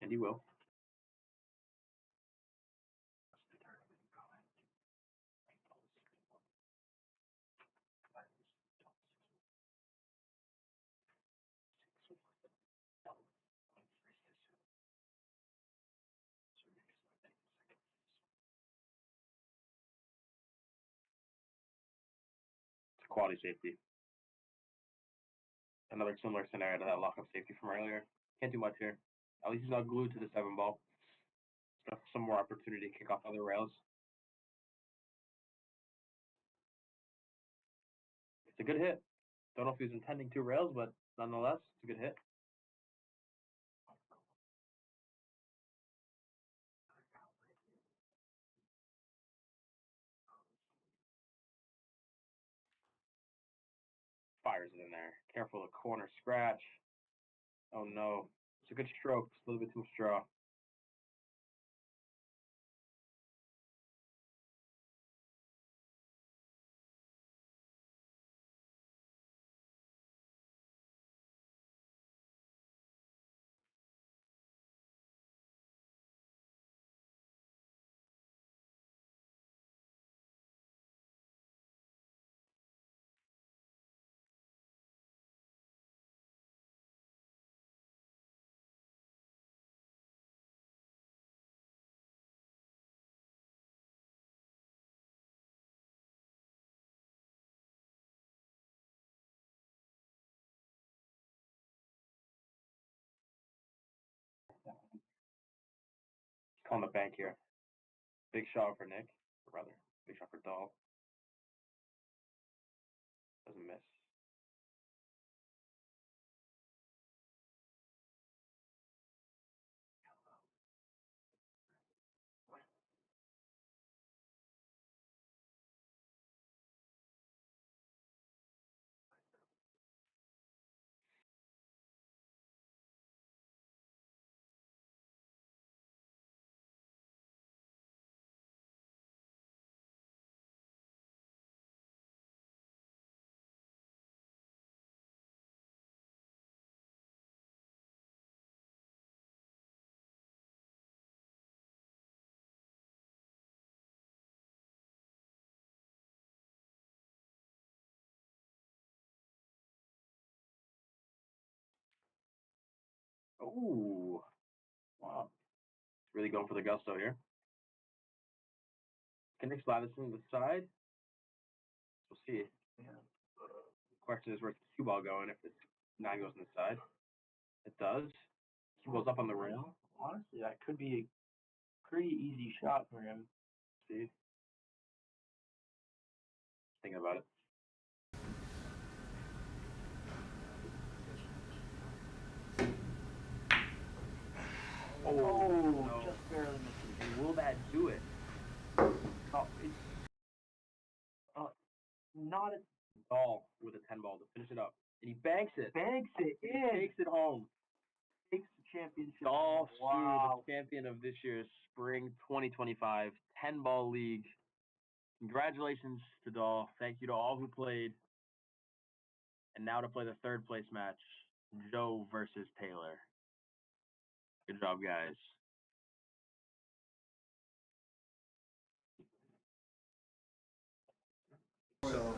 And he will. It's a quality safety. Another similar scenario to that lockup safety from earlier. Can't do much here. At least he's not glued to the 7 ball. Got some more opportunity to kick off other rails. It's a good hit. Don't know if he was intending 2 rails, but nonetheless, it's a good hit. Fires it in there. Careful of corner scratch. Oh no. It's a good stroke. Just a little bit too much draw. On the bank here. Big shot for Nick. Or rather, big shot for Dahl. Doesn't miss. Oh, wow. Really going for the gusto here. Can Nick slide this into the side? We'll see. Yeah. Question is, where's the cue ball going if this 9 goes on the side? It does. Cue ball's up on the rail. Honestly, that could be a pretty easy shot for him. See? Thinking about it. Oh, no. Just barely missing. And will that do it? Oh, it's not a Ball with a 10 ball to finish it up. And he banks it. banks it He in. takes it home. Takes the championship. Dahl Sue, Wow. the champion of this year's spring 2025 10-ball league. Congratulations to Dahl. Thank you to all who played. And now to play the 3rd place match, Joe versus Taylor. Good job, guys. So,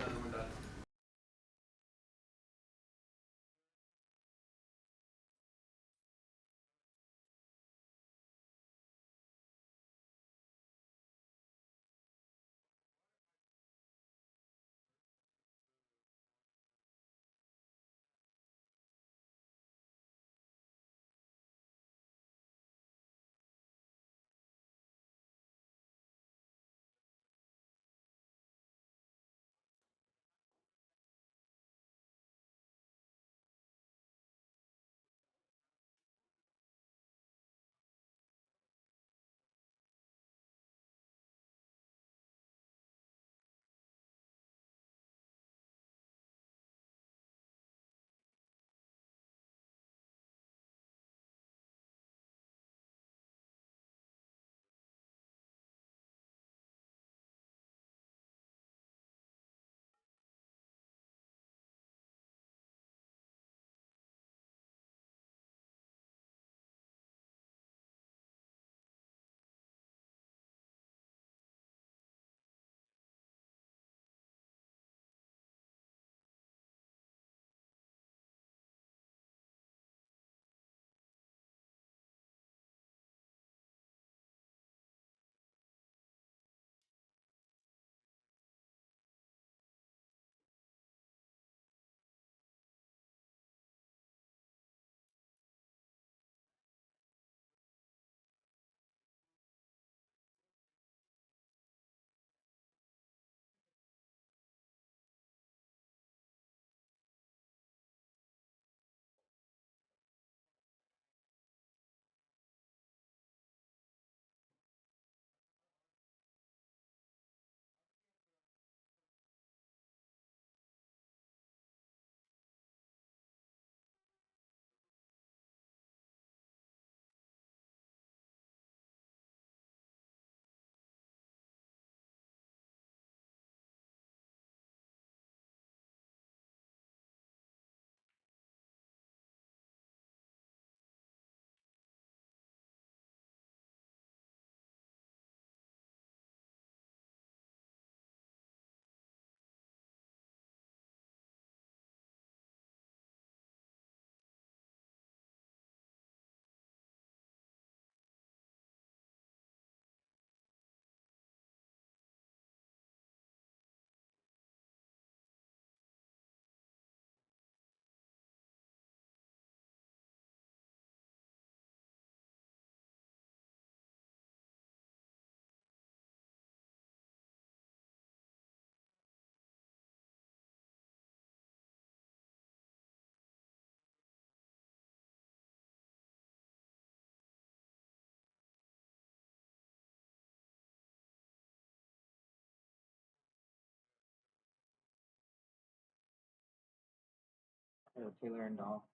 Taylor and Dahl.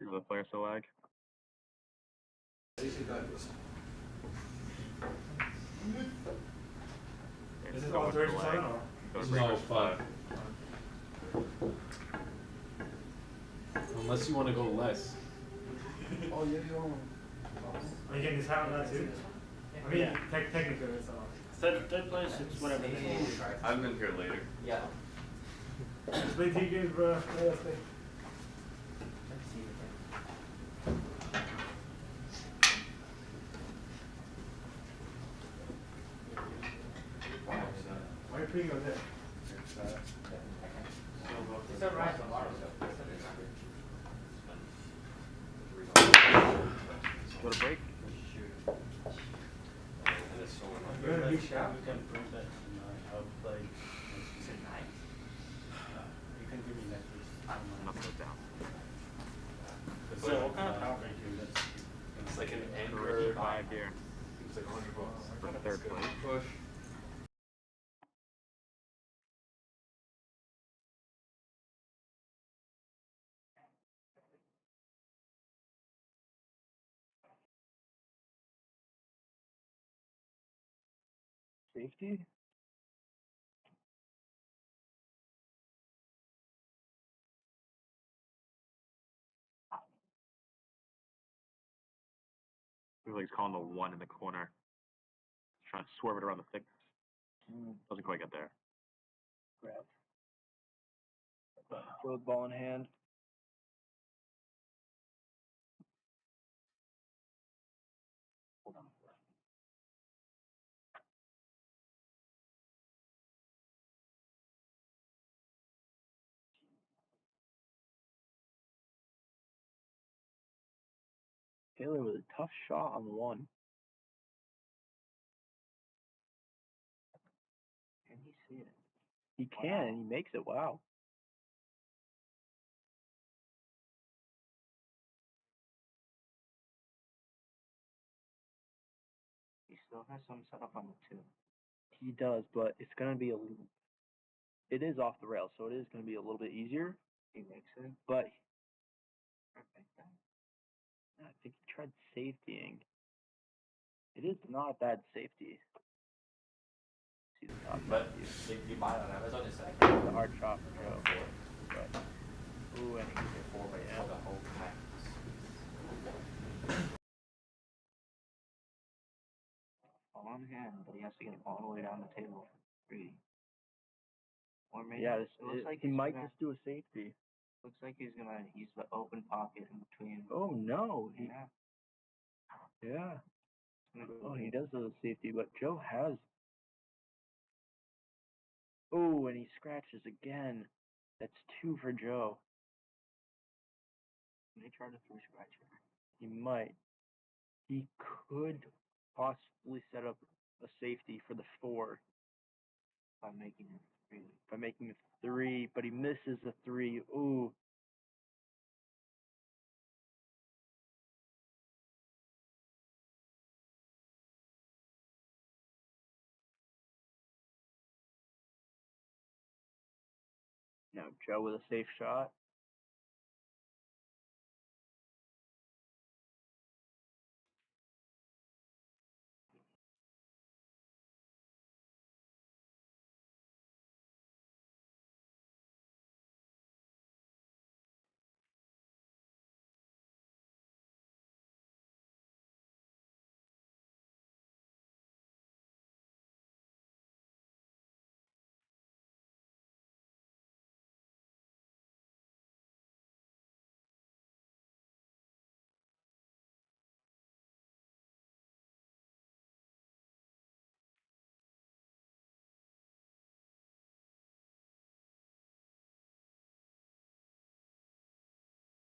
Is the player still lag? Is this going to sign or? No, it's 5. Unless you want to go less. Oh, yeah, you don't. Are you getting this hat on that too? I mean, technically it's not. Third place, it's whatever they need. I've been here later. Yeah. Just play T games, bro. Yeah, let's play. Why are you putting it there? Go to break? You're in a big shot. You can prove that I'll play next week. You can give me next week. Enough to go down. So what kind of power rank is this? It's like an For anchor. 5 here. It's like $100. For third place. Push. Safety? Looks like he's calling the 1 in the corner. He's trying to swerve it around the thickness. Doesn't quite get there. Grab. Throw the ball in hand. Hold on. Taylor with a tough shot on the 1. Can he see it? He can, and he makes it. Wow. He still has some set up on the 2. He does, but it's gonna be it is off the rails, so it is gonna be a little bit easier. He makes it. But Perfect. I think he tried safetying. It is not a bad safety. See the top But view. if you buy it on Amazon, it's like It's a hard shot for Joe. But ooh, and he gets it 4 by yeah. for the whole pack. On hand, but he has to get it all the way down the table for 3. Or maybe Yeah, it looks like he he's might gonna, just do a safety. looks like he's gonna use the open pocket in between. Oh no, Yeah. yeah. It's gonna Oh, he does do a safety, but Joe has. Oh, and he scratches again. That's 2 for Joe. They try to 3 scratch here. He might. He could possibly set up a safety for the 4 By making it 3. by making it 3, but he misses the 3. Ooh. Now Joe with a safe shot.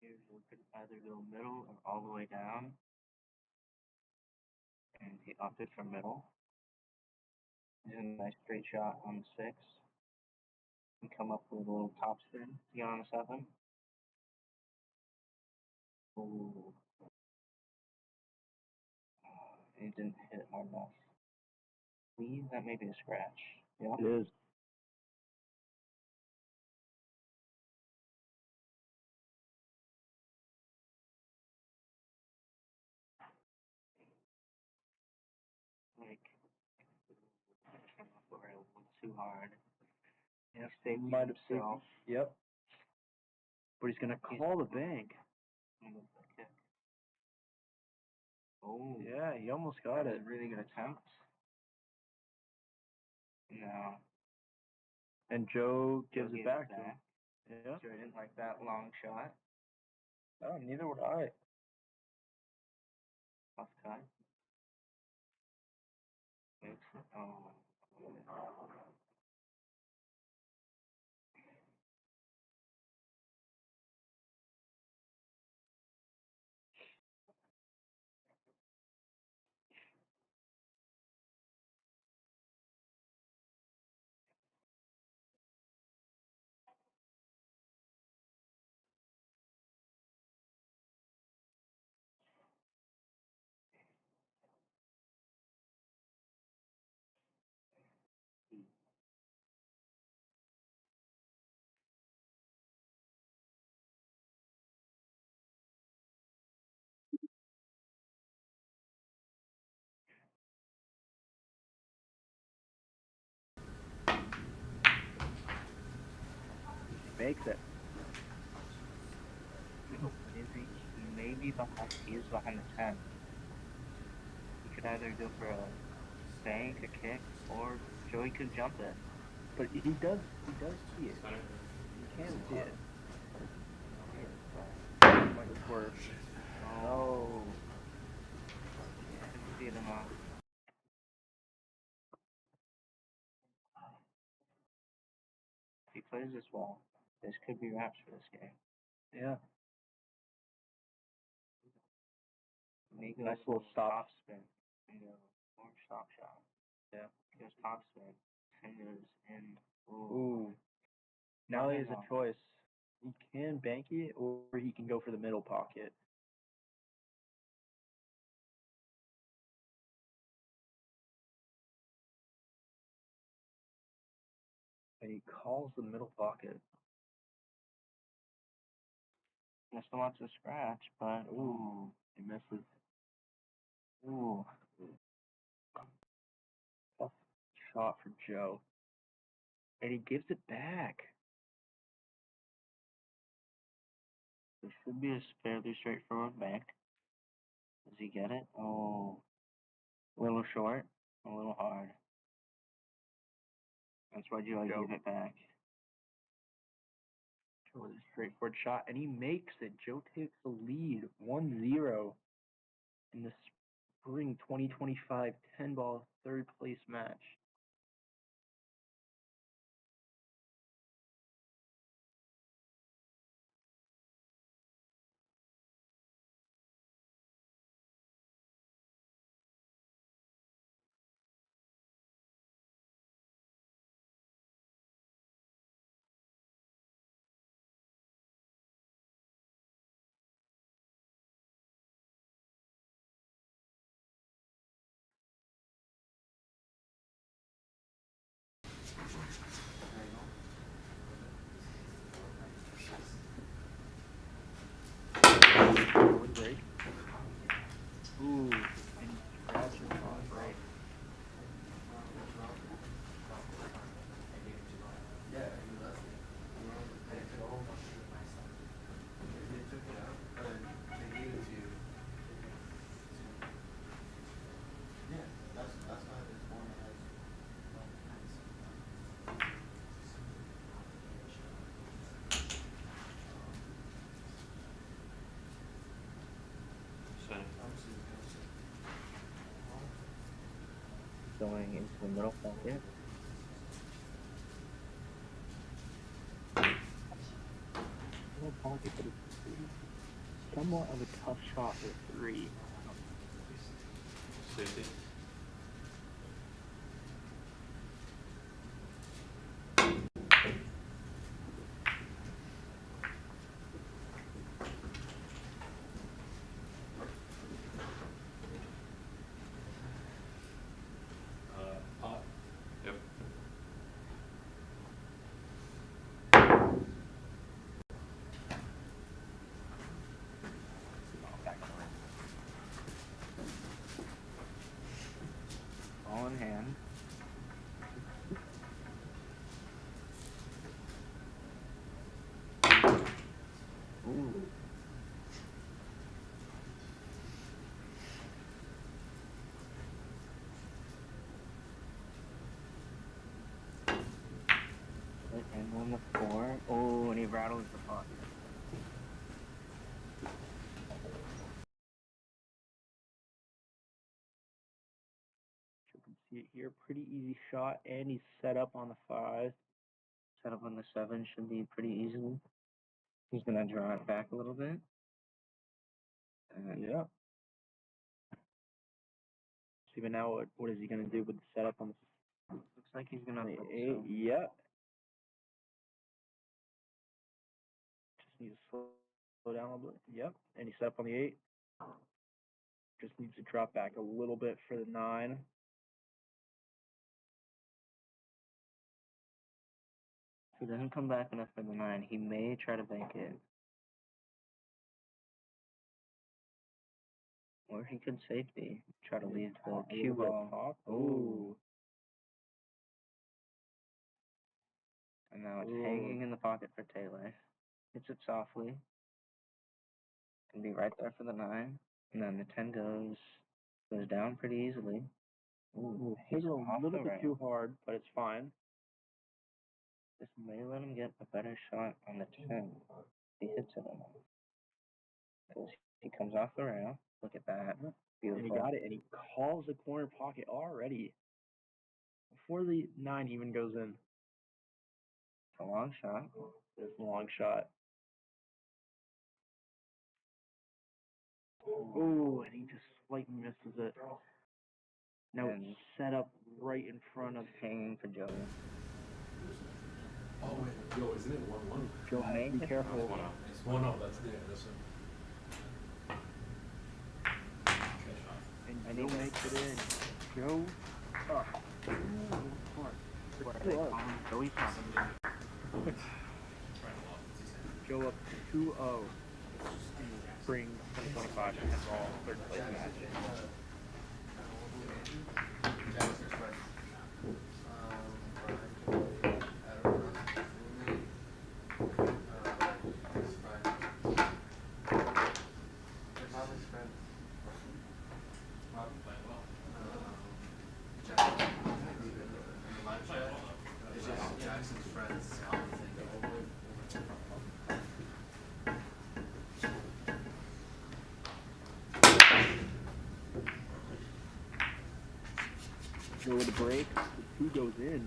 Here we could either go middle or all the way down. And he opted for middle. He's a nice straight shot on the 6. And come up with a little top spin to get on the 7. Ooh. And he didn't hit hard enough. That may be a scratch. Yeah. It is. too hard. Yeah, Safety might have saved. himself. Yep. But he's gonna call the bank. Okay. Oh. Yeah, he almost That got was it. a really good attempt. No. And Joe Joe gives gave it back to him. Yeah. Joe didn't like that long shot. Oh, neither would I. Tough cut. Makes it. Oh. Makes it. Is he maybe behind? He is behind the 10. He could either go for a bank, a kick, or Joey could jump it. But he does see it. He can see it. Might swerve. Oh. Couldn't see it enough. If he plays this well, this could be wraps for this game. Yeah. Maybe Nice little stop. spin. Or stop shot. Yeah. Goes top spin. Fingers in. Ooh. Now he has a choice. He can bank it, or he can go for the middle pocket. And he calls the middle pocket. Just wants to scratch, but ooh, He misses. ooh. Tough shot for Joe. And he gives it back. This should be a fairly straightforward bank. Does he get it? Oh, a little short, a little hard. That's why Joey Joe. gave it back. Joe with a straightforward shot, and he makes it. Joe takes the lead, 1-0 in the spring 2025 10-ball third place match. Wood break. Ooh, and scratches on break. Going into the middle pocket. Middle pocket, but it's somewhat of a tough shot with 3. Safety. Pot. Yep. on the 4. Oh, and he rattles the pocket. You can see it here, pretty easy shot, and he's set up on the 5. Set up on the 7 should be pretty easily. He's gonna draw it back a little bit. Yeah. See, but now what is he gonna do with the setup on the Looks like he's gonna on the put 8? some- Yeah. Just need to slow down a little bit. Yep. And he set up on the 8. Just needs to drop back a little bit for the 9. If he doesn't come back enough for the 9, he may try to bank it. Or he could safety. Try to leave the cue ball. Ooh. And now it's Ooh. hanging in the pocket for Taylor. Hits it softly. Can be right there for the 9. And then the 10 goes down pretty easily. Ooh, Hit he's it a off little the bit rail. too hard, but it's fine. This may let him get a better shot on the 10. He hits it enough. Because he comes off the rail. Look at that. Beautiful. And he got it, and he calls the corner pocket already. Before the 9 even goes in. It's a long shot. It's a long shot. Oh, and he just slightly misses it. Now And it's set up right in front of hanging for Joey. Oh wait, yo, isn't it 1-1? Joe. Has to be careful. It's 1-0. That's this one. And Joe makes it in. Joe up. Joey's talking. Joe up 2-0 in the spring 2025 Raw third place match. Jackson's friends. Joe with the break. The 2 goes in.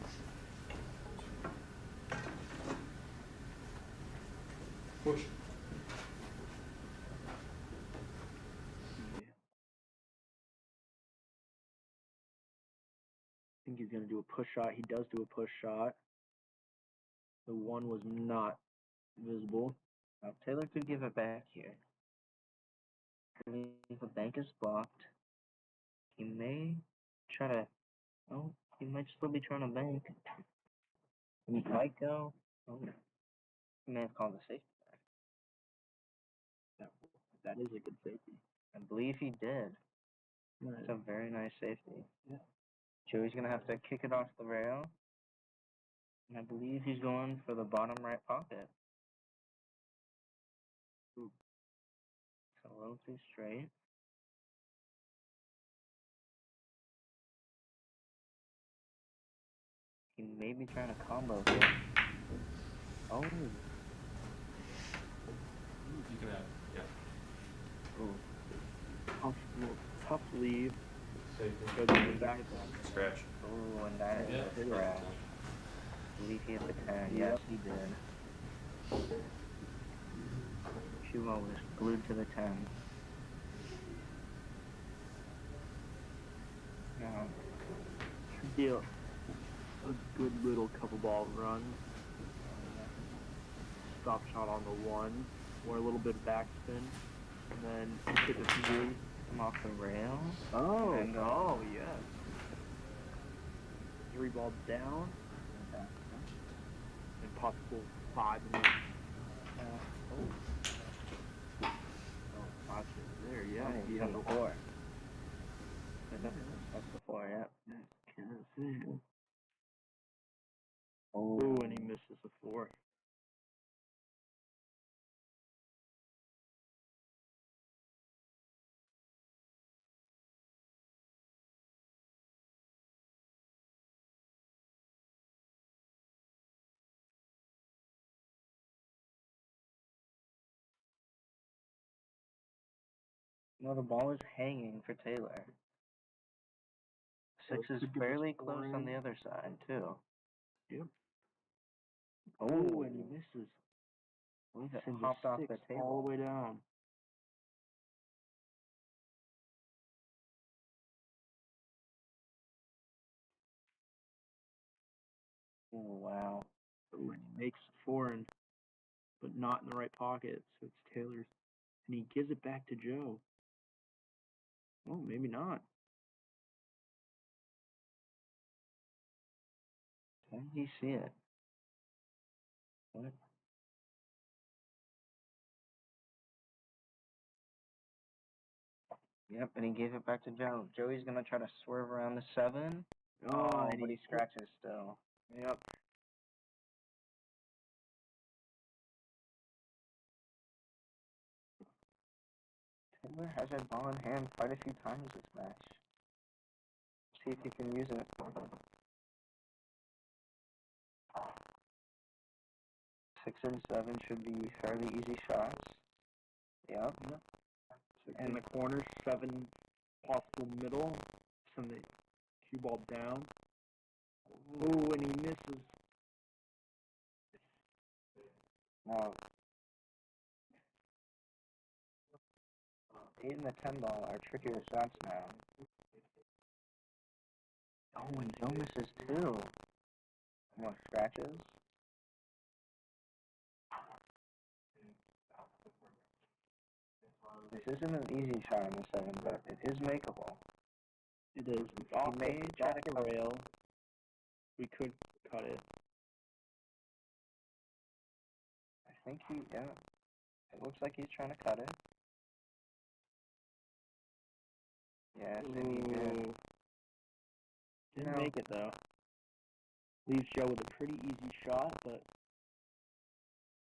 Push. I think he's going to do a push shot. He does do a push shot. The 1 was not visible. Now Taylor could give it back here. If the bank is blocked, he may try to. Oh, he might still be trying to bank. He might go. Oh, he may have called the safety back. That is a good safety. I believe he did. That's a very nice safety. Yeah. Joey's gonna have to kick it off the rail. And I believe he's going for the bottom right pocket. Ooh. It's a little too straight. He may be trying to combo here. Oh. You can have, yeah. Ooh. Tough leave. Safety. Goes in the back. Scratch. Oh, and that is Yeah. a scratch. I believe he hit the 10. Yes, he did. Chumo was glued to the 10. Now, Should be a good little couple ball run. Stop shot on the 1, or a little bit of backspin, and then hit the 3. come off the rail. Oh, And, oh, yes. 3 ball down, and possible 5 minutes. Oh, 5 there, yeah. Oh, He from has the a 4. That's the 4, yeah. Oh, and he misses the 4. No, the ball is hanging for Taylor. So 6 it is could give us fairly four close on in. the other side, too. Yep. Oh, and he misses. we Sends hopped a off the 6 table. all the way down. Oh, wow. Oh, and he makes a 4 in, but not in the right pocket, so it's Taylor's. And he gives it back to Joe. Oh, maybe not. How did he see it? What? Yep, and he gave it back to Joe. Joey's gonna try to swerve around the 7. Oh, and but he scratches still. Yep. Taylor has a ball in hand quite a few times this match. See if he can use it. 6 and 7 should be fairly easy shots. Yep. 6 in the corner, 7 possible middle. Send the cue ball down. Oh, and he misses. Now, 8 and the 10 ball are trickier shots now. Oh, and Joe misses too. More scratches. This isn't an easy shot on the 7, but it is makeable. It is. It's He off, may it's try off to the cut rail. We could cut it. I think yeah. It looks like he's trying to cut it. Yes, and he did. Ooh. Didn't No. make it though. Leaves Joe with a pretty easy shot, but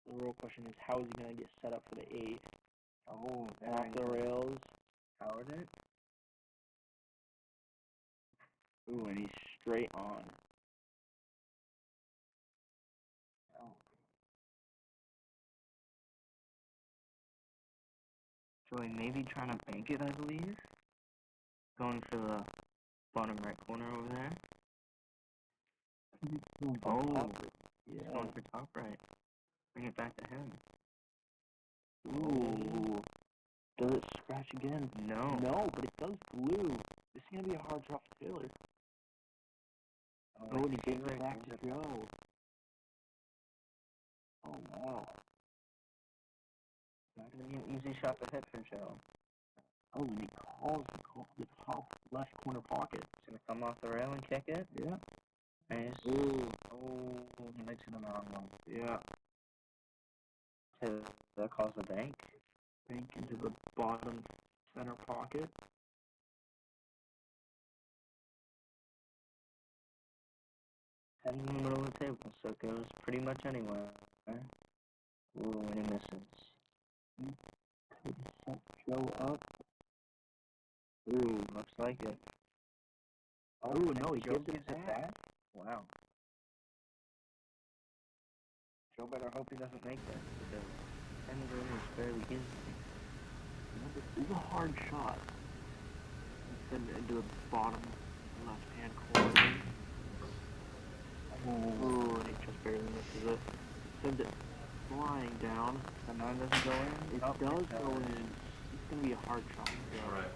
the real question is how is he going to get set up for the 8? Oh, Off the rails. powered it. Ooh, and he's straight on. Oh. Joey maybe trying to bank it, I believe. Going for the bottom right corner over there. Oh, he's going for top right. Bring it back to him. Ooh. Does it scratch again? No. No, but it does glue. This is going to be a hard shot for Taylor. Oh, and he gives it back to Joe. Oh, wow. Not going to be an easy shot to hit for Joe. Oh, and he calls the top left corner pocket. He's going to come off the rail and kick it. Yeah. Nice. Ooh. Oh, he makes it on the wrong one. Yeah. That calls the bank. Bank into the bottom center pocket. Heading in the middle of the table, so it goes pretty much anywhere. Ooh, and he misses. Could set Joe up. Ooh, looks like it. Oh, no, he Joe gives it back. Wow. Joe better hope he doesn't make this, because 10 is fairly easy. This is a hard shot. Send it into the bottom left-hand corner. Ooh, and he just barely misses it. Sends it flying down. The 9 doesn't go in? It does go in. It's going to be a hard shot. Alright.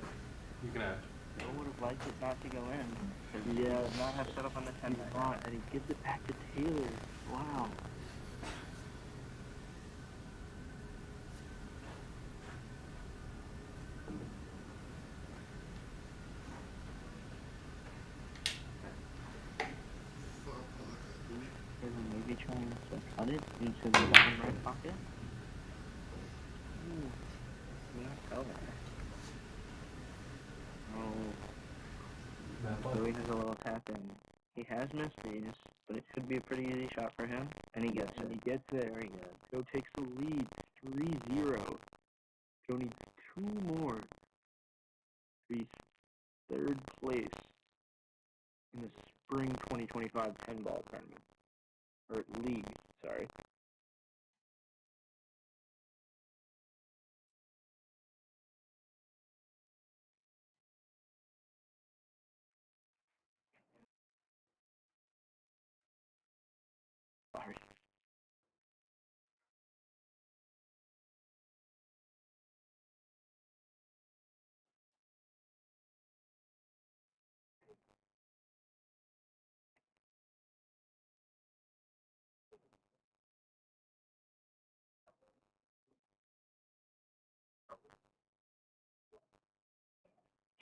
You can have. Joe would have liked it not to go in. Because Yeah. he does not have set up on the 10 He's right not, now. and he gives it back to Taylor. Wow. Maybe trying to cut it into the bottom right pocket. Ooh, not color. Oh, Joey has a little tap in. He has missed these, but it should be a pretty easy shot for him, and he gets it. And he gets it. Very good. Joe takes the lead, 3-0. Joe needs 2 more to be 3rd place in the Spring 2025 10-ball tournament. Or league, sorry.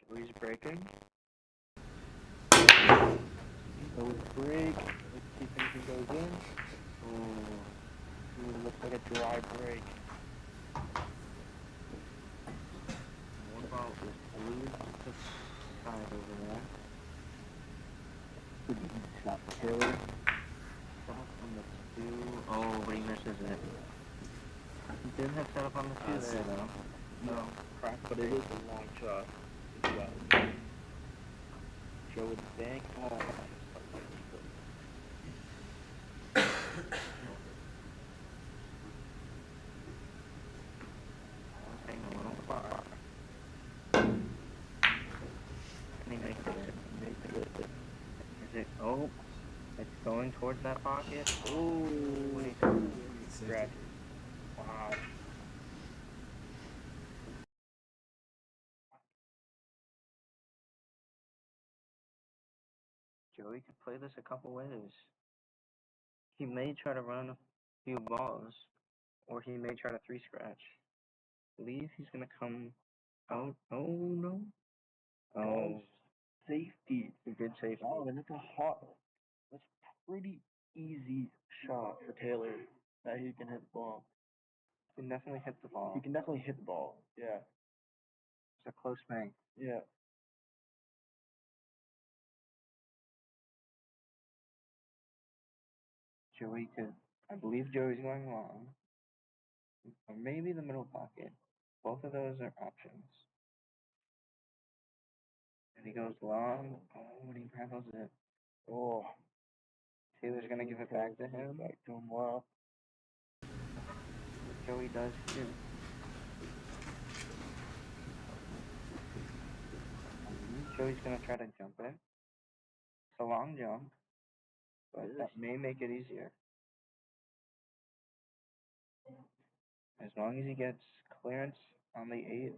Joey's breaking. Goes break. Let's see if anything goes in. Ooh, looks like a dry break. What about this blue to side over there? Good easy shot for Taylor. Set up on the 2. Oh, but he misses it. He did have set up on the 2 there, though. No, crack, but it is a long shot. As well. Joe with the bank. Oh, Hang a little far. And he makes it. Is it? Oh, it's going towards that pocket. oh, What do you think? scratch. Wow. Joey could play this a couple ways. He may try to run a few balls, or he may try to 3-scratch. I believe he's gonna come out. Oh no! Oh, Safety. he did safety. Oh, and that's that's pretty easy shot for Taylor that he can hit the ball. He can definitely hit the ball. He can definitely hit the ball. Yeah. It's a close bank. Yeah. Joey could. I believe Joey's going long, or maybe the middle pocket. Both of those are options. And he goes long. Oh, and he rattles it. Oh. Taylor's gonna give it back to him. Back to him. Wow. Joey does here. Joey's gonna try to jump it. It's a long jump, but that may make it easier. As long as he gets clearance on the 8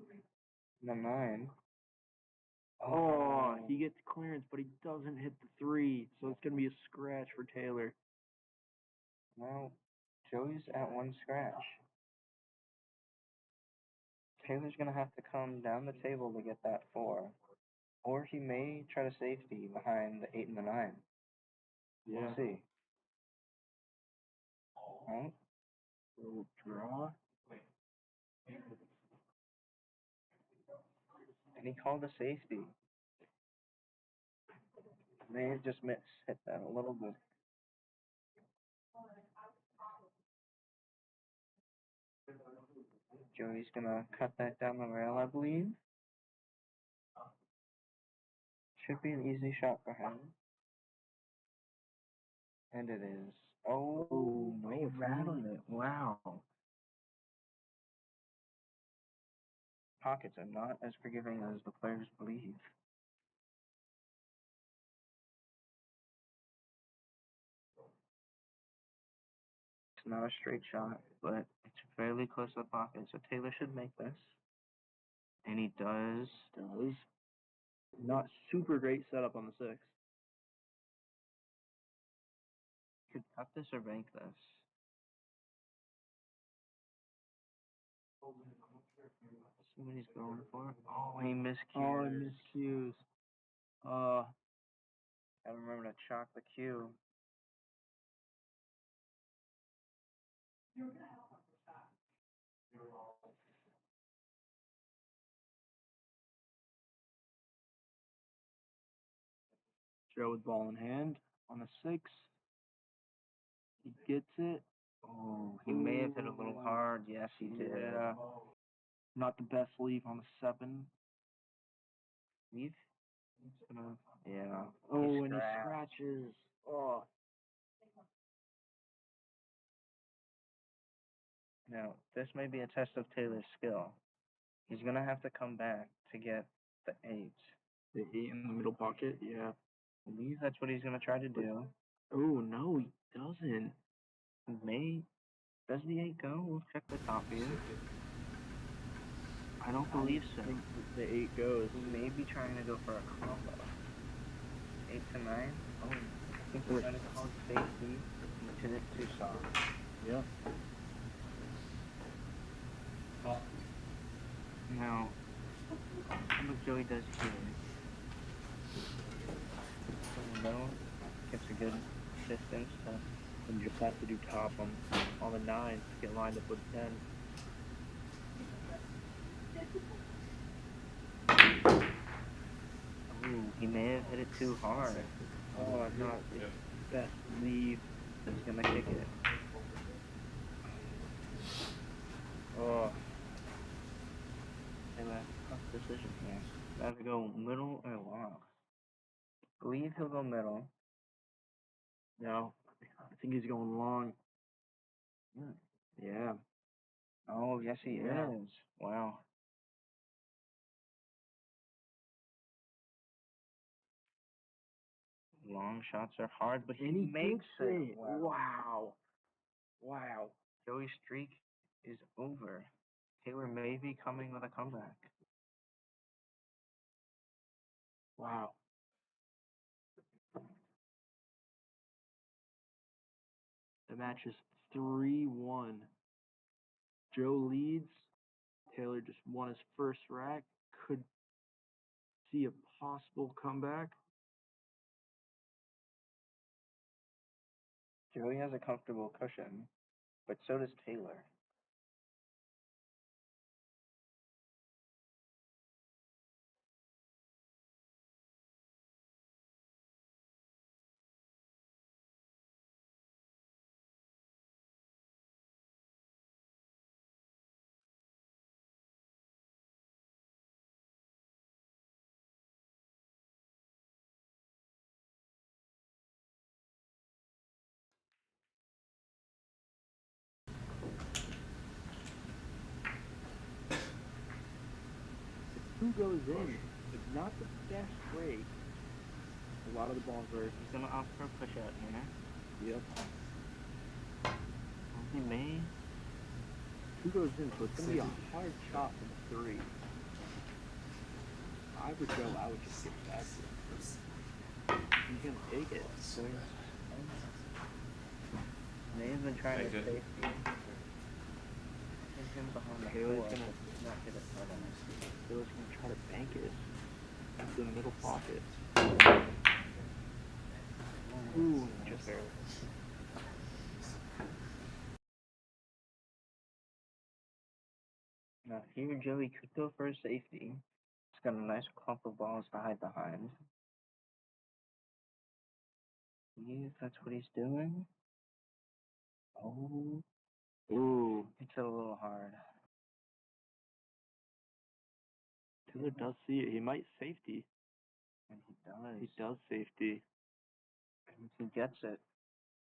and the 9. Oh, he gets clearance, but he doesn't hit the 3, so it's gonna be a scratch for Taylor. Well, Joey's at 1 scratch. Taylor's gonna have to come down the table to get that 4. Or he may try to safety behind the 8 and the 9. Yeah. We'll see. Right? Little draw. And he called a safety. May have just hit that a little bit. Joey's gonna cut that down the rail, I believe. Should be an easy shot for him. And it is. Oh, no, he it's rattled not. it. Wow. Pockets are not as forgiving as the players believe. It's not a straight shot, but it's fairly close to the pocket, so Taylor should make this. And he does. Not super great setup on the 6. Could cut this or bank this. See what he's going for. Oh, he miscues. Oh, miscues. Gotta remember to chalk the cue. Joe with ball in hand on the 6. He gets it. Oh, he may have hit a little hard. Yes, he did. Yeah. Not the best leave on the 7. Leave? Yeah. Oh, and he scratches. Oh. Now, this may be a test of Taylor's skill. He's gonna have to come back to get the 8. The 8 in the middle pocket, yeah. I believe that's what he's gonna try to do. Oh, no, he doesn't. Does the 8 go? We'll check the top view. I don't believe so. think the 8 goes. He may be trying to go for a combo. 8 to 9? Oh, I think we're trying to call safety. To hit too soft. Yeah. Now, what Joey does here. In the middle, gets a good distance to. And just have to do top on the 9 to get lined up with 10. Ooh, he may have hit it too hard. Oh, not the best lead. He's gonna kick it. Oh, Taylor, tough decision here. Either go middle or long. I believe he'll go middle. no. I think he's going long. Yeah. Oh, yes he Yeah. is. Wow. Long shots are hard, but he And he makes it. Wow. Wow. Joey's streak is over. Taylor may be coming with a comeback. Wow. The match is 3-1. Joe leads. Taylor just won his first rack. Could see a possible comeback. Joey has a comfortable cushion, but so does Taylor. Who goes in? It's not the best break. A lot of the balls are. He's gonna opt for a push out here. Yep. He may. Who goes in? So it's gonna be a hard shot from the 3. I would go. I would just get back to it. He's gonna take it. May have been trying Take to it. safety. Him behind the Taylor's floor, gonna- but not hit it hard enough. Taylor's gonna try to bank it into the middle pocket. Ooh, just barely. Now here Joey could go for a safety. He's got a nice clump of balls to hide behind. See if that's what he's doing. Oh, Ooh, it's a little hard. Taylor does see it. He might safety. And he does. He does safety. And he gets it.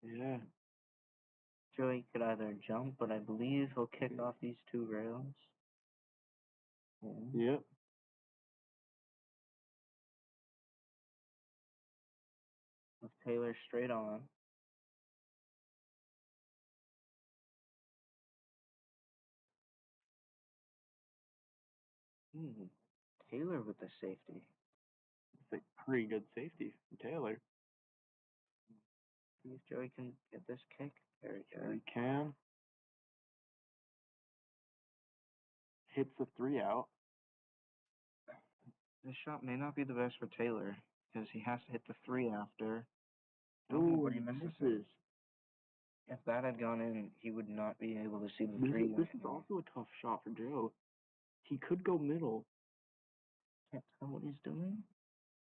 Yeah. Joey could either jump, but I believe he'll kick off these 2 rails. Yeah. Yep. With Taylor straight on. Taylor with the safety. It's a pretty good safety from Taylor. See if Joey can get this kick. Very good. He can. Hits the 3 out. This shot may not be the best for Taylor because he has to hit the 3 after. Ooh, but he misses misses. it. If that had gone in, he would not be able to see the This 3. is also a tough shot for Joe. He could go middle. Can't tell what he's doing.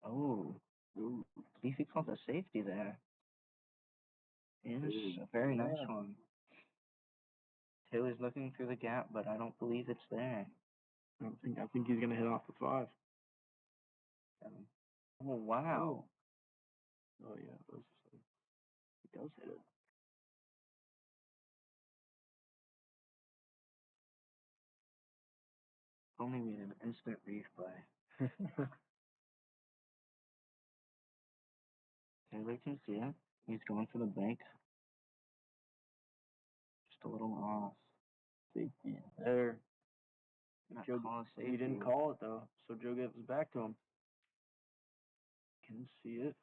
Oh. Ooh. See if he calls a safety there. Yes, a very nice one. Taylor's looking through the gap, but I don't believe it's there. I think he's gonna hit off the 5. Oh, wow. Oh yeah, he does hit it. Only need an instant replay. Taylor can see it. He's going for the bank. Just a little off. Safety there. Not Joe, call a he safety. didn't call it though, so Joe gives it back to him. Can see it.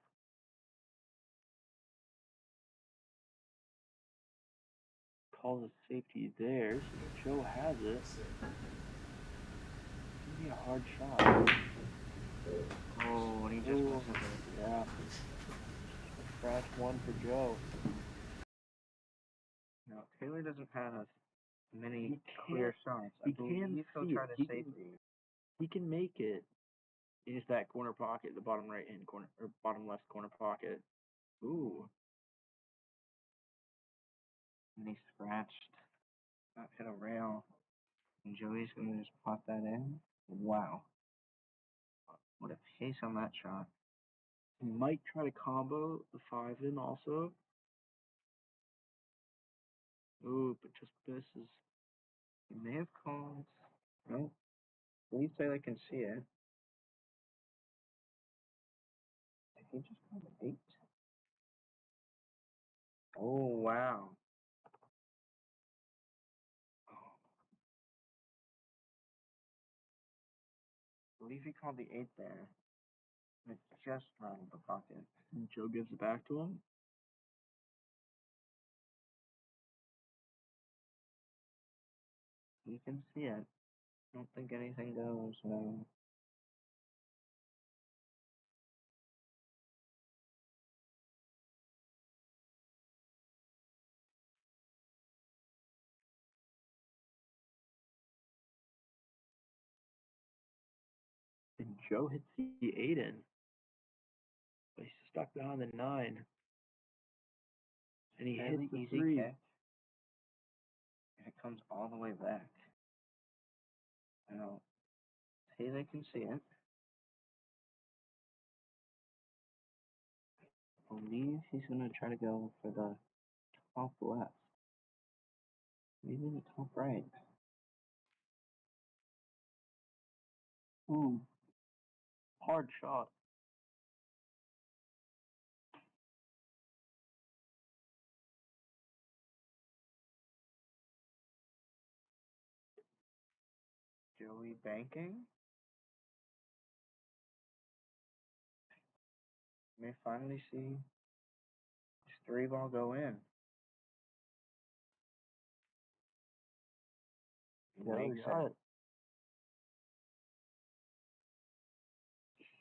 Calls a safety there, so Joe has it. gonna be a hard shot. Oh, and he just misses it. Yeah. Scratch one for Joe. No, Taylor doesn't have many He clear can't- shots. I he can believe he'll see try it. to He safety. can- He can make it. In just that corner pocket, the bottom right hand corner or bottom left corner pocket. Ooh. And he scratched. Not hit a rail. And Joey's gonna just pop that in. Wow. What a pace on that shot. He might try to combo the 5 in also. Ooh, but just misses. He may have called. Nope. At least Taylor can see it. Did he just call an 8? Oh, wow. Oh. I believe he called the 8 there. It just rounded the pocket. And Joe gives it back to him. You can see it. I don't think anything goes, no. And Joe hits the 8 in. But he's stuck behind the 9. And he Fairly hits the easy 3. kick. And it comes all the way back. Now, Taylor can see it. I believe he's gonna try to go for the top left. Maybe the top right. Ooh. Hard shot. Joey banking. May finally see this 3 ball go in. He Yeah, makes he got it. it.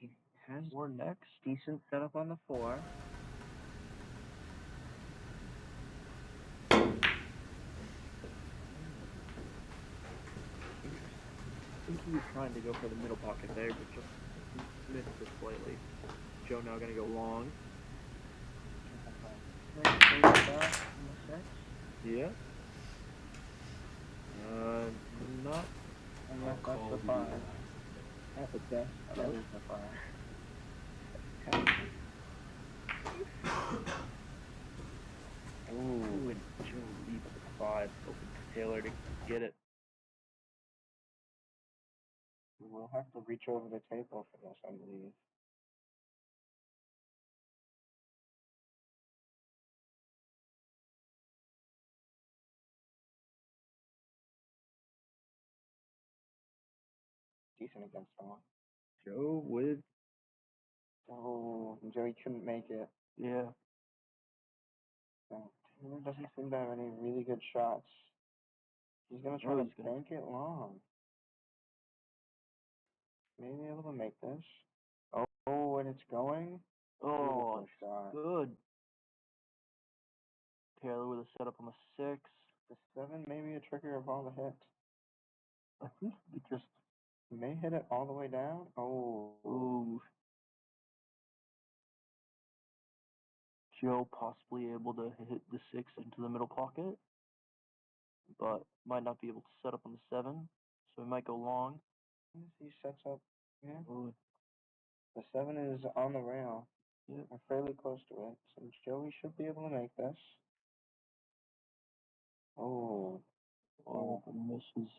He has We're next. decent setup on the 4. I think he was trying to go for the middle pocket there, but just missed it slightly. Joe now gonna go long. Yeah. Not Unless Call that's the the 5. at the best. That is the 5. Ooh, and Joe leaves the 5 open to Taylor to get it. We'll have to reach over the table for this, I believe. Decent against someone. Joe with Oh, Joey couldn't make it. yeah. So, Taylor doesn't seem to have any really good shots. He's gonna try Oh, to he's gonna- bank it long. Maybe able to make this. Oh, and it's going. Oh, Beautiful shot. good. Taylor with a setup on the 6. The 7 may be a trickier ball to hit. I think he just May hit it all the way down. Oh. ooh. Joe possibly able to hit the 6 into the middle pocket, but might not be able to set up on the 7, so he might go long. He sets up. Yeah. Ooh. The 7 is on the rail. Yep. We're fairly close to it, so Joey should be able to make this. Oh. Oh, but misses.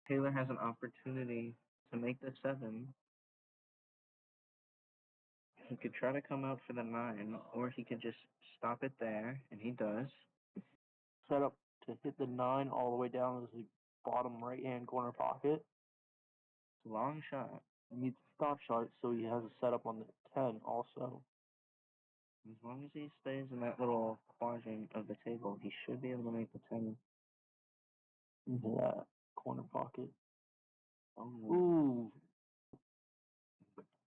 Taylor has an opportunity to make the 7. He could try to come out for the 9, or he could just stop it there, and he does. Set up to hit the 9 all the way down to the bottom right-hand corner pocket. It's a long shot. He needs a stop shot, so he has a setup on the 10 also. As long as he stays in that little quadrant of the table, he should be able to make the 10. Into that corner pocket. Oh, Ooh.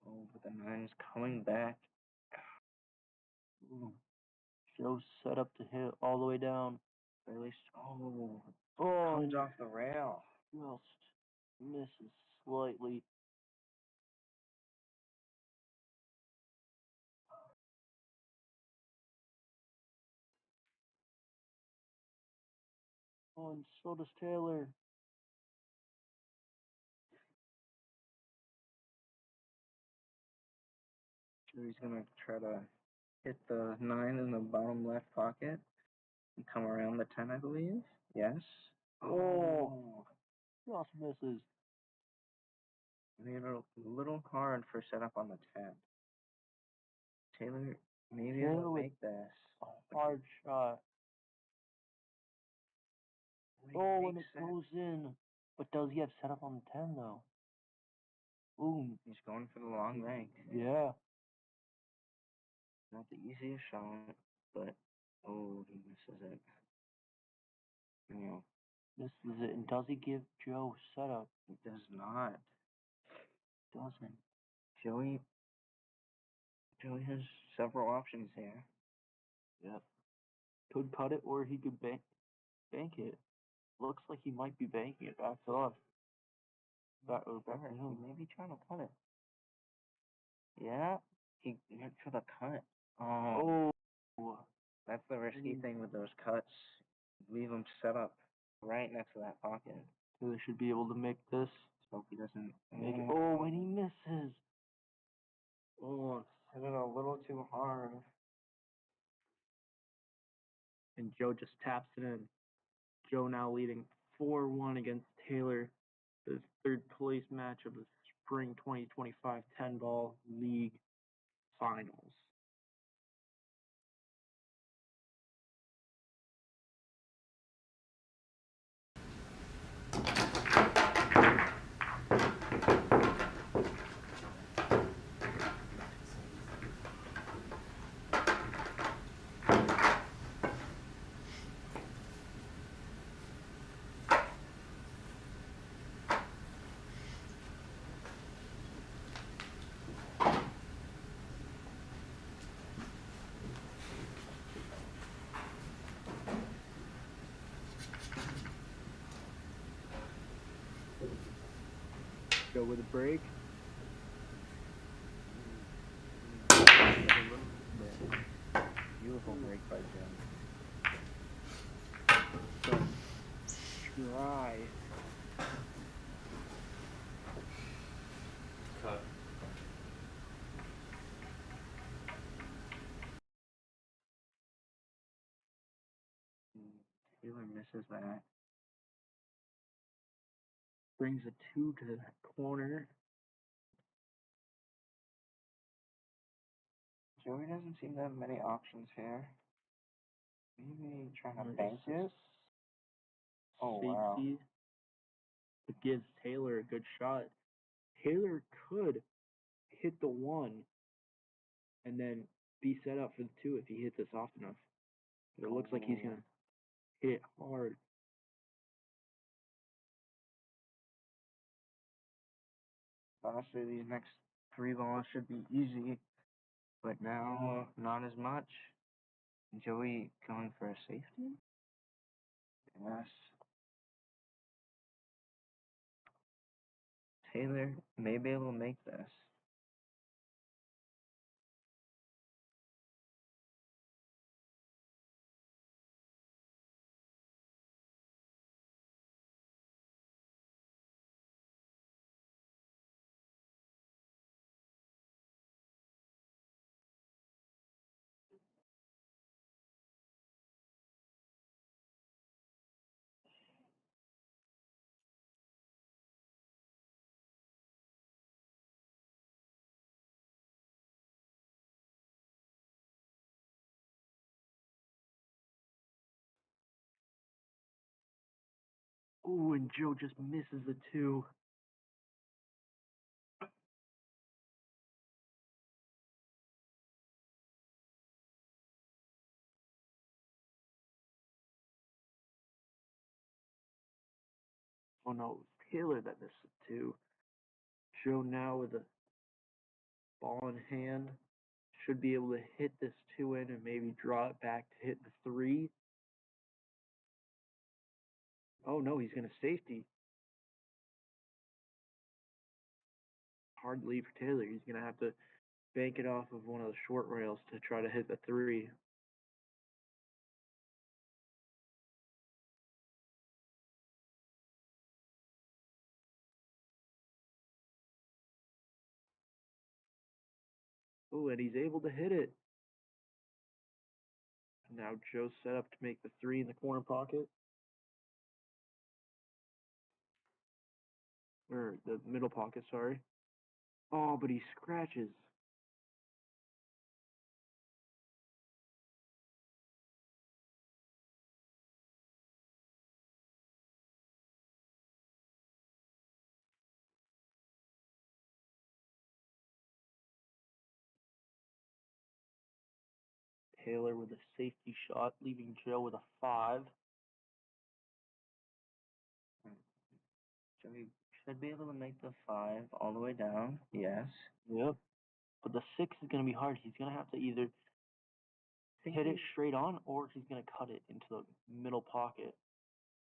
oh, but the 9's coming back. Ooh. Joe's set up to hit all the way down. Barely. Oh, Oh, comes off the rail. just misses slightly. Oh, and so does Taylor. So he's gonna try to hit the 9 in the bottom left pocket and come around the 10, I believe. Yes. Oh, just misses. Made it a little hard for setup on the 10. Taylor maybe Taylor will with make this. hard shot. He Oh, and makes it goes in. But does he have setup on the 10 though? Ooh, He's going for the long bank. yeah. Not the easiest shot, but oh, he misses it. Yeah, This is it. And does he give Joe setup? he does not. Doesn't. Joey has several options here. Yep. Could cut it or he could bank it. Looks like he might be banking it back off. Back to He him. may be trying to cut it. Yeah, he went for the cut. Oh, Oh. that's the risky thing with those cuts. Leave them set up right next to that pocket. Taylor should be able to make this. Hope he doesn't Make it. Oh, and he misses. Oh, hit it a little too hard. And Joe just taps it in. Joe now leading 4-1 against Taylor. The third place match of the Spring 2025 10 Ball League Finals. Go with a break. Beautiful break by Jim. Some dry. Cut. Taylor misses that. Brings a 2 to the corner. Joey doesn't seem to have many options here. Maybe trying to bank it. Oh, wow. Safety. It gives Taylor a good shot. Taylor could hit the 1 and then be set up for the 2 if he hits it soft enough. But it looks like he's going to hit it hard. Honestly, these next 3 balls should be easy, but now not as much. Joey going for a safety? Yes. Taylor may be able to make this. Ooh, and Joe just misses the 2. Oh no, it was Taylor that missed the 2. Joe now with a ball in hand should be able to hit this 2 in and maybe draw it back to hit the 3. Oh no, he's gonna safety. Hard lead for Taylor. He's gonna have to bank it off of one of the short rails to try to hit the 3. Oh, and he's able to hit it. Now Joe's set up to make the 3 in the corner pocket. Or the middle pocket, sorry. Oh, but he scratches. Taylor with a safety shot, leaving Joe with a 5. Joey should be able to make the 5 all the way down. Yes. Yep. But the 6 is going to be hard. He's going to have to either hit it straight on or he's going to cut it into the middle pocket.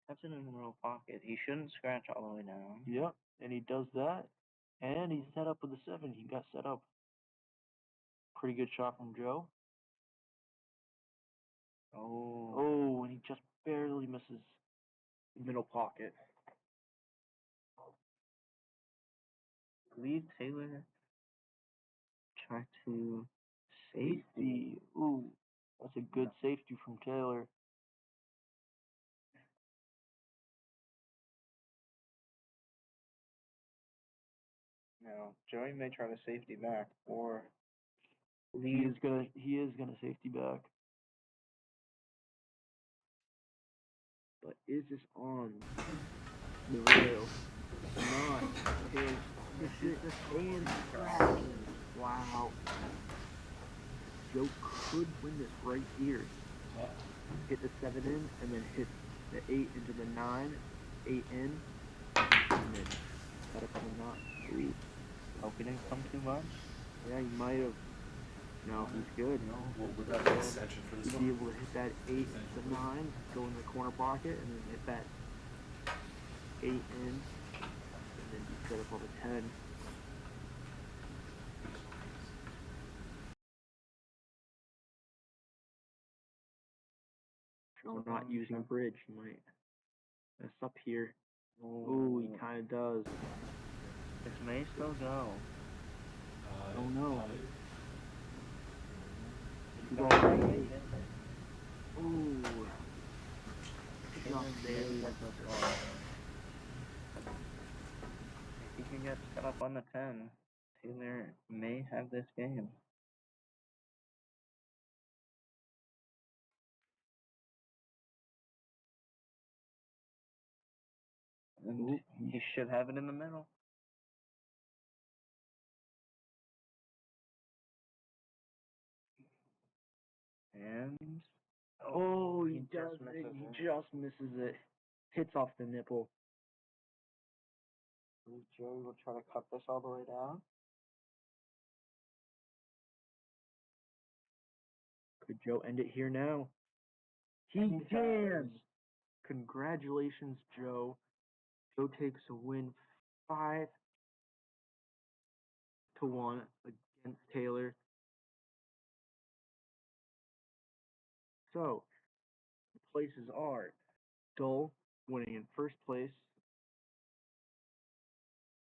That's in the middle pocket. He shouldn't scratch all the way down. Yep. And he does that. And he's set up with a 7. He got set up. Pretty good shot from Joe. Oh. Oh, and he just barely misses the middle pocket. I believe Taylor tried to Safety. Ooh, that's a good safety from Taylor. No, Joey may try to safety back or He is gonna safety back. But is this on the rail? Not. Taylor misses the and scratches. Wow. Joe could win this right here. Hit the 7 in and then hit the 8 into the 9, 8 in, and then set up on the knot. Ooh. hope he didn't come too much. Yeah, he might have. No, he's good. Well, would that be an extension for this He'd be one? able to hit that 8 to 9, go in the corner pocket, and then hit that 8 in, and then be set up on the 10. Joe not using a bridge, he might mess up here. Ooh, he kind of does. This may still go. Oh no. He's Go all right. right. Ooh. Not there. If he can get set up on the 10, Taylor may have this game. And he should have it in the middle. And Oh, he just does misses it. it. He just misses it. Hits off the nipple. Joey will try to cut this all the way down. Could Joe end it here now? He can! Congratulations, Joe. Joe takes a win 5-1 against Taylor. So, the places are Dull winning in first place